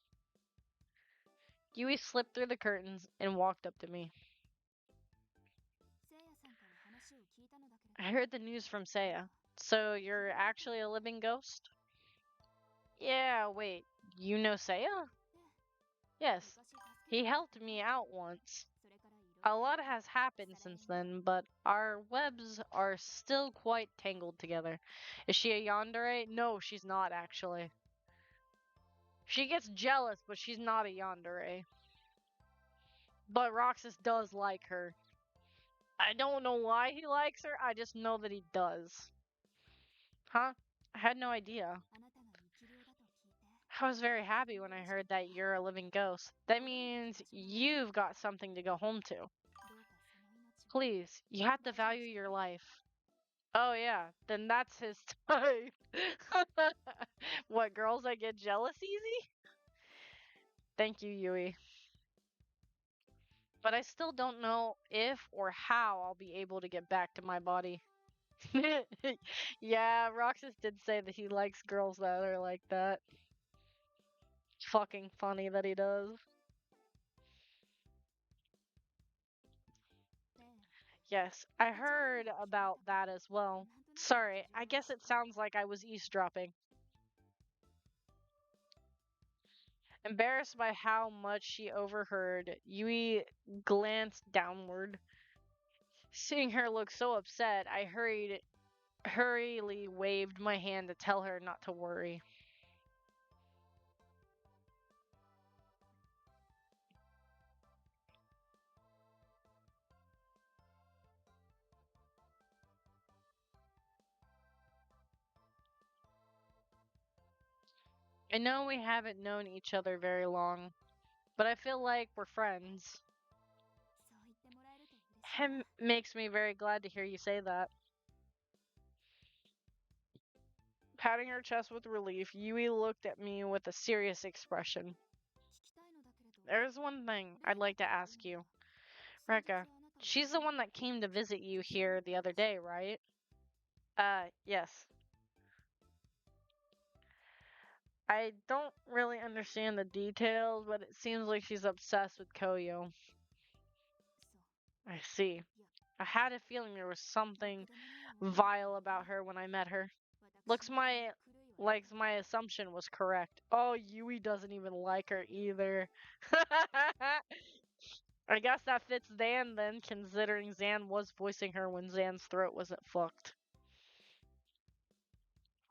Yui slipped through the curtains and walked up to me. せいやさんから話を聞いたのだけれど I heard the news from Seiya. So you're actually a living ghost? Yeah, wait. You know Seiya? Yes. 昔助け He helped me out once. それからいろい A ろ lot has happened since then, but our webs are still quite tangled together. Is she a yandere? No, she's not actually. She gets jealous, but she's not a yandere. But Roxas does like her. I don't know why he likes her, I just know that he does. Huh? I had no idea. あなたが生き量だと聞いて I was very happy when I heard that you're a living ghost. That means you've got something to go home to. どうかその命は Please, you have to value your life. Oh yeah, then that's his type. What, girls that get jealous easy? Thank you, Yui. But I still don't know if or how I'll be able to get back to my body. Yeah, Roxas did say that he likes girls that are like that. It's fucking funny that he does. ええ Yes, I heard about that as well. Sorry, I guess it sounds like I was eavesdropping. Embarrassed by how much she overheard, Yui glanced downward. Seeing her look so upset, I hurriedly waved my hand to tell her not to worry. I know we haven't known each other very long, but I feel like we're friends. そう言ってもらえると嬉しいな It makes me very glad to hear you say that. Patting her chest with relief, Yui looked at me with a serious expression. 聞きたいのだけれど There's one thing I'd like to ask you. 真 Rekka, 実はあなたが she's the one that came to visit you here the other day, right? Yes. I don't really understand the details, but it seems like she's obsessed with Koyo. そう I see. I had a feeling there was ろ something くでもない女 vile about her when I met her. 私の中に狂いは Like my assumption was correct. Oh, Yui doesn't even like her either. I guess that fits Zan then, considering Zan was voicing her when Zan's throat wasn't fucked.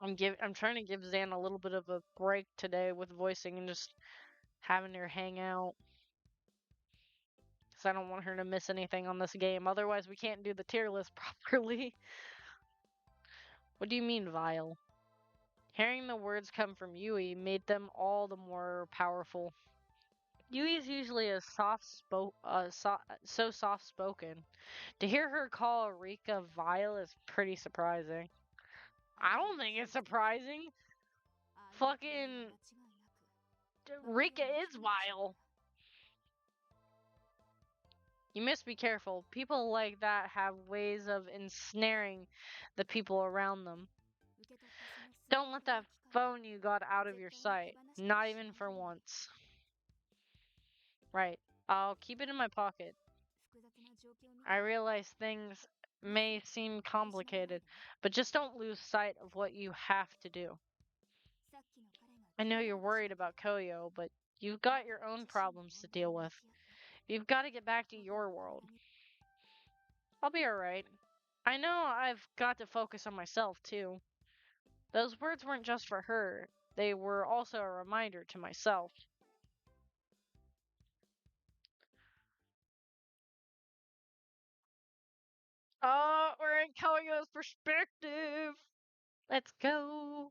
I'm trying to give Zan a little bit of a break today with voicing and just having her hang out. Cause I don't want her to miss anything on this game. Otherwise, we can't do the tier list properly. What do you mean, vile? Hearing the words come from Yui made them all the more powerful. Yui is usually so soft spoken. To hear her call Rika vile is pretty surprising. I don't think it's surprising. ああいう Fucking 狂いに間違いなく Rika is vile. You must be careful. People like that have ways of ensnaring the people around them. 受け取ったその数 Don't let that 機会 phone you got out of your sight. Not even for once. Right. I'll keep it in my pocket. 複雑な状況を見て I realize things may seem complicated, but just don't lose sight of what you have to do. さっきの彼が I know you're worried about Koyo, but you've got your own problems to deal with. You've got to get back to your world. I'll be alright. I know I've got to focus on myself, too. Those words weren't just for her, they were also a reminder to myself. Oh, we're in Koyo's perspective! Let's go!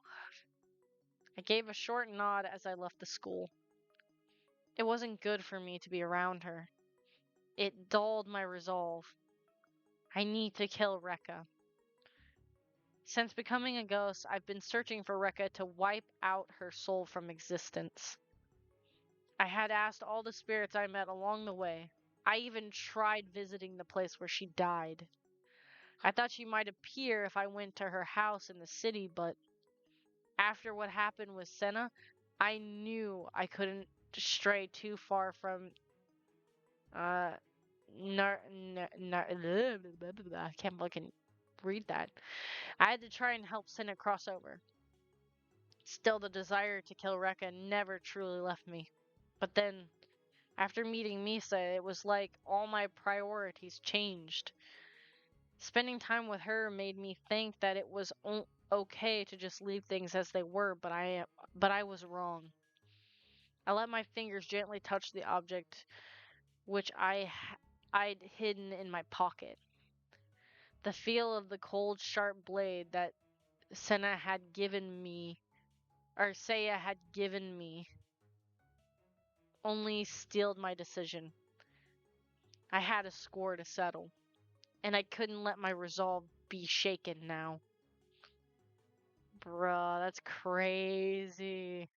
I gave a short nod as I left the school. It wasn't good for me to be around her. It dulled my resolve. I need to kill Rekka. Since becoming a ghost, I've been searching for Rekka to wipe out her soul from existence. I had asked all the spirits I met along the way. I even tried visiting the place where she died. I thought she might appear if I went to her house in the city, but after what happened with Senna, I knew I couldn't stray too far from I can't fucking read that. I had to try and help Senna cross over. Still, the desire to kill Rekka never truly left me. But then, after meeting Misa, it was like all my priorities changed. Spending time with her made me think that it was okay to just leave things as they were, but I was wrong. I let my fingers gently touch the object which I'd hidden in my pocket. The feel of the cold, sharp blade that Senna had given me Arcea had given me only steeled my decision. I had a score to settle, and I couldn't let my resolve be shaken now. Bruh, that's crazy.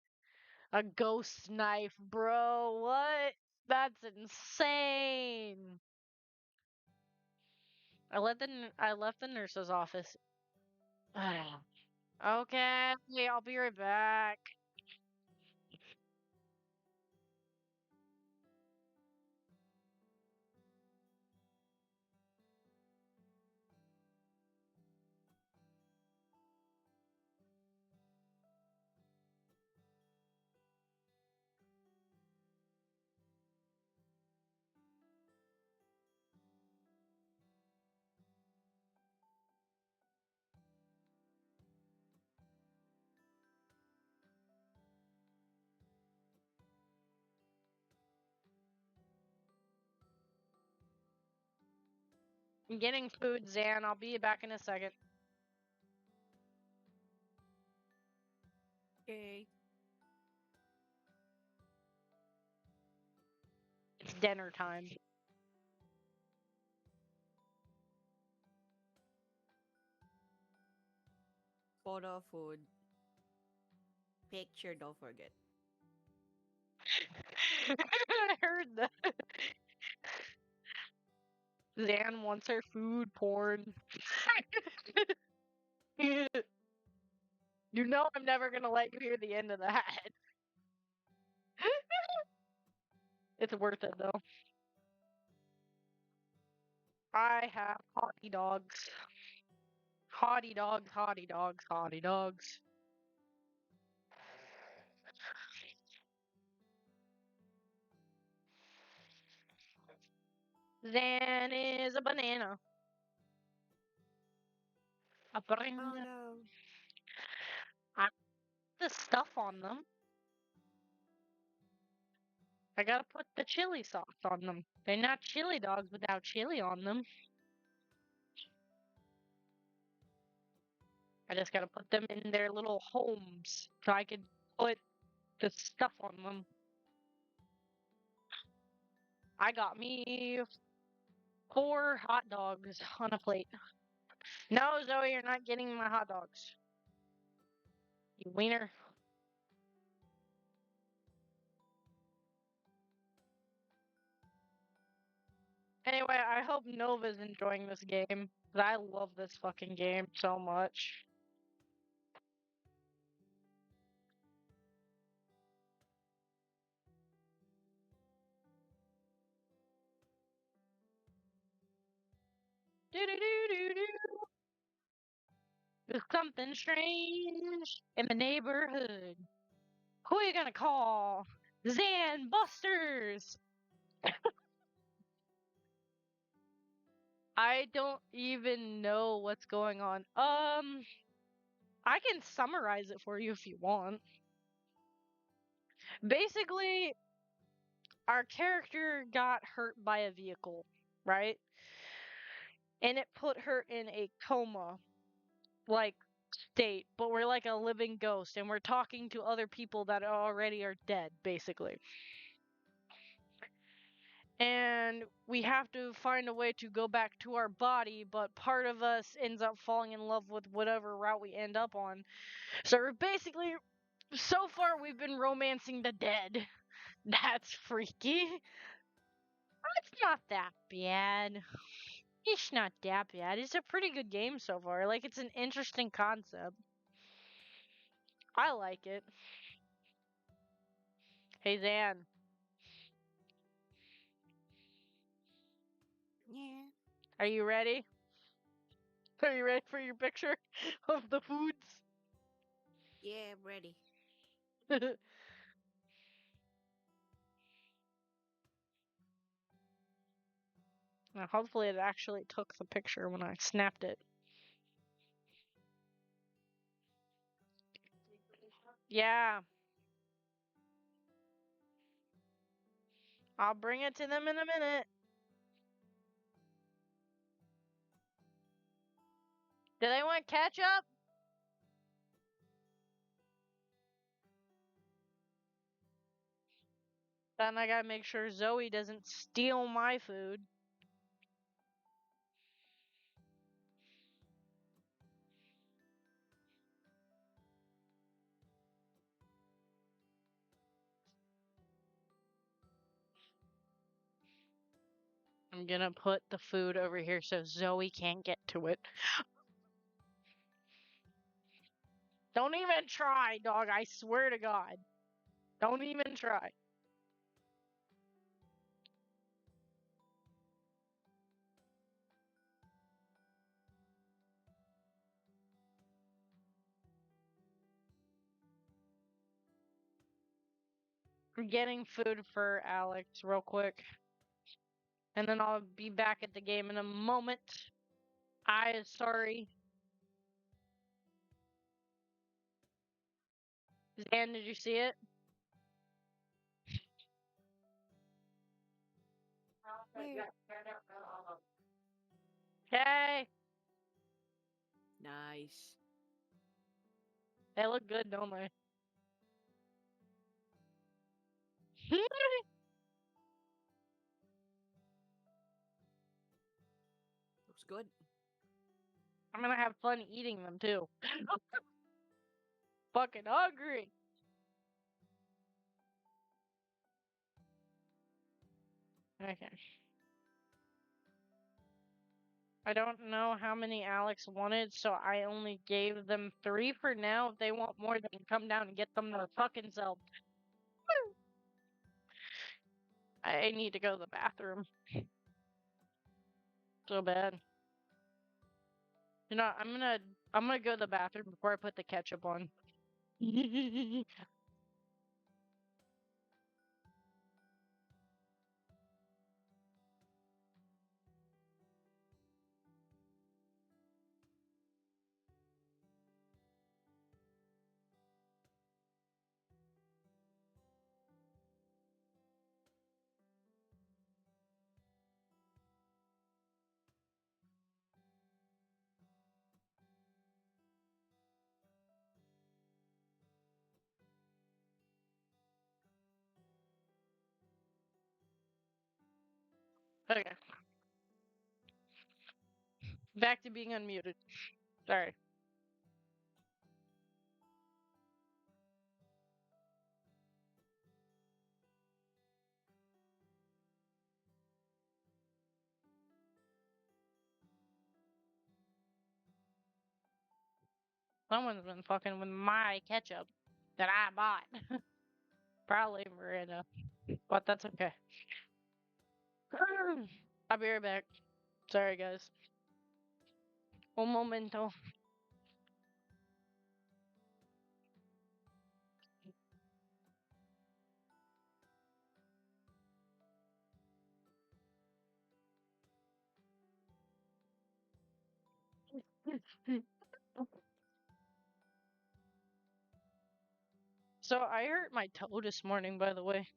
A ghost knife, bro. What? That's insane. I left the nurse's office. Okay, I'll be right back. I'm getting food, Zan. I'll be back in a second. Okay. It's dinner time. Photo, food, picture. Don't forget. I heard that. Zan wants her food porn. You know I'm never gonna let you hear the end of that. It's worth it though. I have hottie dogs. Hottie dogs, hottie dogs, hottie dogs. Zan is a banana. A Oh banana. no. I put the stuff on them. I gotta put the chili sauce on them. They're not chili dogs without chili on them. I just gotta put them in their little homes so I can put the stuff on them. I got me 4 hot dogs on a plate. No, Zoe, you're not getting my hot dogs. You wiener. Anyway, I hope Nova's enjoying this game. 'Cause I love this fucking game so much. Do-do-do-do-do. There's something strange in the neighborhood. Who are you gonna call? Zan Busters! I don't even know what's going on. I can summarize it for you if you want. Basically, our character got hurt by a vehicle, right? And it put her in a coma, like, state, but we're like a living ghost and we're talking to other people that already are dead, basically. And we have to find a way to go back to our body, but part of us ends up falling in love with whatever route we end up on. So we're basically, so far we've been romancing the dead. That's freaky. It's not that bad. It's not that bad. It's a pretty good game so far. Like, it's an interesting concept. I like it. Hey, Zan. Yeah. Are you ready? Are you ready for your picture of the foods? Yeah, I'm ready. Now, hopefully it actually took the picture when I snapped it. Yeah. I'll bring it to them in a minute. Do they want ketchup? And I gotta make sure Zoe doesn't steal my food. I'm gonna put the food over here so Zoe can't get to it. Don't even try, dog. I swear to God. Don't even try. I'm getting food for Alex real quick. And then I'll be back at the game in a moment. Sorry. Zan, did you see it? Where? Okay. Nice. They look good, don't they? Looks good. I'm gonna have fun eating them too. Fucking hungry. Okay. I don't know how many Alex wanted, so I only gave them 3 for now. If they want more, they can come down and get them their fucking self. I need to go to the bathroom. So bad. You know, I'm gonna go to the bathroom before I put the ketchup on. Okay. Back to being unmuted. Sorry. Someone's been fucking with my ketchup that I bought. Probably Miranda, but that's okay. I'll be right back. Sorry, guys. Un momento. So I hurt my toe this morning, by the way.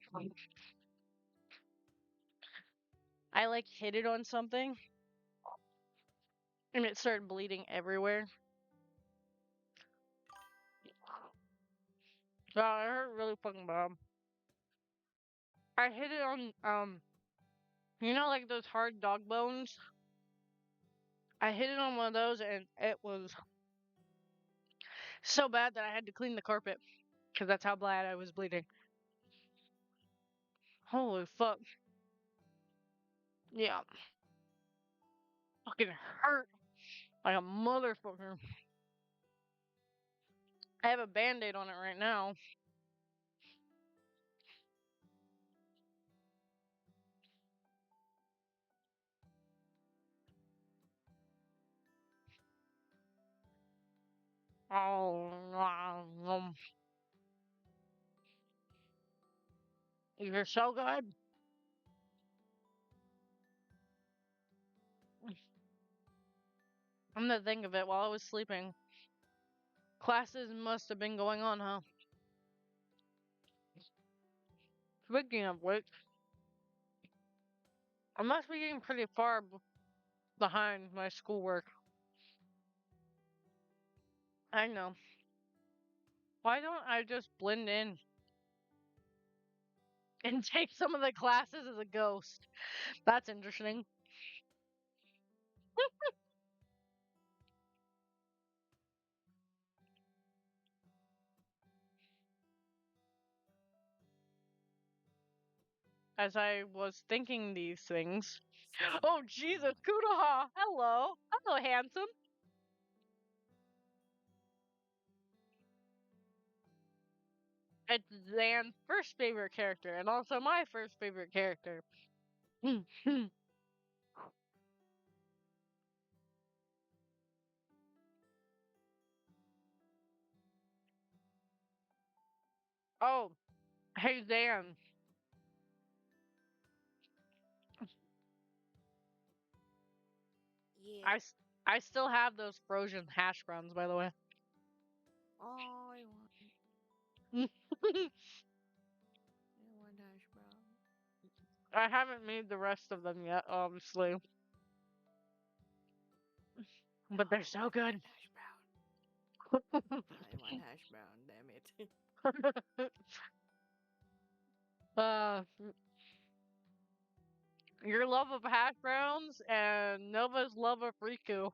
I like hit it on something and it started bleeding everywhere. So it hurt really fucking bad. I hit it on you know, like those hard dog bones. I hit it on one of those and it was so bad that I had to clean the carpet because that's how bad I was bleeding. Holy fuck. Yeah. Fucking hurt like a motherfucker. I have a band-aid on it right now. Oh, you're so good. I'm gonna think of it while I was sleeping. Classes must have been going on, huh? Speaking of which, I must be getting pretty far behind my schoolwork. I know. Why don't I just blend in? and take some of the classes as a ghost. That's interesting. As I was thinking these things. 少し Oh 考え Jesus, ない Kudaha! Hello! Hello, handsome! It's Zan's first favorite character, and also my first favorite character. Oh, hey Zan. Yeah. I still have those frozen hash browns, by the way. Oh, I want hash brown. I haven't made the rest of them yet, obviously. But they're so good. Hash brown. I want hash brown. Damn it. uh, your love of hash browns and Nova's love of Riku.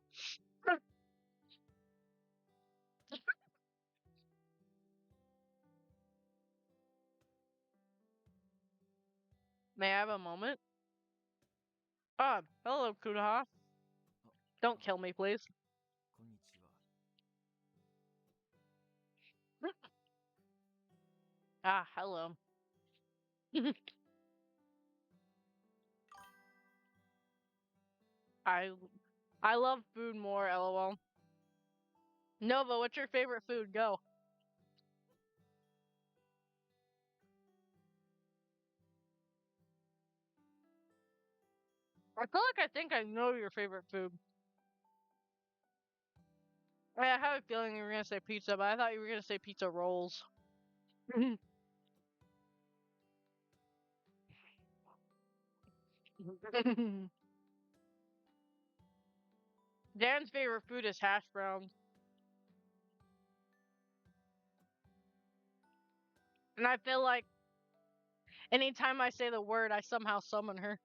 May I have a moment? Ah, hello, Kudaha. あ Don't kill me, please. こんにちは Ah, hello. I I love food more, lol. Nova, what's your favorite food? Go. I feel like I think I know your favorite food. I have a feeling you were gonna say pizza, but I thought you were gonna say pizza rolls. Dan's favorite food is hash browns. And I feel like anytime I say the word, I somehow summon her.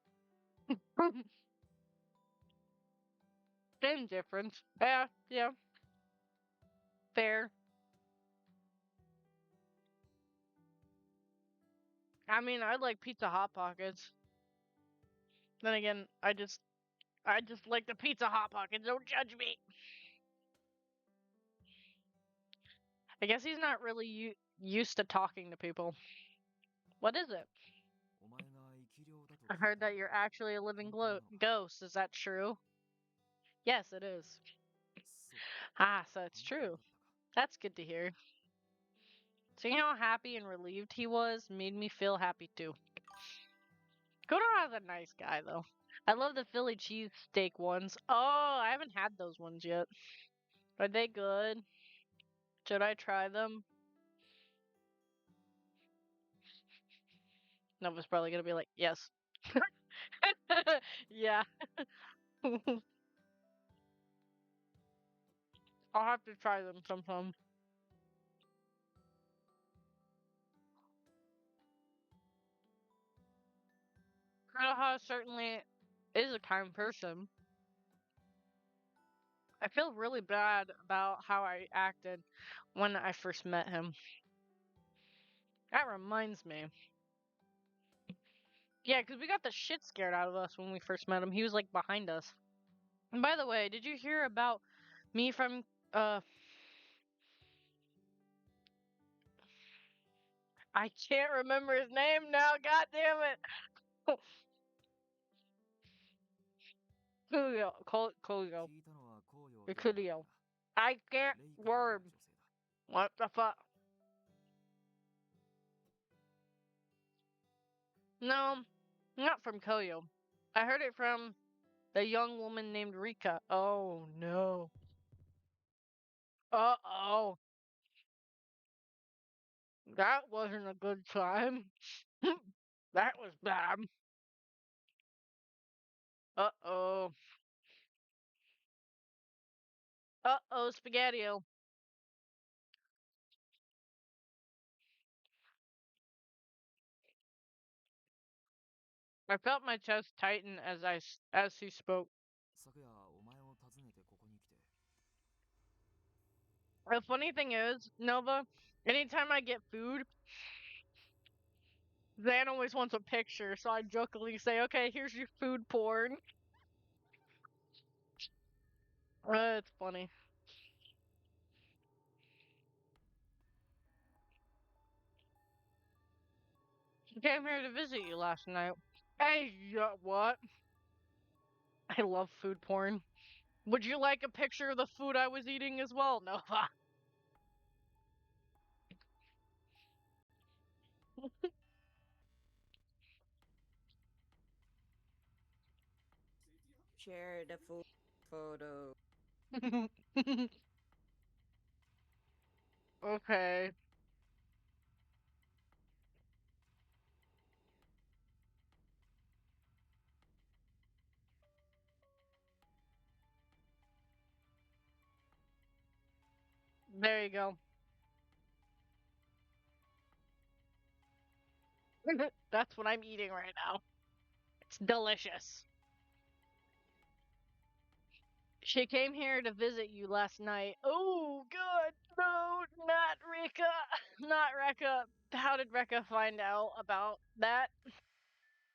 Same difference. Yeah, yeah. Fair. I mean, I like pizza hot pockets. Then again, I just like the pizza hot pockets. Don't judge me. I guess he's not really used to talking to people. What is it? お前が生き量だと I 聞い heard た that you're actually a living 本当なのか ghost. Is that true? Yes, it is. そう Ah, so it's 本当だ true. ったか That's good to hear. Seeing how happy and relieved he was made me feel happy too. Konoha's a nice guy though. I love the Philly cheesesteak ones. Oh, I haven't had those ones yet. Are they good? Should I try them? Nova's probably gonna be like, yes. Yeah. I'll have to try them sometime. Konoha certainly is a kind person. I feel really bad about how I acted when I first met him. That reminds me. Yeah, because we got the shit scared out of us when we first met him. He was like behind us. And by the way, did you hear about me from I can't remember his name now, god damn it. Koyo. Koyo. 聞いたのは紅葉 Or ではなかった Kurio. I can't レイカという word. 女性だ What the fuck? No, not from Koyo. I heard it from the young woman named Rika. Oh no. Uh-oh. That wasn't a good time. That was bad. Uh-oh. Uh-oh, Spaghetti-O. I felt my chest tighten as he spoke. 昨夜お前を訪ねてここに来て The funny thing is, Nova, anytime I get food, Zan always wants a picture, so I jokingly say, "Okay, here's your food porn." It's funny. She came here to visit you last night. Hey, what? I love food porn. Would you like a picture of the food I was eating as well, Nova? Share the full photo. Okay. There you go. That's what I'm eating right now. It's delicious. She came here to visit you last night. Oh, good. No, not Rika. Not Rekka. How did Rekka find out about that?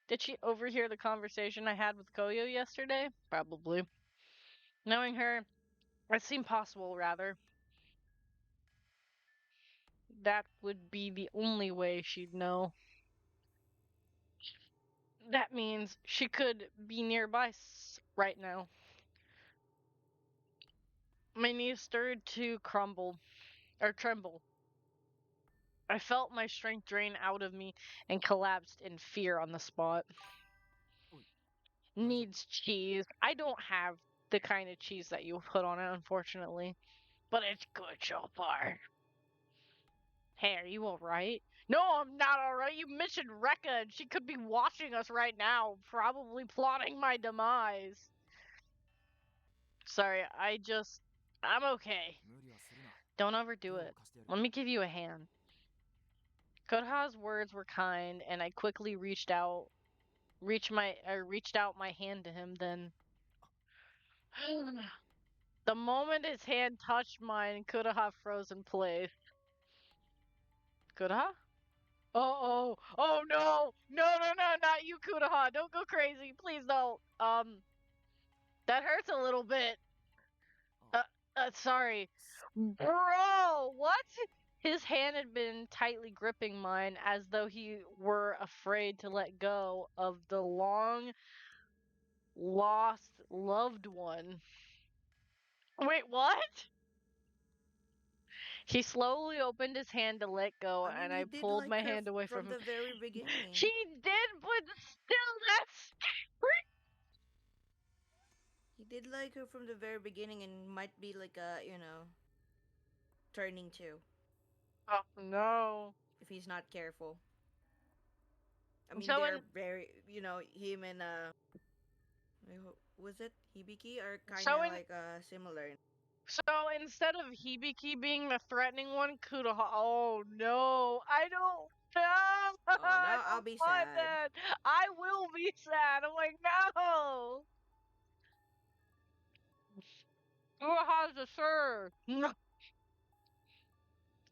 Did she overhear the conversation I had with Koyo yesterday? Probably. Knowing her, it seemed possible, rather. That would be the only way she'd know. That means she could be nearby right now. My knees started to tremble. I felt my strength drain out of me and collapsed in fear on the spot. Needs cheese. I don't have the kind of cheese that you put on it, unfortunately. But it's good so far. Hey, are you alright? No, I'm not alright. You mentioned Rekka, and she could be watching us right now, probably plotting my demise. Sorry, I'm okay. 無理はするな Don't overdo 手を it. 貸してやる Let me give you a hand. Kodha's words were kind, and I quickly reached out my hand to him. Then, the moment his hand touched mine, Kodaha froze in place. Kodaha? Oh no, not you, Kodaha! Don't go crazy, please don't. That hurts a little bit. Sorry, bro. What? His hand had been tightly gripping mine, as though he were afraid to let go of the long lost loved one. Wait, what? He slowly opened his hand to let go, I mean, and he I did pulled like my her hand away from from him. the very beginning. She did, but still, that's. He did like her from the very beginning and might be like a, turning to Oh no. if he's not careful. I mean, So in they're very, him and was it Hibiki are kind so of in like similar. so instead of Hibiki being the threatening one, Kuroha. Oh no, I don't. No, Oh, I now I'll don't be want sad. that. I will be sad. I'm like, no. Kuroha's a sir. No,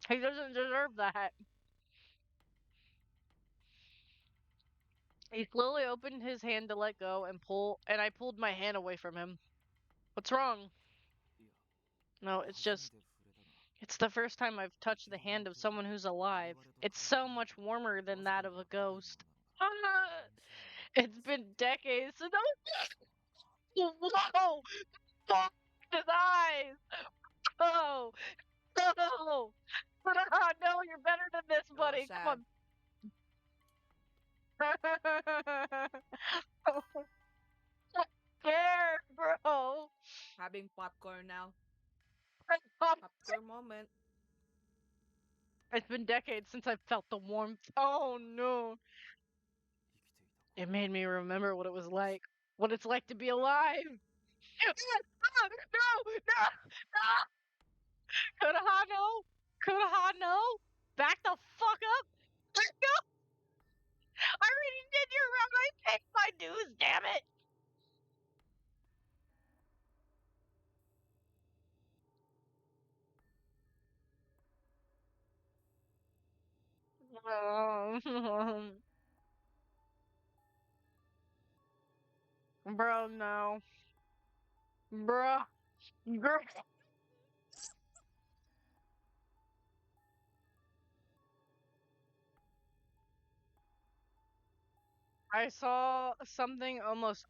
he doesn't deserve that. He slowly opened his hand to let go and I pulled my hand away from him. What's wrong? いや No, it's 初め just て触れたが it's the first time I've touched the hand of someone who's alive. It's so much warmer than that of a ghost. It's been decades since Whoa! Fuck his eyes! Oh! No! No, you're better than this, Oh, buddy. sad. Come on. I'm scared, bro. Having popcorn now. Um, Popcorn moment. It's been decades since I've felt the warmth. Oh no. 生きていたか It made me remember what it's like to be alive. No, no, no. Kudaha, no. Kudaha, no. Back the fuck up. I already did your round. I paid my dues, damn it. Bro, no. Bruh. Girl. I saw something almost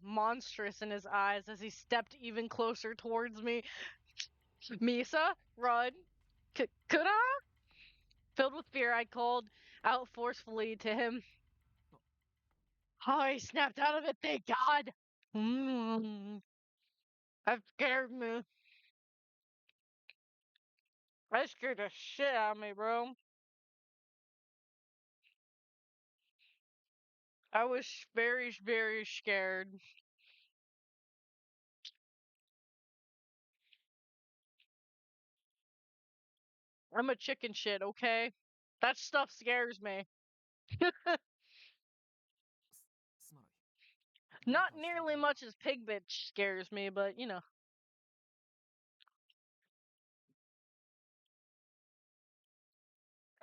monstrous in his eyes as he stepped even closer towards me. Misa, run. Could I? Filled with fear, I called out forcefully to him. Oh, he snapped out of it, thank God. That scared me. That scared the shit out of me, bro. I was very, very scared. I'm a chicken shit, okay? That stuff scares me. すまない。 Not nearly much as pig bitch scares me, but you know.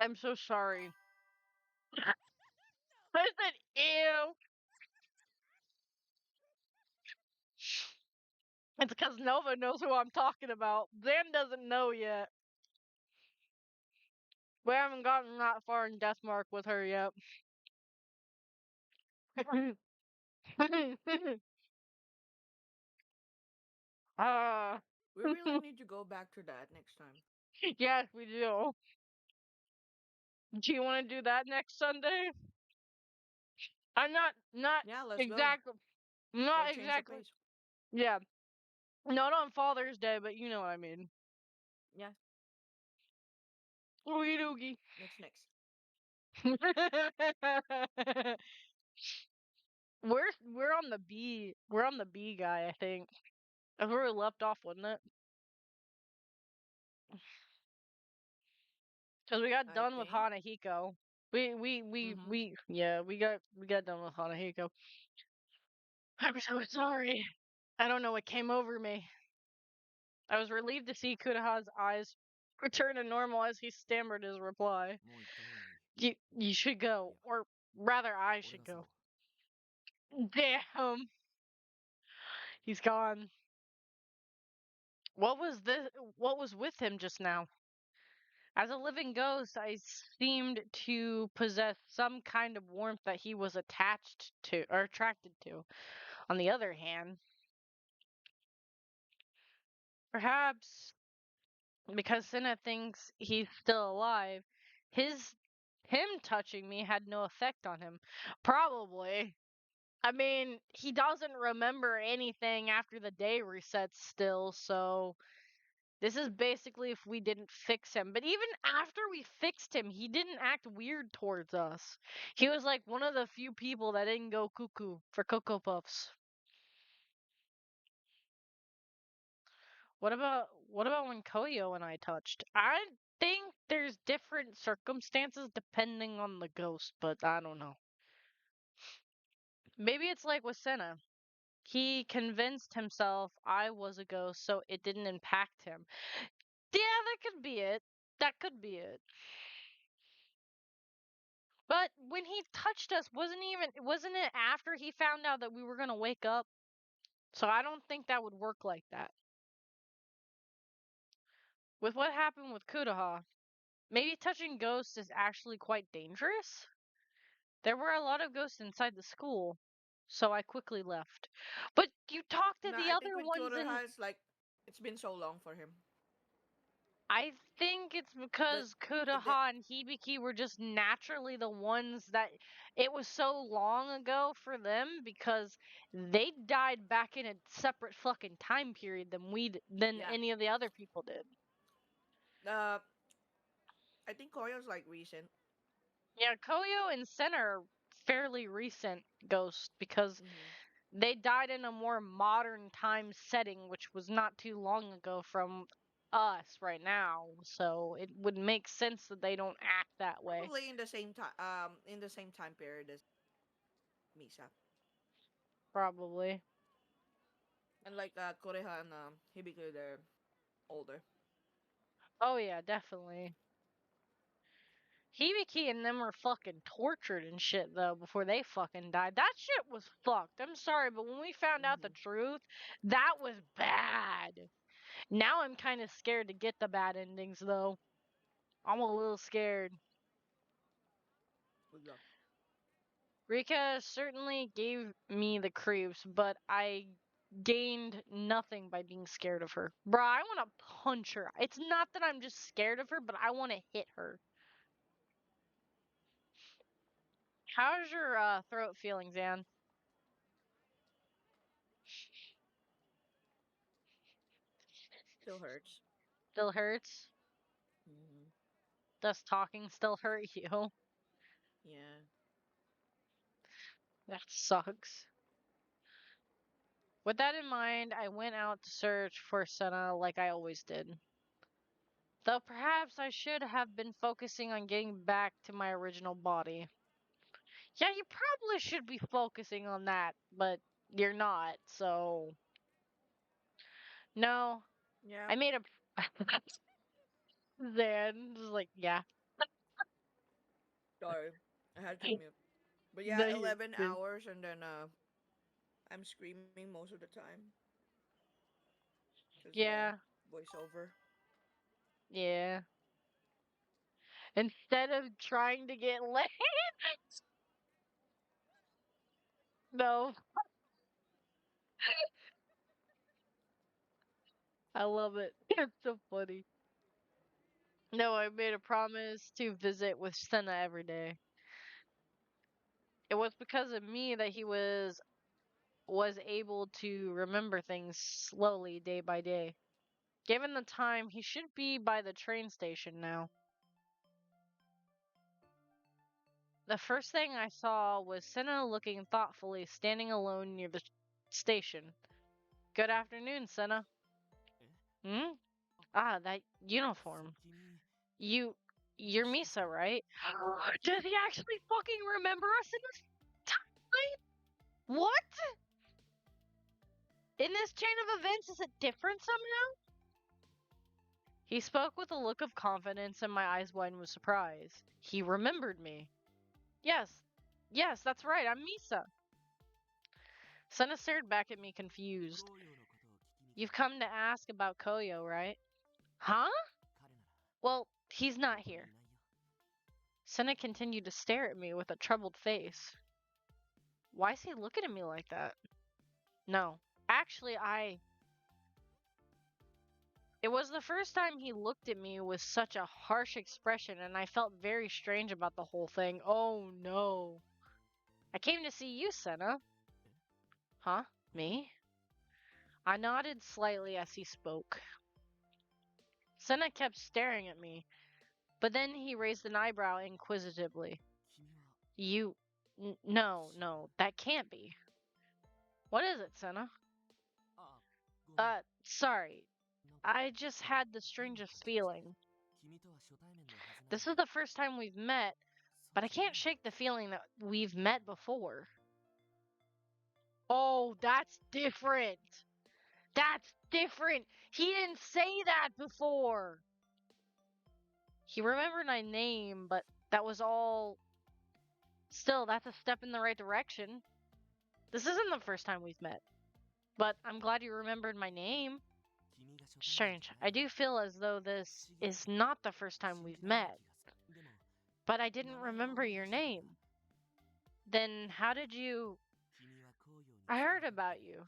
I'm so sorry. I said, ew. It's because Nova knows who I'm talking about. Zan doesn't know yet. We haven't gotten that far in Deathmark with her yet. uh, We really need to go back to that next time. yes, we do. Do you want to do that next Sunday? I'm not Yeah, let's go. exactly, not Gotta change the exactly. pace. Yeah, not on Father's Day, but you know what I mean. Yeah, Oogie doogie. next. we're on the B. We're on the B guy, I think. That's where we left off, wasn't it? Because we got I done with think. Hanahiko. Mm-hmm. Yeah, we got done with Hanahiko. I'm so sorry. I don't know what came over me. I was relieved to see Kuraha's eyes return to normal as he stammered his reply. You should go, or rather, I should go. Damn, he's gone. What was this? What was with him just now? As a living ghost, I seemed to possess some kind of warmth that he was attached to or attracted to. On the other hand, perhaps because Senna thinks he's still alive, his him touching me had no effect on him. Probably. I mean, he doesn't remember anything after the day resets still, so this is basically if we didn't fix him. But even after we fixed him, he didn't act weird towards us. He was like one of the few people that didn't go cuckoo for Cocoa Puffs. What about when Koyo and I touched? I think there's different circumstances depending on the ghost, but I don't know. Maybe it's like with Senna. He convinced himself I was a ghost, so it didn't impact him. Yeah, that could be it. That could be it. But when he touched us, wasn't it after he found out that we were gonna wake up? So I don't think that would work like that. With what happened with Kudaha, maybe touching ghosts is actually quite dangerous? There were a lot of ghosts inside the school, so I quickly left. But you talked to No, the I think other with ones Kuro and has like it's been so long for him. I think it's The because the Kudaha and Hibiki were just naturally the ones that it was so long ago for them because they died back in a separate fucking time period than yeah. any of the other people did. Uh, I think Koyo's like recent. Yeah, Koyo and Sen are fairly recent ghosts because Mm-hmm. they died in a more modern time setting, which was not too long ago from us right now, so it would make sense that they don't act that way. Probably in the same time period as Misa. Probably. And like Koreha and Hibiko, they're older. Oh yeah, definitely. Hibiki and them were fucking tortured and shit though before they fucking died. That shit was fucked. I'm sorry, but when we found out the Mhm. truth, that was bad. Now I'm kind of scared to get the bad endings though. I'm a little scared. Good luck. Rika certainly gave me the creeps, but I gained nothing by being scared of her. Bruh, I want to punch her. It's not that I'm just scared of her, but I want to hit her. How's your throat feeling, Zan? Still hurts. Still hurts? Hmm. Does talking still hurt you? Yeah. That sucks. With that in mind, I went out to search for Senna like I always did. Though perhaps I should have been focusing on getting back to my original body. Yeah, you probably should be focusing on that, but you're not, so. No, Yeah. I made a. Then, just like, yeah. Sorry. I had to mute. But No, yeah, you're 11 good. hours and then I'm screaming most of the time because the Yeah, voiceover. yeah. Instead of trying to get laid, no, I love it. It's so funny. No, I made a promise to visit with Senna every day. It was because of me that he was able to remember things slowly day by day. Given the time, he should be by the train station now. The first thing I saw was Senna looking thoughtfully standing alone near the station. Good afternoon, Senna. Hmm? Ah, that uniform. You, you're Misa, right? Does he actually fucking remember us in this timeline? What? In this chain of events, is it different somehow? He spoke with a look of confidence, and my eyes widened with surprise. He remembered me. Yes, yes, that's right, I'm Misa. Senna stared back at me confused. You've come to ask about Koyo, right? Huh? Well, he's not here. Senna continued to stare at me with a troubled face. Why is he looking at me like that? No. Actually, It was the first time he looked at me with such a harsh expression, and I felt very strange about the whole thing. Oh no. I came to see you, Senna. Huh? Me? I nodded slightly as he spoke. Senna kept staring at me, but then he raised an eyebrow inquisitively. You. No, that can't be. What is it, Senna? Sorry. I just had the strangest feeling. This is the first time we've met, but I can't shake the feeling that we've met before. Oh, that's different. That's different. He didn't say that before. He remembered my name, but that was all. Still, that's a step in the right direction. This isn't the first time we've met. But I'm glad you remembered my name. Strange. I do feel as though this is not the first time we've met. But I didn't remember your name. Then how did you... I heard about you.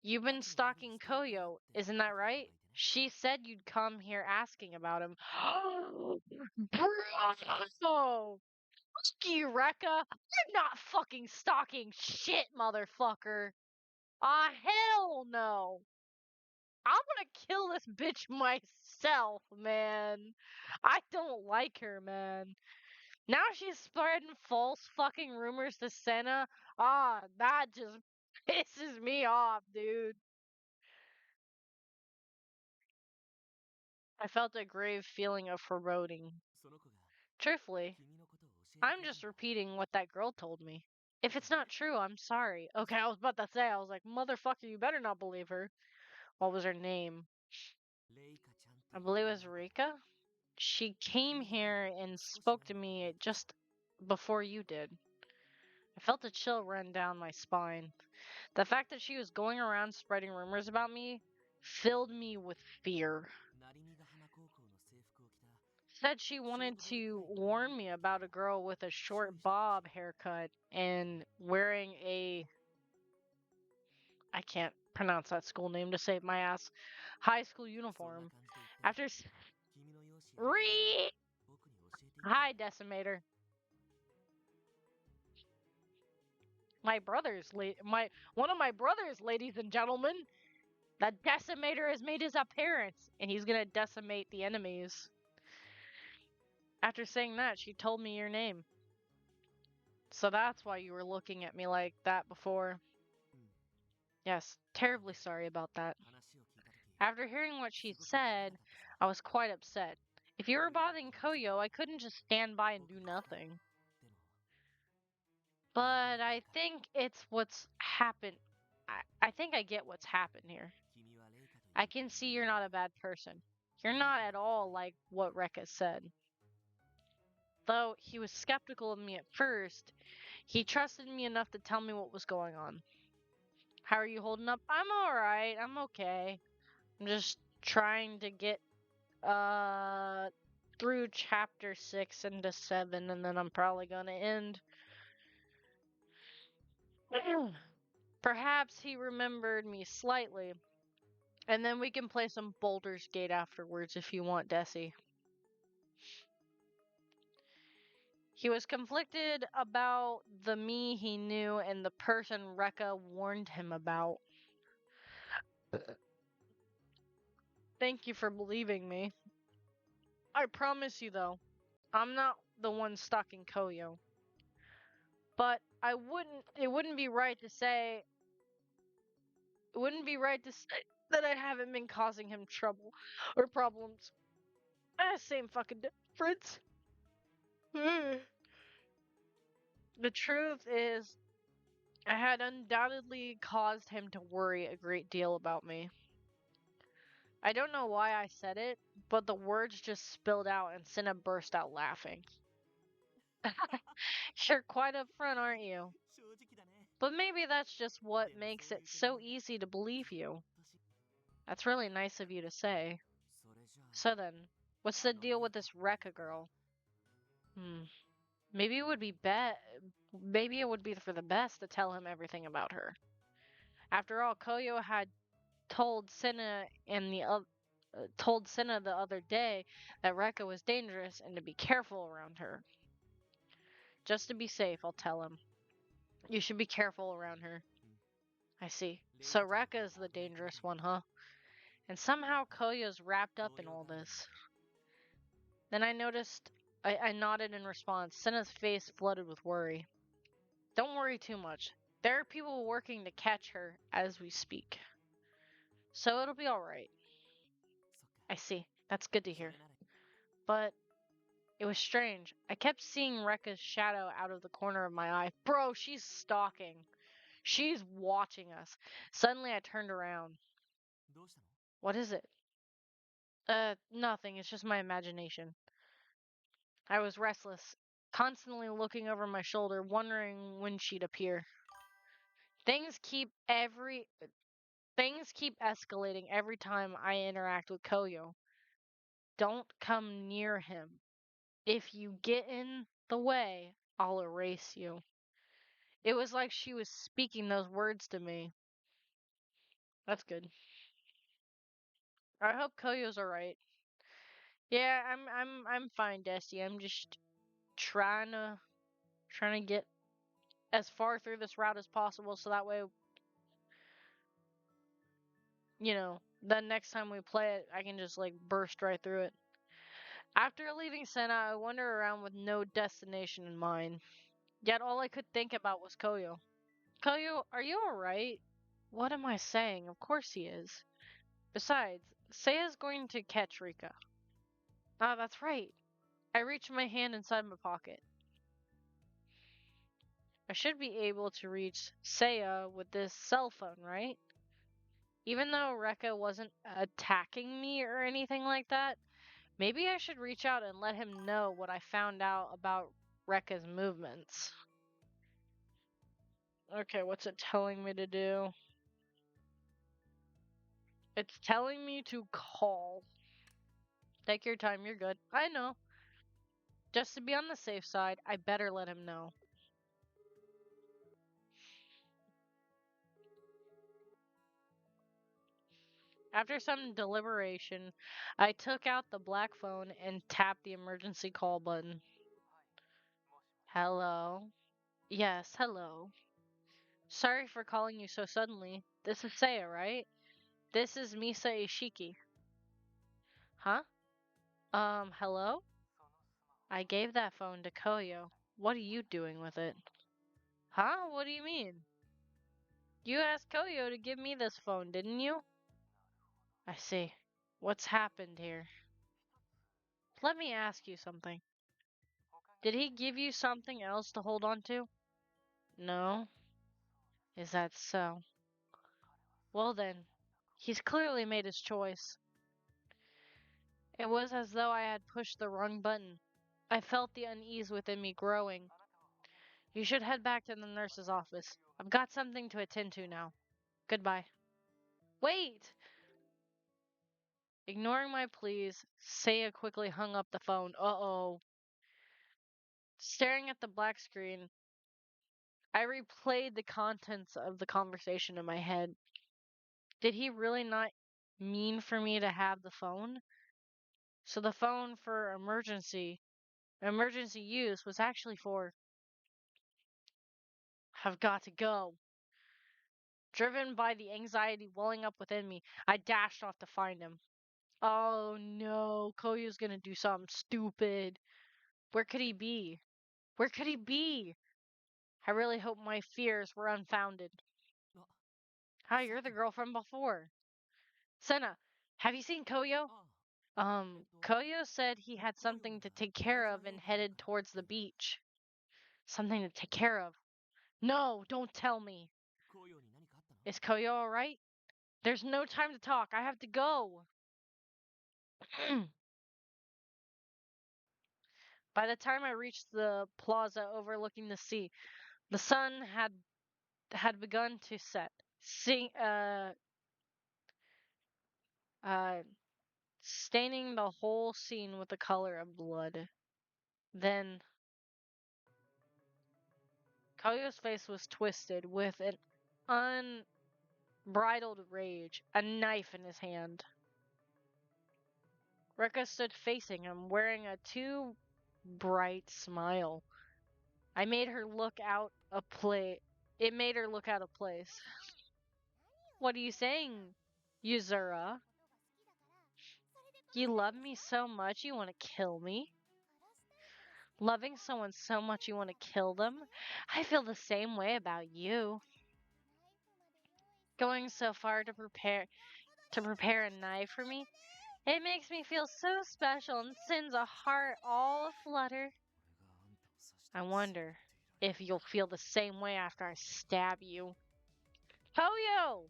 You've been stalking Koyo, isn't that right? She said you'd come here asking about him. Bro! Fuck you, Rekka! I'm not fucking stalking shit, motherfucker! Ah, hell no! I'm gonna kill this bitch myself, man. I don't like her, man. Now she's spreading false fucking rumors to Senna. Ah, that just pisses me off, dude. I felt a grave feeling of foreboding. その子が Truthfully, 君のことを教えてくれ I'm たん just だ repeating what that girl told me. If it's not true, I'm sorry. Okay, I was about to say, I was like, motherfucker, you better not believe her. What was her name? レイカちゃんって I いう believe it 女 was の子 Rika. She came here and spoke to me just before you did. I felt a chill run down my spine. The fact that she was going around spreading rumors about me filled me with fear. 成見ヶ浜高校の制服を着た Said she wanted to warn me about a girl with a short bob haircut and wearing a I can't pronounce that school name to save my ass. High school そんな uniform. 感じで言って After s- 君の容姿や名前を Re 僕に教えていったんだ Hi Decimator. My brother's one of my brothers, ladies and gentlemen. The Decimator has made his appearance and he's going to decimate the enemies. After saying that, she told me your name. So that's why you were looking at me like that before. うん Yes, terribly sorry about that. 話を聞いた時 After hearing what す she ごく怒ら said, なかったさ I was quite upset. If you were bothering Koyo, I couldn't just stand by and do 僕が来た nothing. でも But I think it's what's happened. I think I get what's happened here. 君はレイカという I can see you're not a bad person. You're not at all like what Rekka said. Though he was skeptical of me at first, he trusted me enough to tell me what was going on. How are you holding up? I'm alright. I'm okay. I'm just trying to get through chapter 6 into 7 and then I'm probably gonna end. Perhaps he remembered me slightly. And then we can play some Baldur's Gate afterwards if you want, Desi. He was conflicted about the me he knew and the person Rekka warned him about. Thank you for believing me. I promise you though, I'm not the one stalking Koyo. But it wouldn't be right to say that I haven't been causing him trouble or problems. Same fucking difference. The truth is, I had undoubtedly caused him to worry a great deal about me. I don't know why I said it, but the words just spilled out and Cinna burst out laughing. You're quite upfront, aren't you? 正直だね But maybe that's just で what も makes そうい it う so 言葉が easy to believe そっ you. とし That's really nice of you to say. それじゃあ So then, what's the あの deal レイ with カ this っていう Rekka 子は girl? Maybe it would be maybe it would be for the best to tell him everything about her. After all, Koyo had told Cinna the other day that Rekka was dangerous and to be careful around her. Just to be safe, I'll tell him. You should be careful around her. I see. So Rekka is the dangerous one, huh? And somehow Koyo's wrapped up in all this. Then I noticed I nodded in response. Cinna's face flooded with worry. Don't worry too much. There are people working to catch her as we speak. So it'll be alright. そっか I see. That's good to そ hear. れなら But it was strange. I kept seeing Rekka's shadow out of the corner of my eye. Bro, she's stalking. She's watching us. Suddenly I turned around. どうしたの What is it? Nothing. It's just my imagination. I was restless, constantly looking over my shoulder, wondering when she'd appear. Things keep escalating every time I interact with Koyo. Don't come near him. If you get in the way, I'll erase you. It was like she was speaking those words to me. That's good. I hope Koyo's alright. Yeah, I'm fine, Desi. I'm just trying to get as far through this route as possible so that way, you know, the next time we play it, I can just like burst right through it. After leaving Senna, I wandered around with no destination in mind. Yet all I could think about was Koyo. Koyo, are you alright? What am I saying? Of course he is. Besides, Seiya's going to catch Rika. Ah, that's right. I reached my hand inside my pocket. I should be able to reach Saya with this cell phone, right? Even though Rekka wasn't attacking me or anything like that, maybe I should reach out and let him know what I found out about Rekka's movements. Okay, what's it telling me to do? It's telling me to call. Take your time, you're good. I know. Just to be on the safe side, I better let him know. After some deliberation, I took out the black phone and tapped the emergency call button. Hello? Yes, hello. Sorry for calling you so suddenly. This is Saya, right? This is Misa Ishiki. Huh? Hello? I gave that phone to Koyo. What are you doing with it? Huh? What do you mean? You asked Koyo to give me this phone, didn't you? I see. What's happened here? Let me ask you something. Did he give you something else to hold on to? No. Is that so? Well then, he's clearly made his choice. It was as though I had pushed the wrong button. I felt the unease within me growing. You should head back to the nurse's office. I've got something to attend to now. Goodbye. Wait! Ignoring my pleas, Saya quickly hung up the phone. Uh-oh. Staring at the black screen, I replayed the contents of the conversation in my head. Did he really not mean for me to have the phone? So the phone for emergency use was actually for I've got to go. Driven by the anxiety welling up within me, I dashed off to find him. Oh no, Koyo's gonna do something stupid. Where could he be? Where could he be? I really hope my fears were unfounded. Hi, you're the girl from before. Senna, have you seen Koyo? Koyo said he had something to take care of and headed towards the beach. Something to take care of. No, don't tell me. Is Koyo alright? There's no time to talk. I have to go. By the time I reached the plaza overlooking the sea, the sun had begun to set, uh, staining the whole scene with the color of blood. Then Koyo's face was twisted with an unbridled rage, a knife in his hand. Rekka stood facing him, wearing a too bright smile. I made her look out of place. It made her look out of place. What are you saying, Yuzura? You love me so much you want to kill me? Loving someone so much you want to kill them? I feel the same way about you. Going so far to prepare a knife for me? It makes me feel so special and sends a heart all aflutter. I wonder if you'll feel the same way after I stab you. Koyo!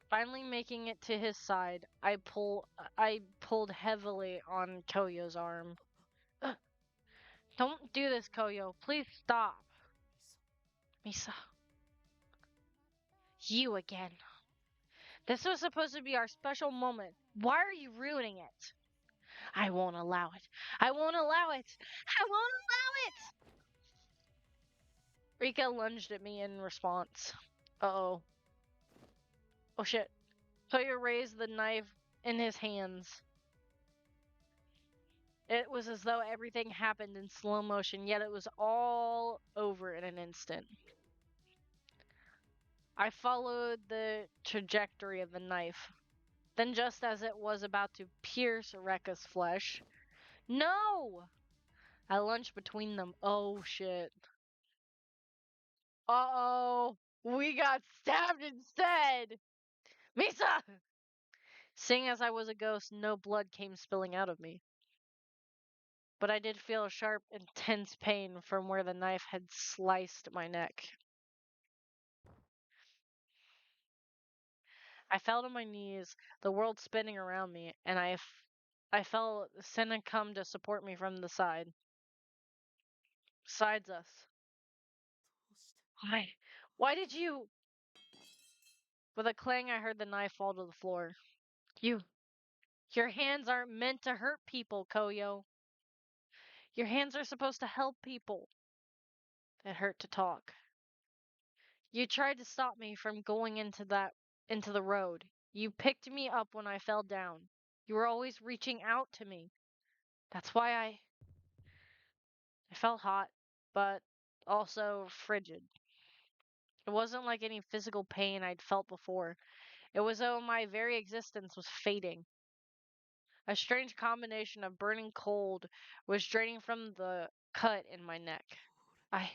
Finally making it to his side, I pulled heavily on Koyo's arm. Don't do this, Koyo. Please stop. Misa. You again. This was supposed to be our special moment. Why are you ruining it? I won't allow it. I won't allow it. I won't allow it! Rika lunged at me in response. Uh-oh. Oh shit. Koyo raised the knife in his hands. It was as though everything happened in slow motion, yet it was all over in an instant. I followed the trajectory of the knife. Then, just as it was about to pierce Rekka's flesh, no! I lunged between them. Oh shit. Uh-oh. We got stabbed instead! Misa! Seeing as I was a ghost, no blood came spilling out of me. But I did feel a sharp, intense pain from where the knife had sliced my neck. I fell to my knees, the world spinning around me, and I felt Senna come to support me from the side. Besides us. どうして Why? Why did you? With a clang, I heard the knife fall to the floor. Your hands aren't meant to hurt people, Koyo. Your hands are supposed to help people. It hurt to talk. You tried to stop me from going into the road. You picked me up when I fell down. You were always reaching out to me. That's why I felt hot, but also frigid. It wasn't like any physical pain I'd felt before. It was though my very existence was fading. A strange combination of burning cold was draining from the cut in my neck. I.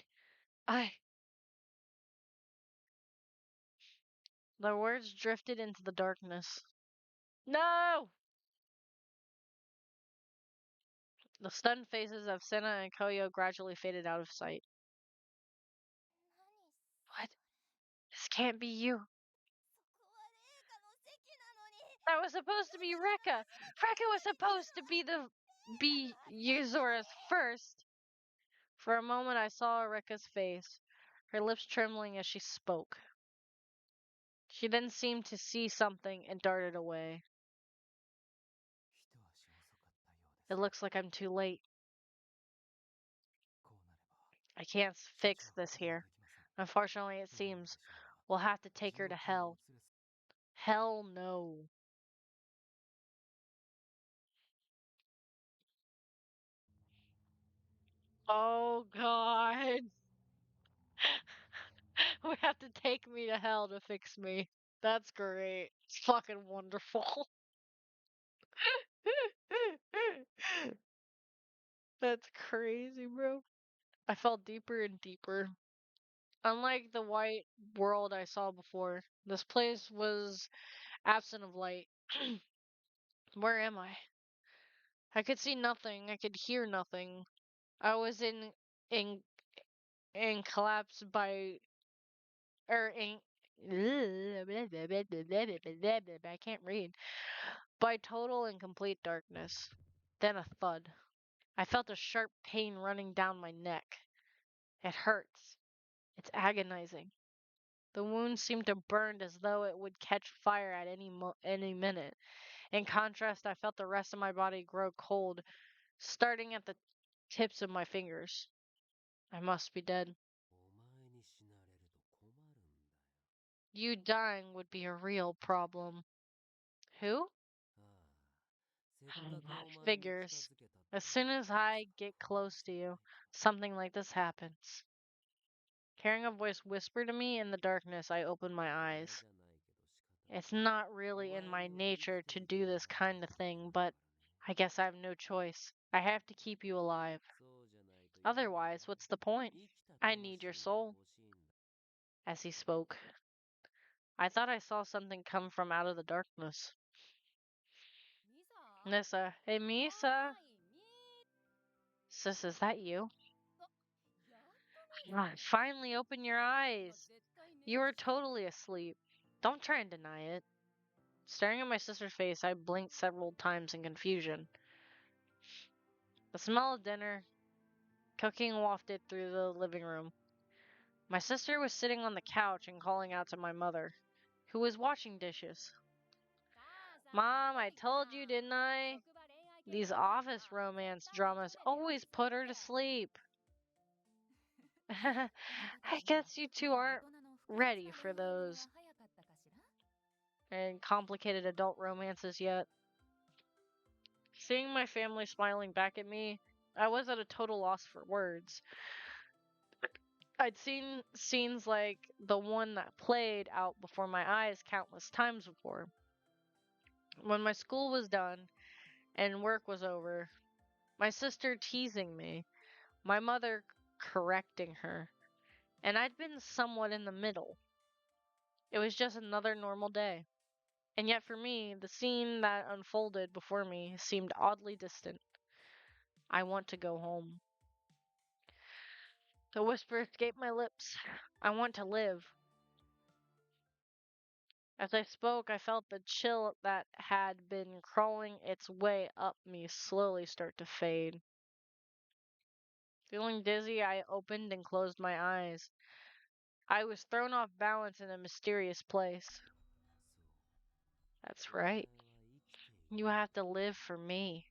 The words drifted into the darkness. No! The stunned faces of Senna and Koyo gradually faded out of sight. 何そ What? This can't be you. そこは麗華の席なのに That was supposed to be Rekka. Rekka was supposed to be Yuzora's first. For a moment I saw Rekka's face, her lips trembling as she spoke. She then seemed to see something and darted away. 一足遅かったようです It looks like I'm too late. こうなれば I can't 社 fix 長 this は対応 here. できません Unfortunately, it 今の seems 私には we'll have to take her to 状況を hell. お連れす Hell no. Oh god. We have to take me to hell to fix me. That's great. It's fucking wonderful. That's crazy, bro. I fell deeper and deeper. Unlike the white world I saw before, this place was absent of light. Where am I? I could see nothing. I could hear nothing. I was in in collapse by in I can't read. By total and complete darkness. Then a thud. I felt a sharp pain running down my neck. It hurts. It's agonizing. The wound seemed to burn as though it would catch fire at any minute. In contrast, I felt the rest of my body grow cold, starting at the tips of my fingers. I must be dead. お前に死なれると困るんだよ You dying would be a real problem. Who? ああせっかくお前に近 Figures. づけたって As soon as I get close to you, something like this happens. Hearing a voice whisper to me in the darkness, I opened my 嫌 eyes. じゃないけど仕方ない It's not お really in 前 my には生き nature て to いて do もら this うしか kind of ない thing, から but ね I guess I have no choice. I have to keep you alive. そうじゃないと嫌なんだ Otherwise, what's the point? 生きた I need your 魂が soul. 欲しいんだ As he spoke, I thought I saw something come from out of the darkness. ミサ Nissa, hey は Misa. ーいみ Sis, is that you? やっとミサ Ah, finally open your 今 eyes. 絶対寝 You 落 were ちしてた totally asleep. Don't try and deny it. Staring at my sister's face, I blinked several times in confusion. The smell of dinner cooking wafted through the living room. My sister was sitting on the couch and calling out to my mother, who was washing dishes. 母さん Mom, 元 I 気か told you, didn't I? 職場恋愛系 These のやつに office は romance 絶対まと dramas めて用 always 意す put る her っ to て sleep. あなたた I ちには guess you ま two だ aren't 大人の複雑 ready な for 恋愛まで those は早かったかしら and complicated adult romances yet. Seeing my family smiling back at me, I was at a total loss for words. I'd seen scenes like the one that played out before my eyes countless times before. When my school was done and work was over, my sister teasing me, my mother correcting her, and I'd been somewhat in the middle. It was just another normal day. And yet for me, the scene that unfolded before me seemed oddly distant. I want to go home. The whisper escaped my lips. I want to live. As I spoke, I felt the chill that had been crawling its way up me slowly start to fade. Feeling dizzy, I opened and closed my eyes. I was thrown off balance in a mysterious place. That's right. You have to live for me.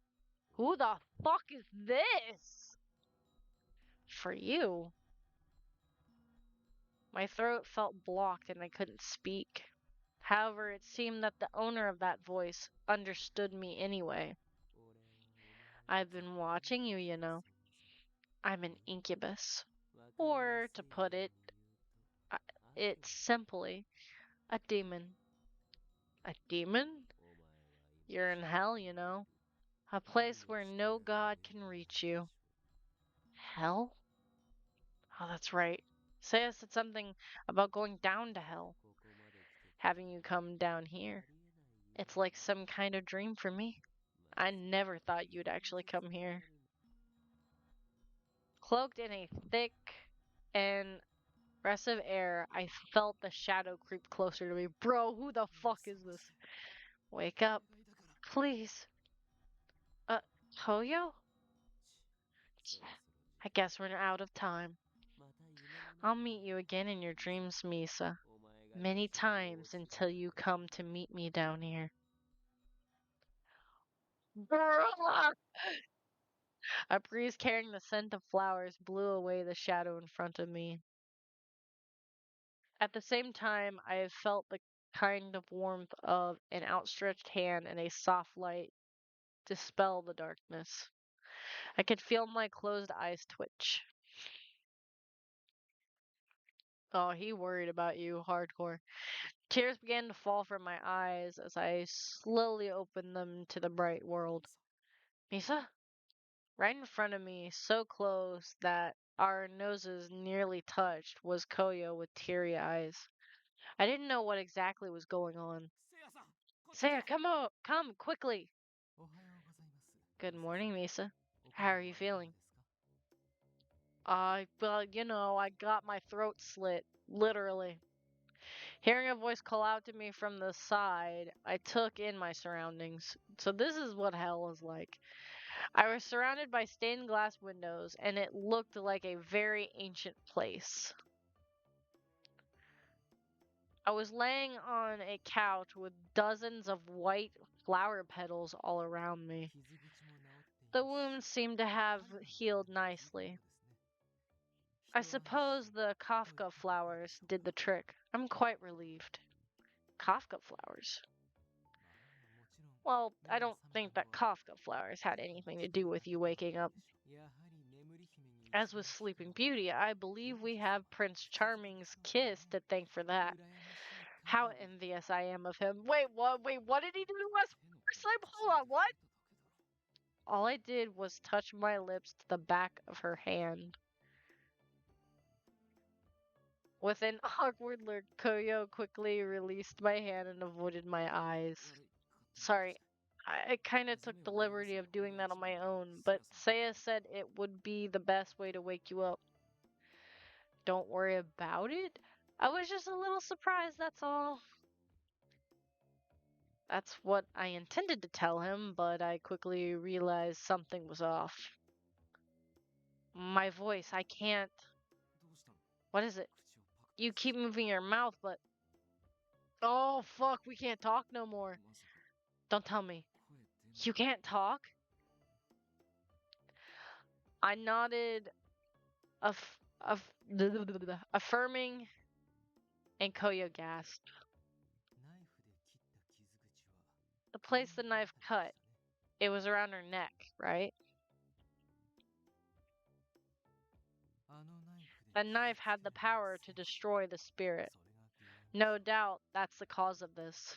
Who the fuck is this? For you? My throat felt blocked and I couldn't speak. However, it seemed that the owner of that voice understood me anyway. I've been watching you, you know. I'm an incubus. Or, to put it, it's simply a demon. A demon? You're in hell, you know. A place where no god can reach you. Hell? Oh, that's right. Saya said something about going down to hell. Having you come down here. It's like some kind of dream for me. I never thought you'd actually come here. Cloaked in a thick and oppressive air, I felt the shadow creep closer to me. Bro, who the fuck is this? Wake up, please. Koyo? I guess we're out of time. I'll meet you again in your dreams, Misa. Many times until you come to meet me down here. A breeze carrying the scent of flowers blew away the shadow in front of me. At the same time, I felt the kind of warmth of an outstretched hand and a soft light dispel the darkness. I could feel my closed eyes twitch. Oh, he worried about you, hardcore. Tears began to fall from my eyes as I slowly opened them to the bright world. Misa? Right in front of me, so close that our noses nearly touched, was Koyo with teary eyes. I didn't know what exactly was going on. Saya, come quickly. Good morning, Misa. How are you feeling? Well, you know, I got my throat slit, literally. Hearing a voice call out to me from the side, I took in my surroundings. So this is what hell is like. I was surrounded by stained glass windows, and it looked like a very ancient place. I was laying on a couch with dozens of white flower petals all around me. The wounds seemed to have healed nicely. I suppose the Kafka flowers did the trick. I'm quite relieved. Kafka flowers? Well, I don't think that Kafka flowers had anything to do with you waking up. As with Sleeping Beauty, I believe we have Prince Charming's kiss to thank for that. How envious I am of him. Wait, what did he do to us first time? Hold on, what? All I did was touch my lips to the back of her hand. With an awkward look, Koyo quickly released my hand and avoided my eyes. Sorry, I kind of took the liberty of doing that on my own, but Saya said it would be the best way to wake you up. Don't worry about it. I was just a little surprised, that's all. That's what I intended to tell him, but I quickly realized something was off. My voice, I can't. What is it? You keep moving your mouth, but. Oh, fuck, we can't talk no more. Don't tell me. You can't talk? I nodded, affirming, and Koyo gasped. The place the knife cut, it was around her neck, right? That knife had the power to destroy the spirit. No doubt that's the cause of this.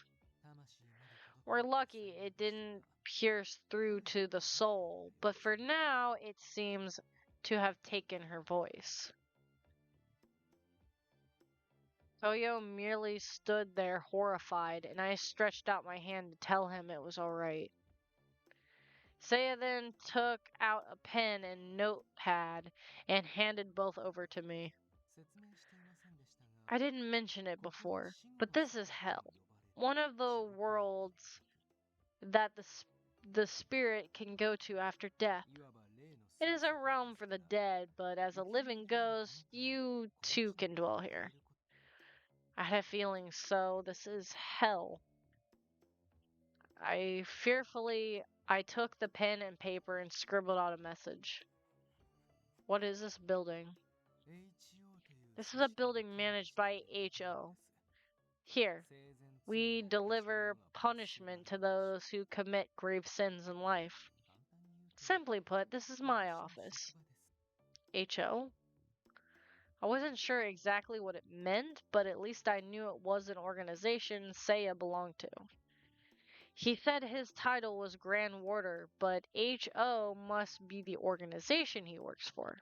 We're lucky it didn't pierce through to the soul, but for now it seems to have taken her voice. Koyo merely stood there horrified, and I stretched out my hand to tell him it was alright. Seiya then took out a pen and notepad and handed both over to me. I didn't mention it before, but this is hell. One of the worlds that the spirit can go to after death. It is a realm for the dead, but as a living ghost, you too can dwell here. I had a feeling so. This is hell. I took the pen and paper and scribbled out a message. What is this building? This is a building managed by HO. Here, we deliver punishment to those who commit grave sins in life. Simply put, this is my office. HO? I wasn't sure exactly what it meant, but at least I knew it was an organization Seiya belonged to. He said his title was Grand Warder, but HO must be the organization he works for.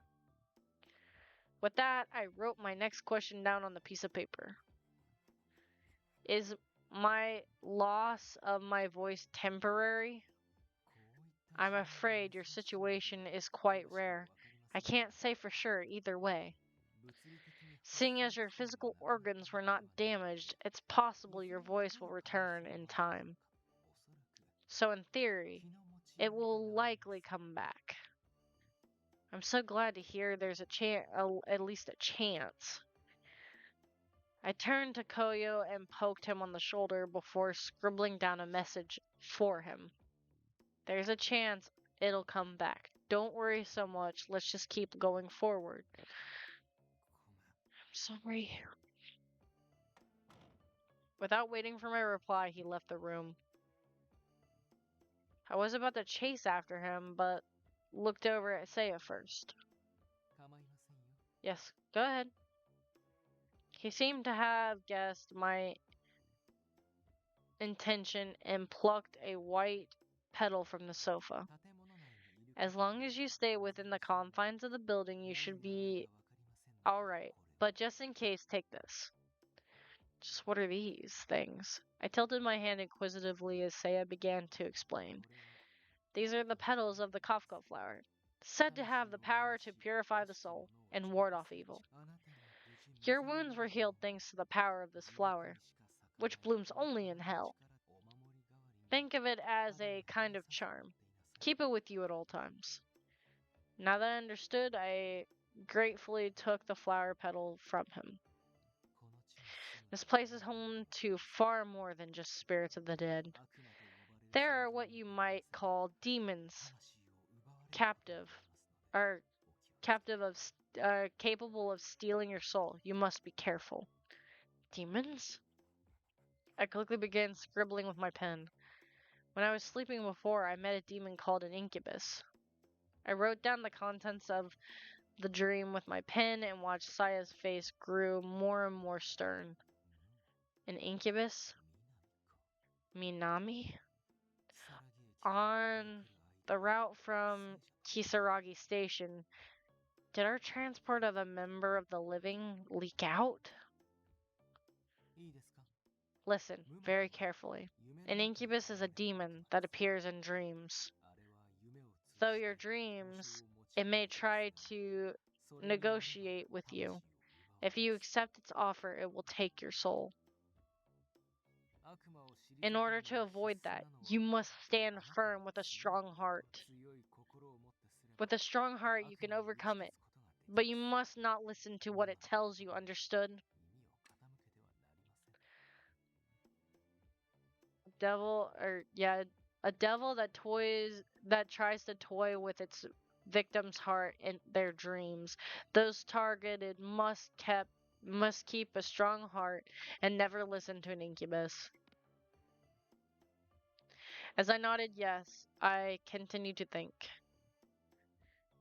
With that, I wrote my next question down on the piece of paper. Is my loss of my voice temporary? I'm afraid your situation is quite rare. I can't say for sure either way. Seeing as your physical organs were not damaged, it's possible your voice will return in time. So in theory, it will likely come back. I'm so glad to hear there's at least a chance. I turned to Koyo and poked him on the shoulder before scribbling down a message for him. There's a chance it'll come back. Don't worry so much. Let's just keep going forward. I'm sorry. Without waiting for my reply, he left the room. I was about to chase after him, but looked over at Seiya first. Yes, go ahead. He seemed to have guessed my intention and plucked a white petal from the sofa. As long as you stay within the confines of the building, you should be alright. But just in case, take this. Just what are these things? I tilted my hand inquisitively as Seiya began to explain. These are the petals of the Kafka flower, said to have the power to purify the soul and ward off evil. Your wounds were healed thanks to the power of this flower, which blooms only in hell. Think of it as a kind of charm. Keep it with you at all times. Now that I understood, I gratefully took the flower petal from him. This place is home to far more than just spirits of the dead. There are what you might call demons, capable of stealing your soul. You must be careful. Demons? I quickly began scribbling with my pen. When I was sleeping before, I met a demon called an incubus. I wrote down the contents of the dream with my pen and watched Saya's face grew more and more stern. An incubus? Minami? On the route from Kisaragi Station, did our transport of a member of the living leak out? Listen very carefully. An incubus is a demon that appears in dreams. Though your dreams, it may try to negotiate with you. If you accept its offer, it will take your soul. In order to avoid that, you must stand firm with a strong heart. With a strong heart, you can overcome it, but you must not listen to what it tells you, understood? A devil that tries to toy with its victim's heart in their dreams. Those targeted must keep a strong heart and never listen to an incubus. As I nodded yes, I continued to think.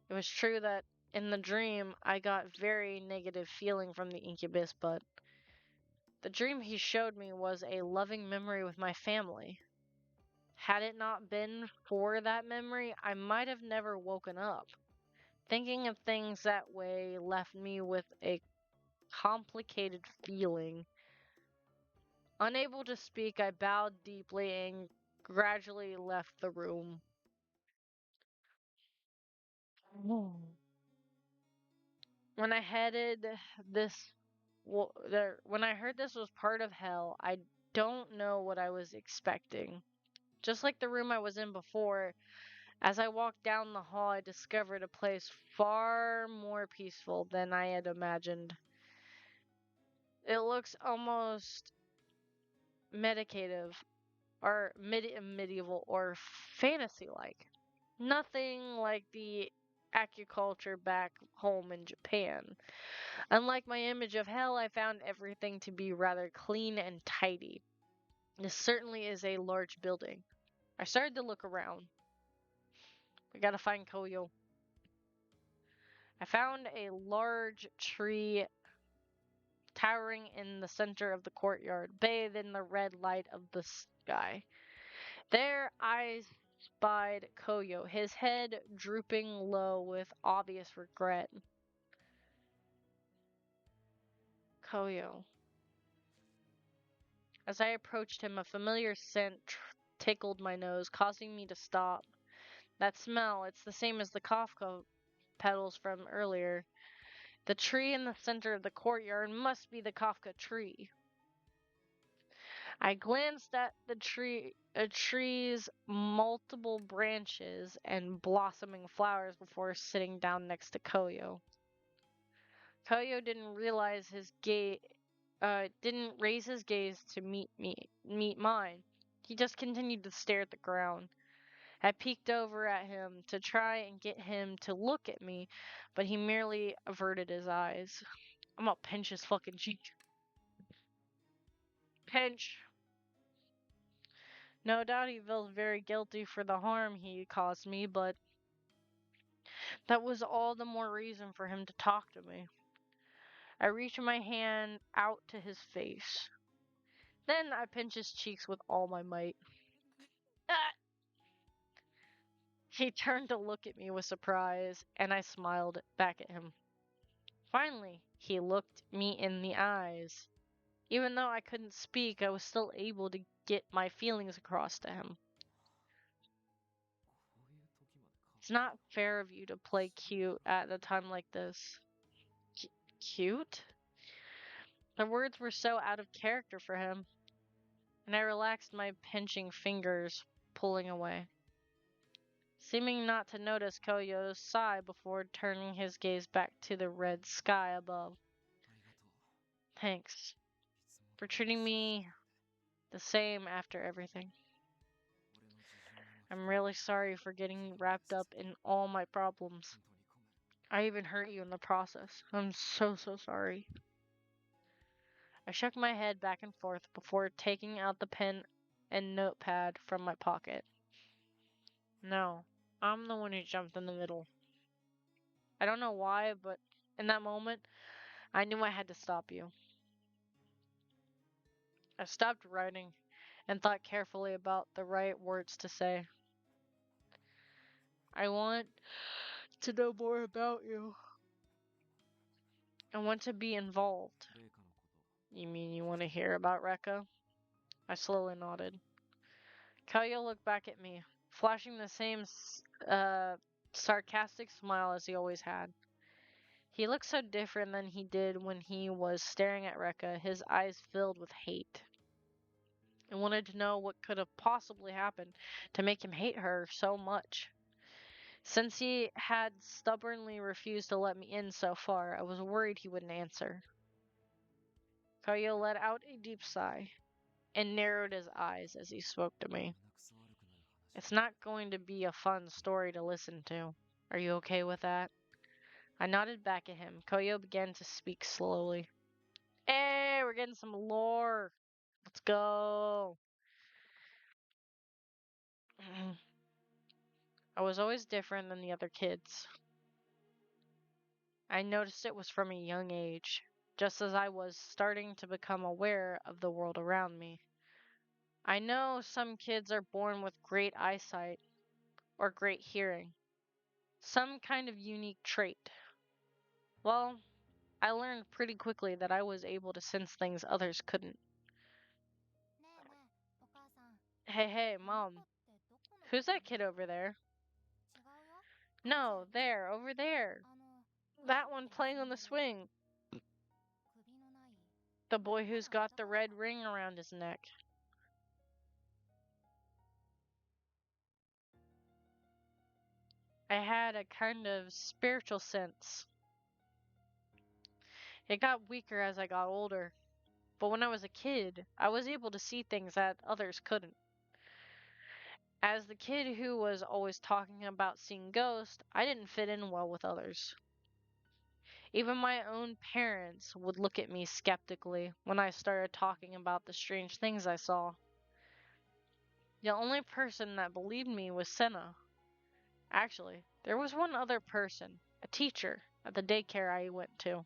It was true that in the dream I got very negative feeling from the incubus, but the dream he showed me was a loving memory with my family. Had it not been for that memory, I might have never woken up. Thinking of things that way left me with a complicated feeling. Unable to speak, I bowed deeply and gradually left the room. When I headed this, when I heard this was part of hell, I don't know what I was expecting. Just like the room I was in before, as I walked down the hall, I discovered a place far more peaceful than I had imagined. It looks almost meditative or medieval or fantasy like. Nothing like the agriculture back home in Japan. Unlike my image of hell, I found everything to be rather clean and tidy. This certainly is a large building. I started to look around. We gotta find Koyo. I found a large tree towering in the center of the courtyard, bathed in the red light of the sky. There I spied Koyo, his head drooping low with obvious regret. Koyo. As I approached him, a familiar scent tickled my nose, causing me to stop. That smell, it's the same as the Kafka petals from earlier. The tree in the center of the courtyard must be the Kafka tree. I glanced at the tree's multiple branches and blossoming flowers before sitting down next to Koyo. Koyo didn't raise his gaze to meet mine. He just continued to stare at the ground. I peeked over at him to try and get him to look at me, but he merely averted his eyes. I'm gonna pinch his fucking cheek. Pinch. No doubt he feels very guilty for the harm he caused me, but that was all the more reason for him to talk to me. I reached my hand out to his face. Then I pinched his cheeks with all my might. Ah! He turned to look at me with surprise, and I smiled back at him. Finally, he looked me in the eyes. Even though I couldn't speak, I was still able to get my feelings across to him. It's not fair of you to play cute at a time like this. Cute? The words were so out of character for him, and I relaxed my pinching fingers, pulling away. Seeming not to notice Koyo's sigh before turning his gaze back to the red sky above. Thanks for treating me the same after everything. I'm really sorry for getting wrapped up in all my problems. I even hurt you in the process. I'm so sorry. I shook my head back and forth before taking out the pen and notepad from my pocket. No, I'm the one who jumped in the middle. I don't know why, but in that moment, I knew I had to stop you. I stopped writing and thought carefully about the right words to say. I want to know more about you. I want to be involved. You mean you want to hear about Rekka? I slowly nodded. Koyo looked back at me, flashing the same sarcastic smile as he always had. He looked so different than he did when he was staring at Rekka, his eyes filled with hate. I wanted to know what could have possibly happened to make him hate her so much. Since he had stubbornly refused to let me in so far, I was worried he wouldn't answer. Koyo let out a deep sigh and narrowed his eyes as he spoke to me. It's not going to be a fun story to listen to. Are you okay with that? I nodded back at him. Koyo began to speak slowly. Hey, we're getting some lore. Let's go. I was always different than the other kids. I noticed it was from a young age, just as I was starting to become aware of the world around me. I know some kids are born with great eyesight or great hearing, some kind of unique trait. Well, I learned pretty quickly that I was able to sense things others couldn't. ねえねえ、お母さん、 Hey, hey, あの子 Mom. ってどこの子 Who's か that な？ kid over there? 違うよ。あっち、 No, there, over there. あの、 That 青い one 子が playing 住 on ん the でる swing. 首のない。 The boy ま who's だ got the 男の red 子。 ring around his neck. I had a kind of spiritual sense. It got weaker as I got older. But when I was a kid, I was able to see things that others couldn't. As the kid who was always talking about seeing ghosts, I didn't fit in well with others. Even my own parents would look at me skeptically when I started talking about the strange things I saw. The only person that believed me was Senna. Actually, there was one other person, a teacher, at the daycare I went to.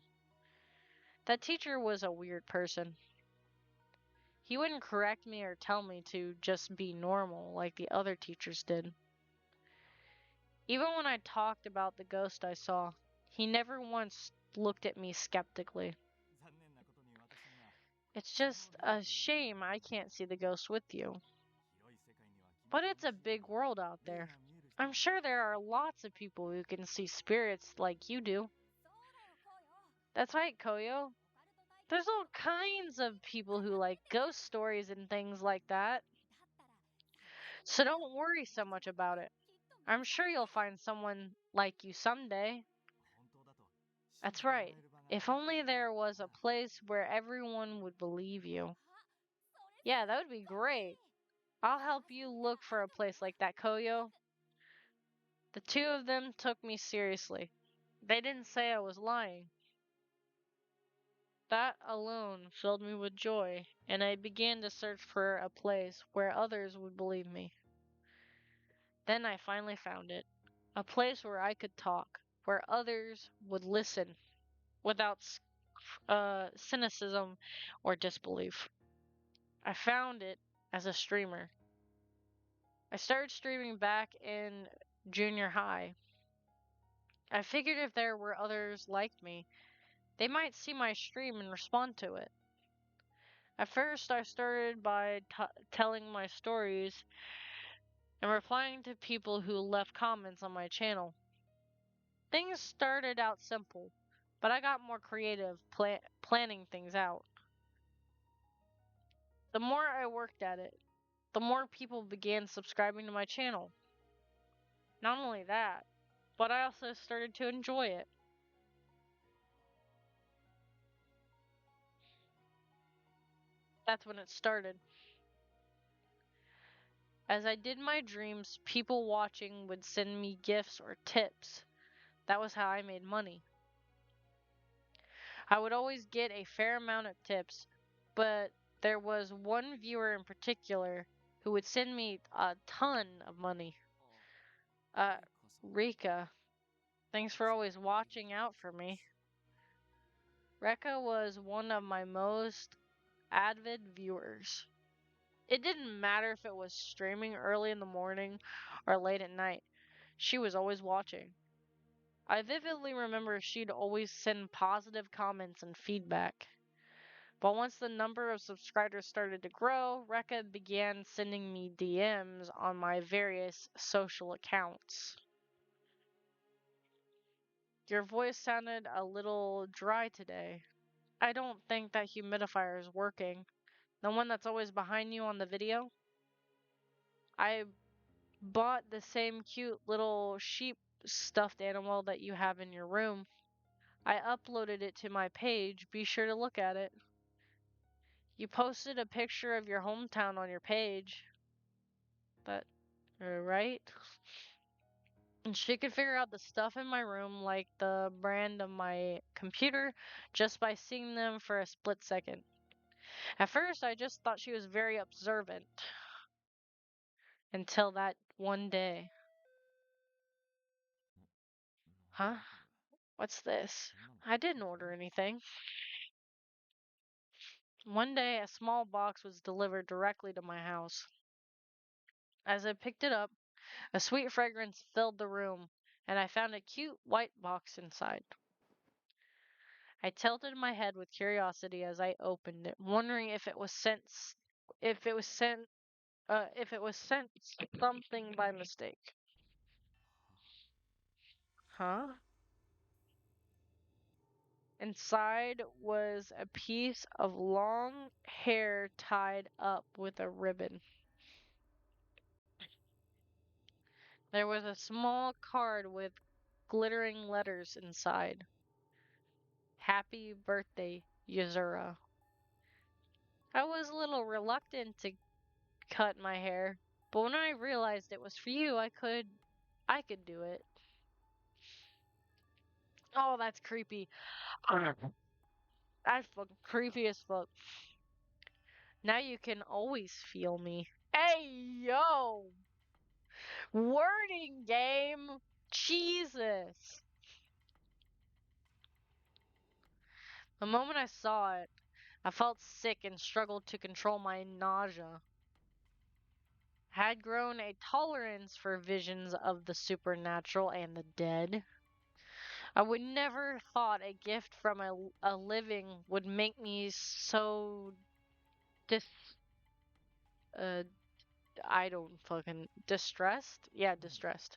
That teacher was a weird person. He wouldn't correct me or tell me to just be normal like the other teachers did. Even when I talked about the ghost I saw, he never once looked at me skeptically. 残念なことに私には It's just a shame I can't see the ghost with you. 広い世界には君 But と it's a 同じよう big に world out 霊 there. が見える人 I'm がい sure る there are lots of people who can see spirits like you do. そうだよ、こうよ。 That's right, Koyo. オカルト体験 There's all kinds of people who like ghost stories and things like that. だったら、 So don't worry so much about it. きっと見 I'm つ sure you'll find someone like you someday. 本当だと信じ That's てもら right. える場が If あった only ら there was a place where everyone would believe you. あ、それ Yeah, that would be great. I'll help you look for a place like that, Koyo. The two of them took me seriously. They didn't say I was lying. That alone filled me with joy, and I began to search for a place where others would believe me. Then I finally found it. A place where I could talk, where others would listen without cynicism or disbelief. I found it as a streamer. I started streaming back in junior high. I figured if there were others like me, they might see my stream and respond to it. At first, I started by telling my stories and replying to people who left comments on my channel. Things started out simple, but I got more creative planning things out. The more I worked at it, the more people began subscribing to my channel. Not only that, but I also started to enjoy it. That's when it started. As I did my dreams, people watching would send me gifts or tips. That was how I made money. I would always get a fair amount of tips, but there was one viewer in particular who would send me a ton of money. Rika, thanks for always watching out for me. Rekka was one of my most avid viewers. It didn't matter if it was streaming early in the morning or late at night. She was always watching. I vividly remember she'd always send positive comments and feedback. But once the number of subscribers started to grow, Rekka began sending me DMs on my various social accounts. Your voice sounded a little dry today. I don't think that humidifier is working. The one that's always behind you on the video? I bought the same cute little sheep stuffed animal that you have in your room. I uploaded it to my page. Be sure to look at it. You posted a picture of your hometown on your page. That, right? And she could figure out the stuff in my room, like the brand of my computer, just by seeing them for a split second. At first, I just thought she was very observant. Until that one day. Huh? What's this? I didn't order anything. One day, a small box was delivered directly to my house. As I picked it up, a sweet fragrance filled the room, and I found a cute white box inside. I tilted my head with curiosity as I opened it, wondering if it was sent something by mistake. Huh? Inside was a piece of long hair tied up with a ribbon. There was a small card with glittering letters inside. Happy birthday, Yuzura. I was a little reluctant to cut my hair, but when I realized it was for you, I could do it. Oh, that's creepy. That's fucking creepy as fuck. Now you can always feel me. Hey, yo! Wording game! Jesus! The moment I saw it, I felt sick and struggled to control my nausea. I had grown a tolerance for visions of the supernatural and the dead. I would never thought a gift from a living would make me so dis uh I don't fucking distressed? Yeah, distressed.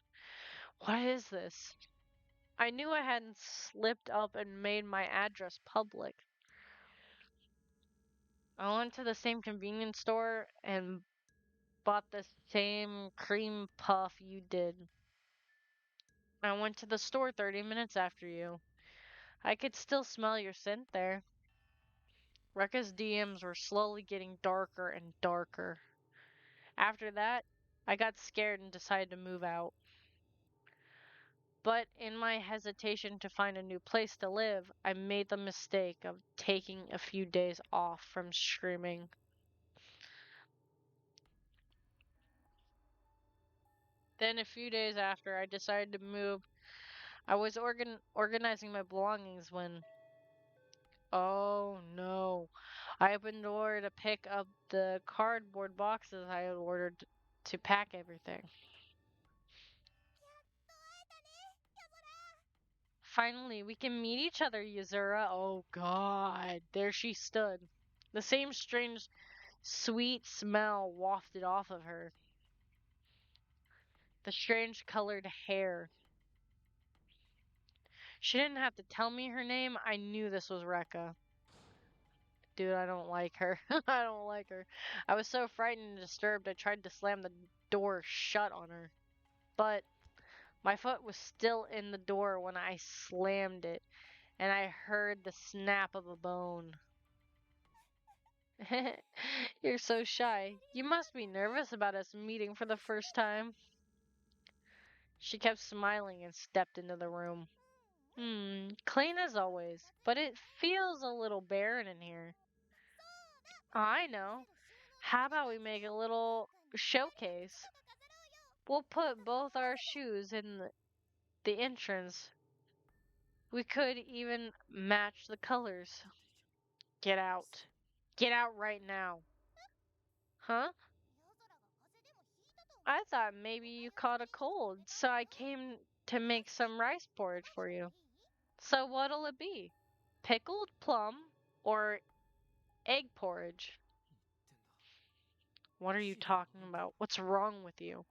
What is this? I knew I hadn't slipped up and made my address public. I went to the same convenience store and bought the same cream puff you did. I went to the store 30 minutes after you. I could still smell your scent there. Rekka's DMs were slowly getting darker and darker. After that, I got scared and decided to move out. But in my hesitation to find a new place to live, I made the mistake of taking a few days off from screaming. Then, a few days after I decided to move, I was organizing my belongings when, oh no, I opened the door to pick up the cardboard boxes I had ordered to pack everything. Finally, we can meet each other, Yuzura. Oh god, there she stood. The same strange, sweet smell wafted off of her. The strange colored hair. She didn't have to tell me her name. I knew this was Rekka. Dude, I don't like her. I don't like her. I was so frightened and disturbed, I tried to slam the door shut on her. But my foot was still in the door when I slammed it, and I heard the snap of a bone. You're so shy. You must be nervous about us meeting for the first time. She kept smiling and stepped into the room. Clean as always, but it feels a little barren in here. I know. How about we make a little showcase? We'll put both our shoes in the entrance. We could even match the colors. Get out. Get out right now. Huh? I thought maybe you caught a cold, so I came to make some rice porridge for you. So what'll it be? Pickled plum or egg porridge? What are you talking about? What's wrong with you?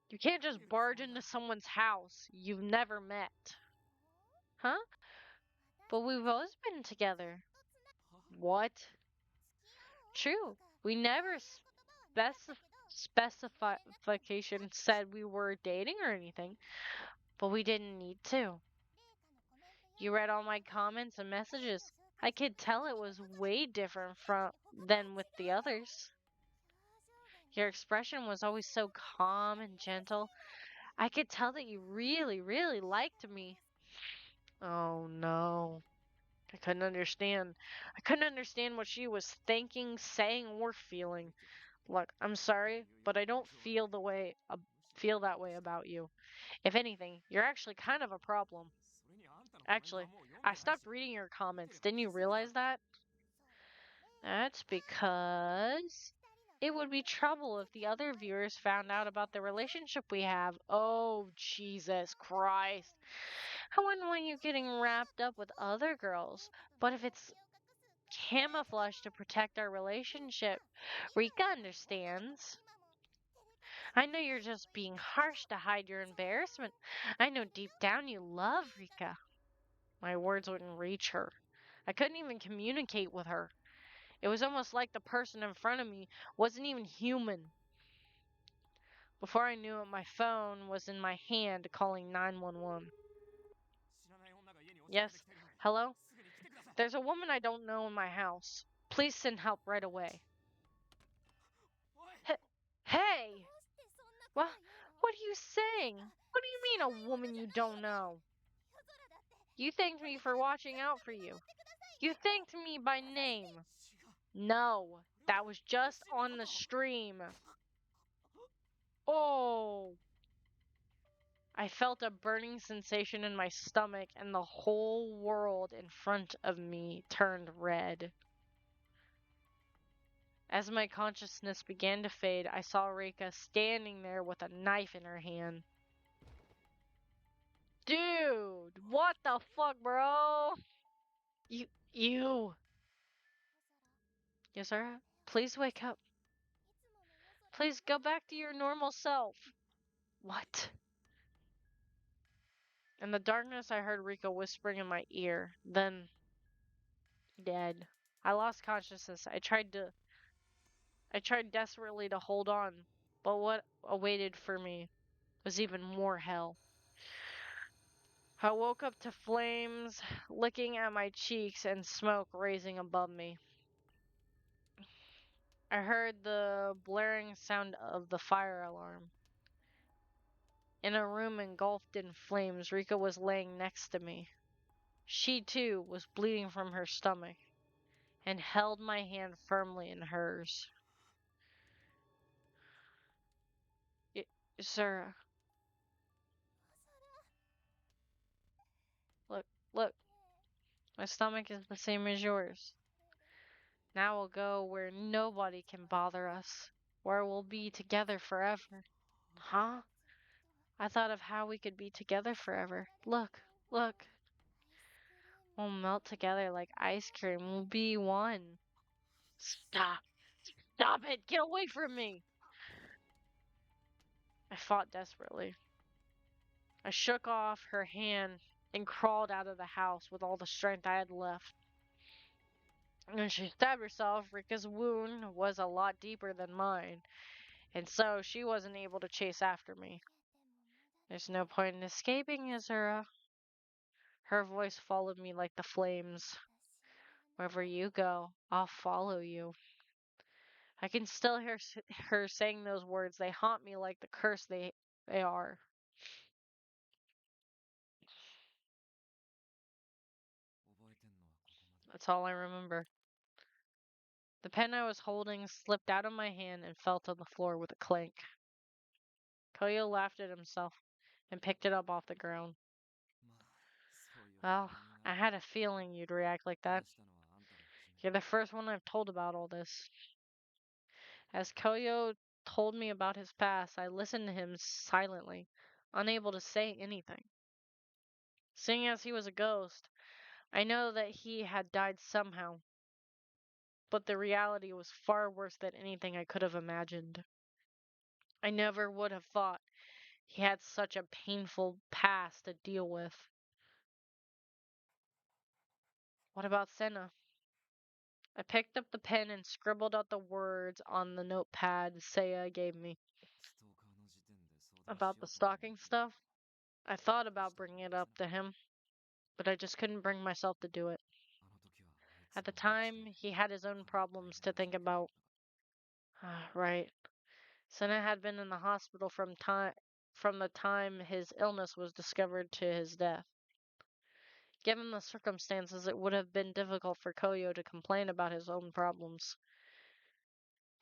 You can't just barge into someone's house you've never met. Huh? But we've always been together. What? True. We never specification said we were dating or anything, but we didn't need to. You read all my comments and messages. I could tell it was way different from than with the others. Your expression was always so calm and gentle. I could tell that you really, really liked me. Oh no. I couldn't understand. I couldn't understand what she was thinking, saying, or feeling. Look, I'm sorry, but I don't feel that way about you. If anything, you're actually kind of a problem. Actually, I stopped reading your comments. Didn't you realize that? That's because it would be trouble if the other viewers found out about the relationship we have. Oh, Jesus Christ. I wouldn't want you getting wrapped up with other girls, but if it's camouflage to protect our relationship, Rika understands. I know you're just being harsh to hide your embarrassment. I know deep down you love Rika. My words wouldn't reach her. I couldn't even communicate with her. It was almost like the person in front of me wasn't even human. Before I knew it, my phone was in my hand calling 911. Yes, hello? There's a woman I don't know in my house. Please send help right away. Hey! What? What are you saying? What do you mean a woman you don't know? You thanked me for watching out for you. You thanked me by name. No, that was just on the stream. Oh. I felt a burning sensation in my stomach, and the whole world in front of me turned red. As my consciousness began to fade, I saw Reika standing there with a knife in her hand. Dude, what the fuck, bro? You. Yes, sir? Please wake up. Please go back to your normal self. What? In the darkness, I heard Rika whispering in my ear. Then, dead. I lost consciousness. I tried desperately to hold on, but what awaited for me was even more hell. I woke up to flames licking at my cheeks and smoke raising above me. I heard the blaring sound of the fire alarm. In a room engulfed in flames, Rika was laying next to me. She, too, was bleeding from her stomach and held my hand firmly in hers. Sir, look, my stomach is the same as yours. Now we'll go where nobody can bother us, where we'll be together forever. Huh? I thought of how we could be together forever. Look. We'll melt together like ice cream. We'll be one. Stop. Stop it. Get away from me. I fought desperately. I shook off her hand and crawled out of the house with all the strength I had left. When she stabbed herself, Rika's wound was a lot deeper than mine, and so she wasn't able to chase after me. There's no point in escaping, Azura. Her voice followed me like the flames. Wherever you go, I'll follow you. I can still hear her saying those words. They haunt me like the curse they are. That's all I remember. The pen I was holding slipped out of my hand and fell to the floor with a clink. Koyo laughed at himself and picked it up off the ground. Well, I had a feeling you'd react like that. You're the first one I've told about all this. As Koyo told me about his past, I listened to him silently, unable to say anything. Seeing as he was a ghost, I know that he had died somehow, but the reality was far worse than anything I could have imagined. I never would have thought he had such a painful past to deal with. What about Senna? I picked up the pen and scribbled out the words on the notepad Saya gave me. About the stalking stuff? I thought about bringing it up to him, but I just couldn't bring myself to do it. At the time, he had his own problems to think about. Right. Senna had been in the hospital from the time his illness was discovered to his death. Given the circumstances, it would have been difficult for Koyo to complain about his own problems.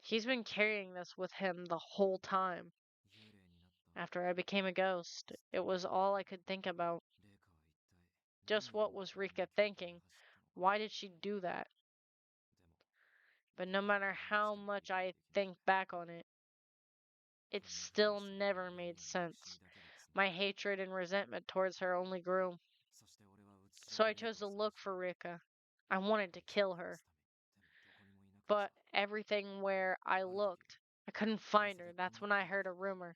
He's been carrying this with him the whole time. After I became a ghost, it was all I could think about. Just what was Rika thinking? Why did she do that? But no matter how much I think back on it, it still never made sense. My hatred and resentment towards her only grew. So I chose to look for Rika. I wanted to kill her. But everything where I looked, I couldn't find her. That's when I heard a rumor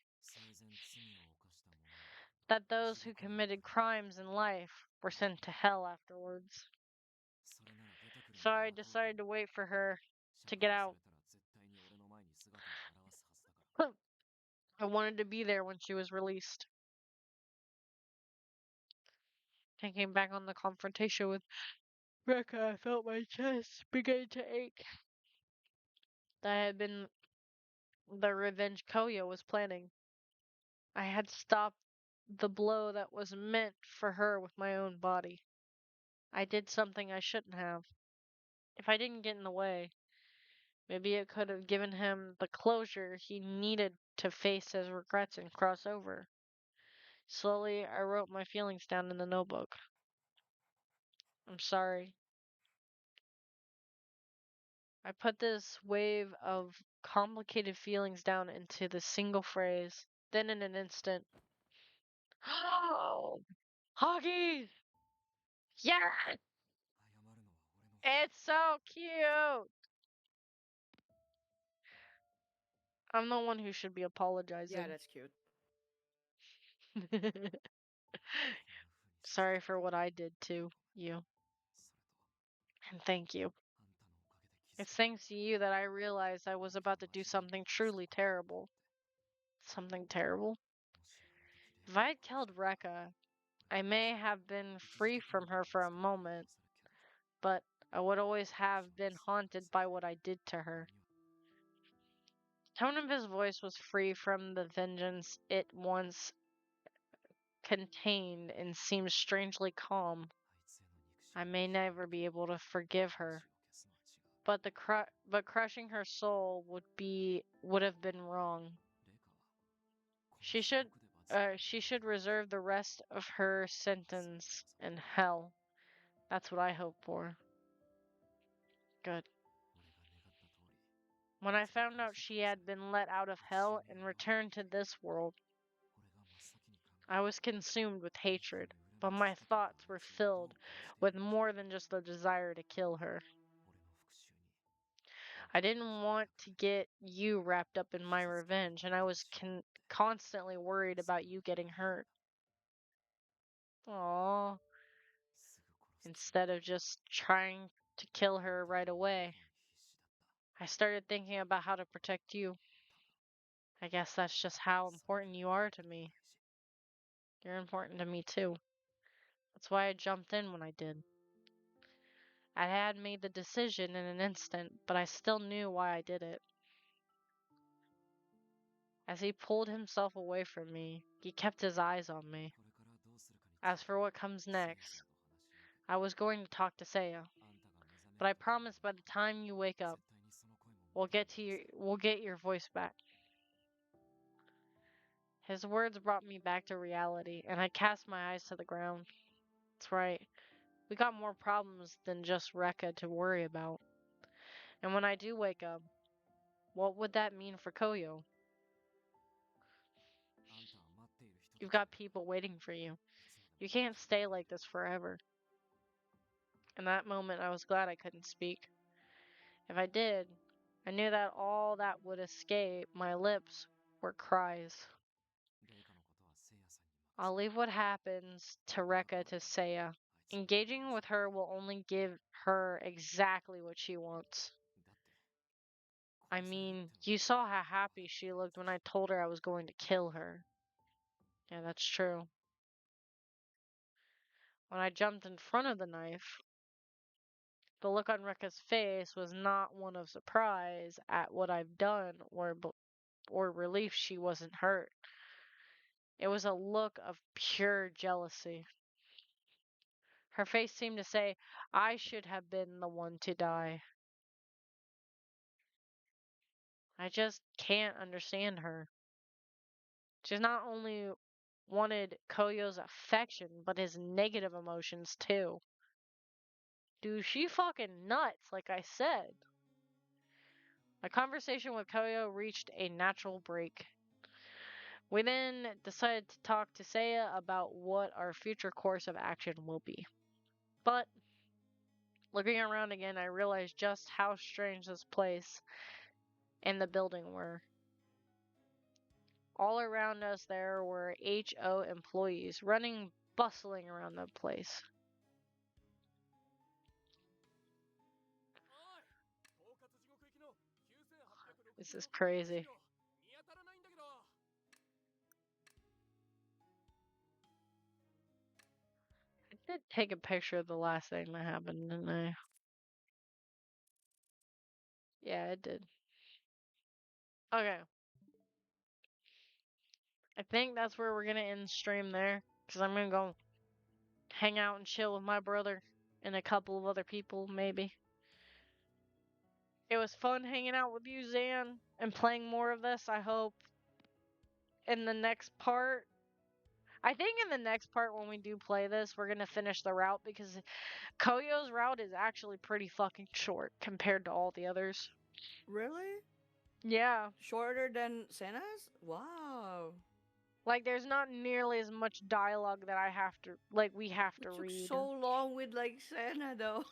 that those who committed crimes in life were sent to hell afterwards. So I decided to wait for her to get out. I wanted to be there when she was released. Thinking back on the confrontation with Rika, I felt my chest begin to ache. That had been the revenge Koyo was planning. I had stopped the blow that was meant for her with my own body. I did something I shouldn't have. If I didn't get in the way, maybe it could have given him the closure he needed to face his regrets and cross over. Slowly, I wrote my feelings down in the notebook. I'm sorry. I put this wave of complicated feelings down into the single phrase. Then, in an instant, oh, Huggies! Yeah! It's so cute! I'm the one who should be Yeah, apologizing. that's cute. Sorry for what I did to you. And thank you. It's thanks to you that I realized I was about to do something truly terrible. Something terrible? If I had killed Rekka, I may have been free from her for a moment, but I would always have been haunted by what I did to her. The tone of his voice was free from the vengeance it once contained and seemed strangely calm. I may never be able to forgive her, but crushing her soul would have been wrong. She should reserve the rest of her sentence in hell. That's what I hope for. Good. When I found out she had been let out of hell and returned to this world, I was consumed with hatred, but my thoughts were filled with more than just the desire to kill her. I didn't want to get you wrapped up in my revenge, and I was constantly worried about you getting hurt. Aww. Instead of just trying to kill her right away, I started thinking about how to protect you. I guess that's just how important you are to me. You're important to me too. That's why I jumped in when I did. I had made the decision in an instant, but I still knew why I did it. As he pulled himself away from me, he kept his eyes on me. As for what comes next, I was going to talk to Seiya, but I promise by the time you wake up, we'll get your voice back. His words brought me back to reality, and I cast my eyes to the ground. That's right. We got more problems than just Rekka to worry about. And when I do wake up, what would that mean for Koyo? You've got people waiting for you. You can't stay like this forever. In that moment, I was glad I couldn't speak. If I did, I knew that all that would escape my lips were cries. I'll leave what happens to Rekka to Seiya. Engaging with her will only give her exactly what she wants. I mean, you saw how happy she looked when I told her I was going to kill her. Yeah, that's true. When I jumped in front of the knife, the look on Rekka's face was not one of surprise at what I've done or relief she wasn't hurt. It was a look of pure jealousy. Her face seemed to say, I should have been the one to die. I just can't understand her. She's not only wanted Koyo's affection, but his negative emotions too. Dude, she fucking nuts, like I said. My conversation with Koyo reached a natural break. We then decided to talk to Seiya about what our future course of action will be. But looking around again, I realized just how strange this place and the building were. All around us there were HO employees running, bustling around the place. おい統括地獄行きの This is 9860 crazy. 見当たらないんだけど I did take a picture of the last thing that happened, didn't I? Yeah, it did. Okay. I think that's where we're gonna end stream there. Because I'm gonna go hang out and chill with my brother and a couple of other people, maybe. It was fun hanging out with you, Zan, and playing more of this, I hope. In the next part. I think in the next part when we do play this, we're gonna finish the route because Koyo's route is actually pretty fucking short compared to all the others. Really? Yeah. Shorter than Senna's? Wow. Like there's not nearly as much dialogue that I have to we have It to took read. so long with like Senna though.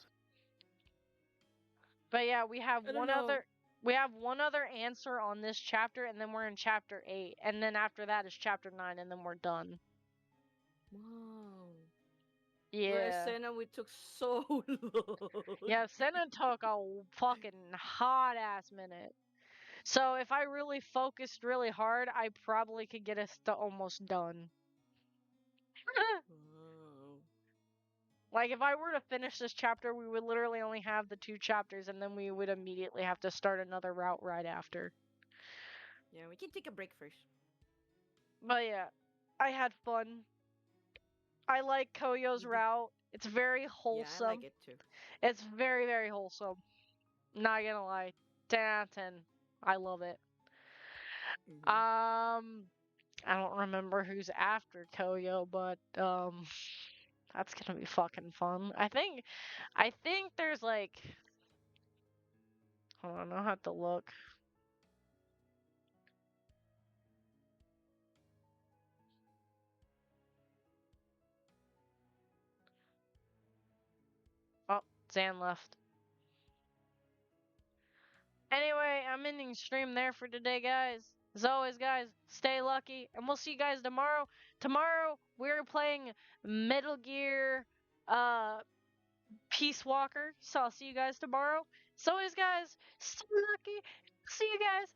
But yeah, we have I don't one know. other answer on this chapter and then we're in chapter 8 and then after that is chapter 9 and then we're done. Wow. Whereas Yeah. Senna we took so long. Yeah, Senna took a fucking hot ass minute. So if I really focused really hard, I probably could get us to almost done. Wow. Like if I were to finish this chapter, we would literally only have the 2 chapters and then we would immediately have to start another route right after. Yeah, we can take a break first. But yeah, I had fun. I like Koyo's You did. route. It's very Yeah, I wholesome. like it too. It's very, very wholesome. Not gonna lie. 10 out of 10. I love it. Mhm. I don't remember who's after Koyo, but that's gonna be fucking fun. I think there's like, hold on, I'll have to look. Oh, Zan left. Anyway, I'm ending stream there for today, guys. As always, guys, stay lucky, and we'll see you guys tomorrow. Tomorrow, we're playing Metal Gear, Peace Walker, so I'll see you guys tomorrow. As always, guys, stay lucky. See you guys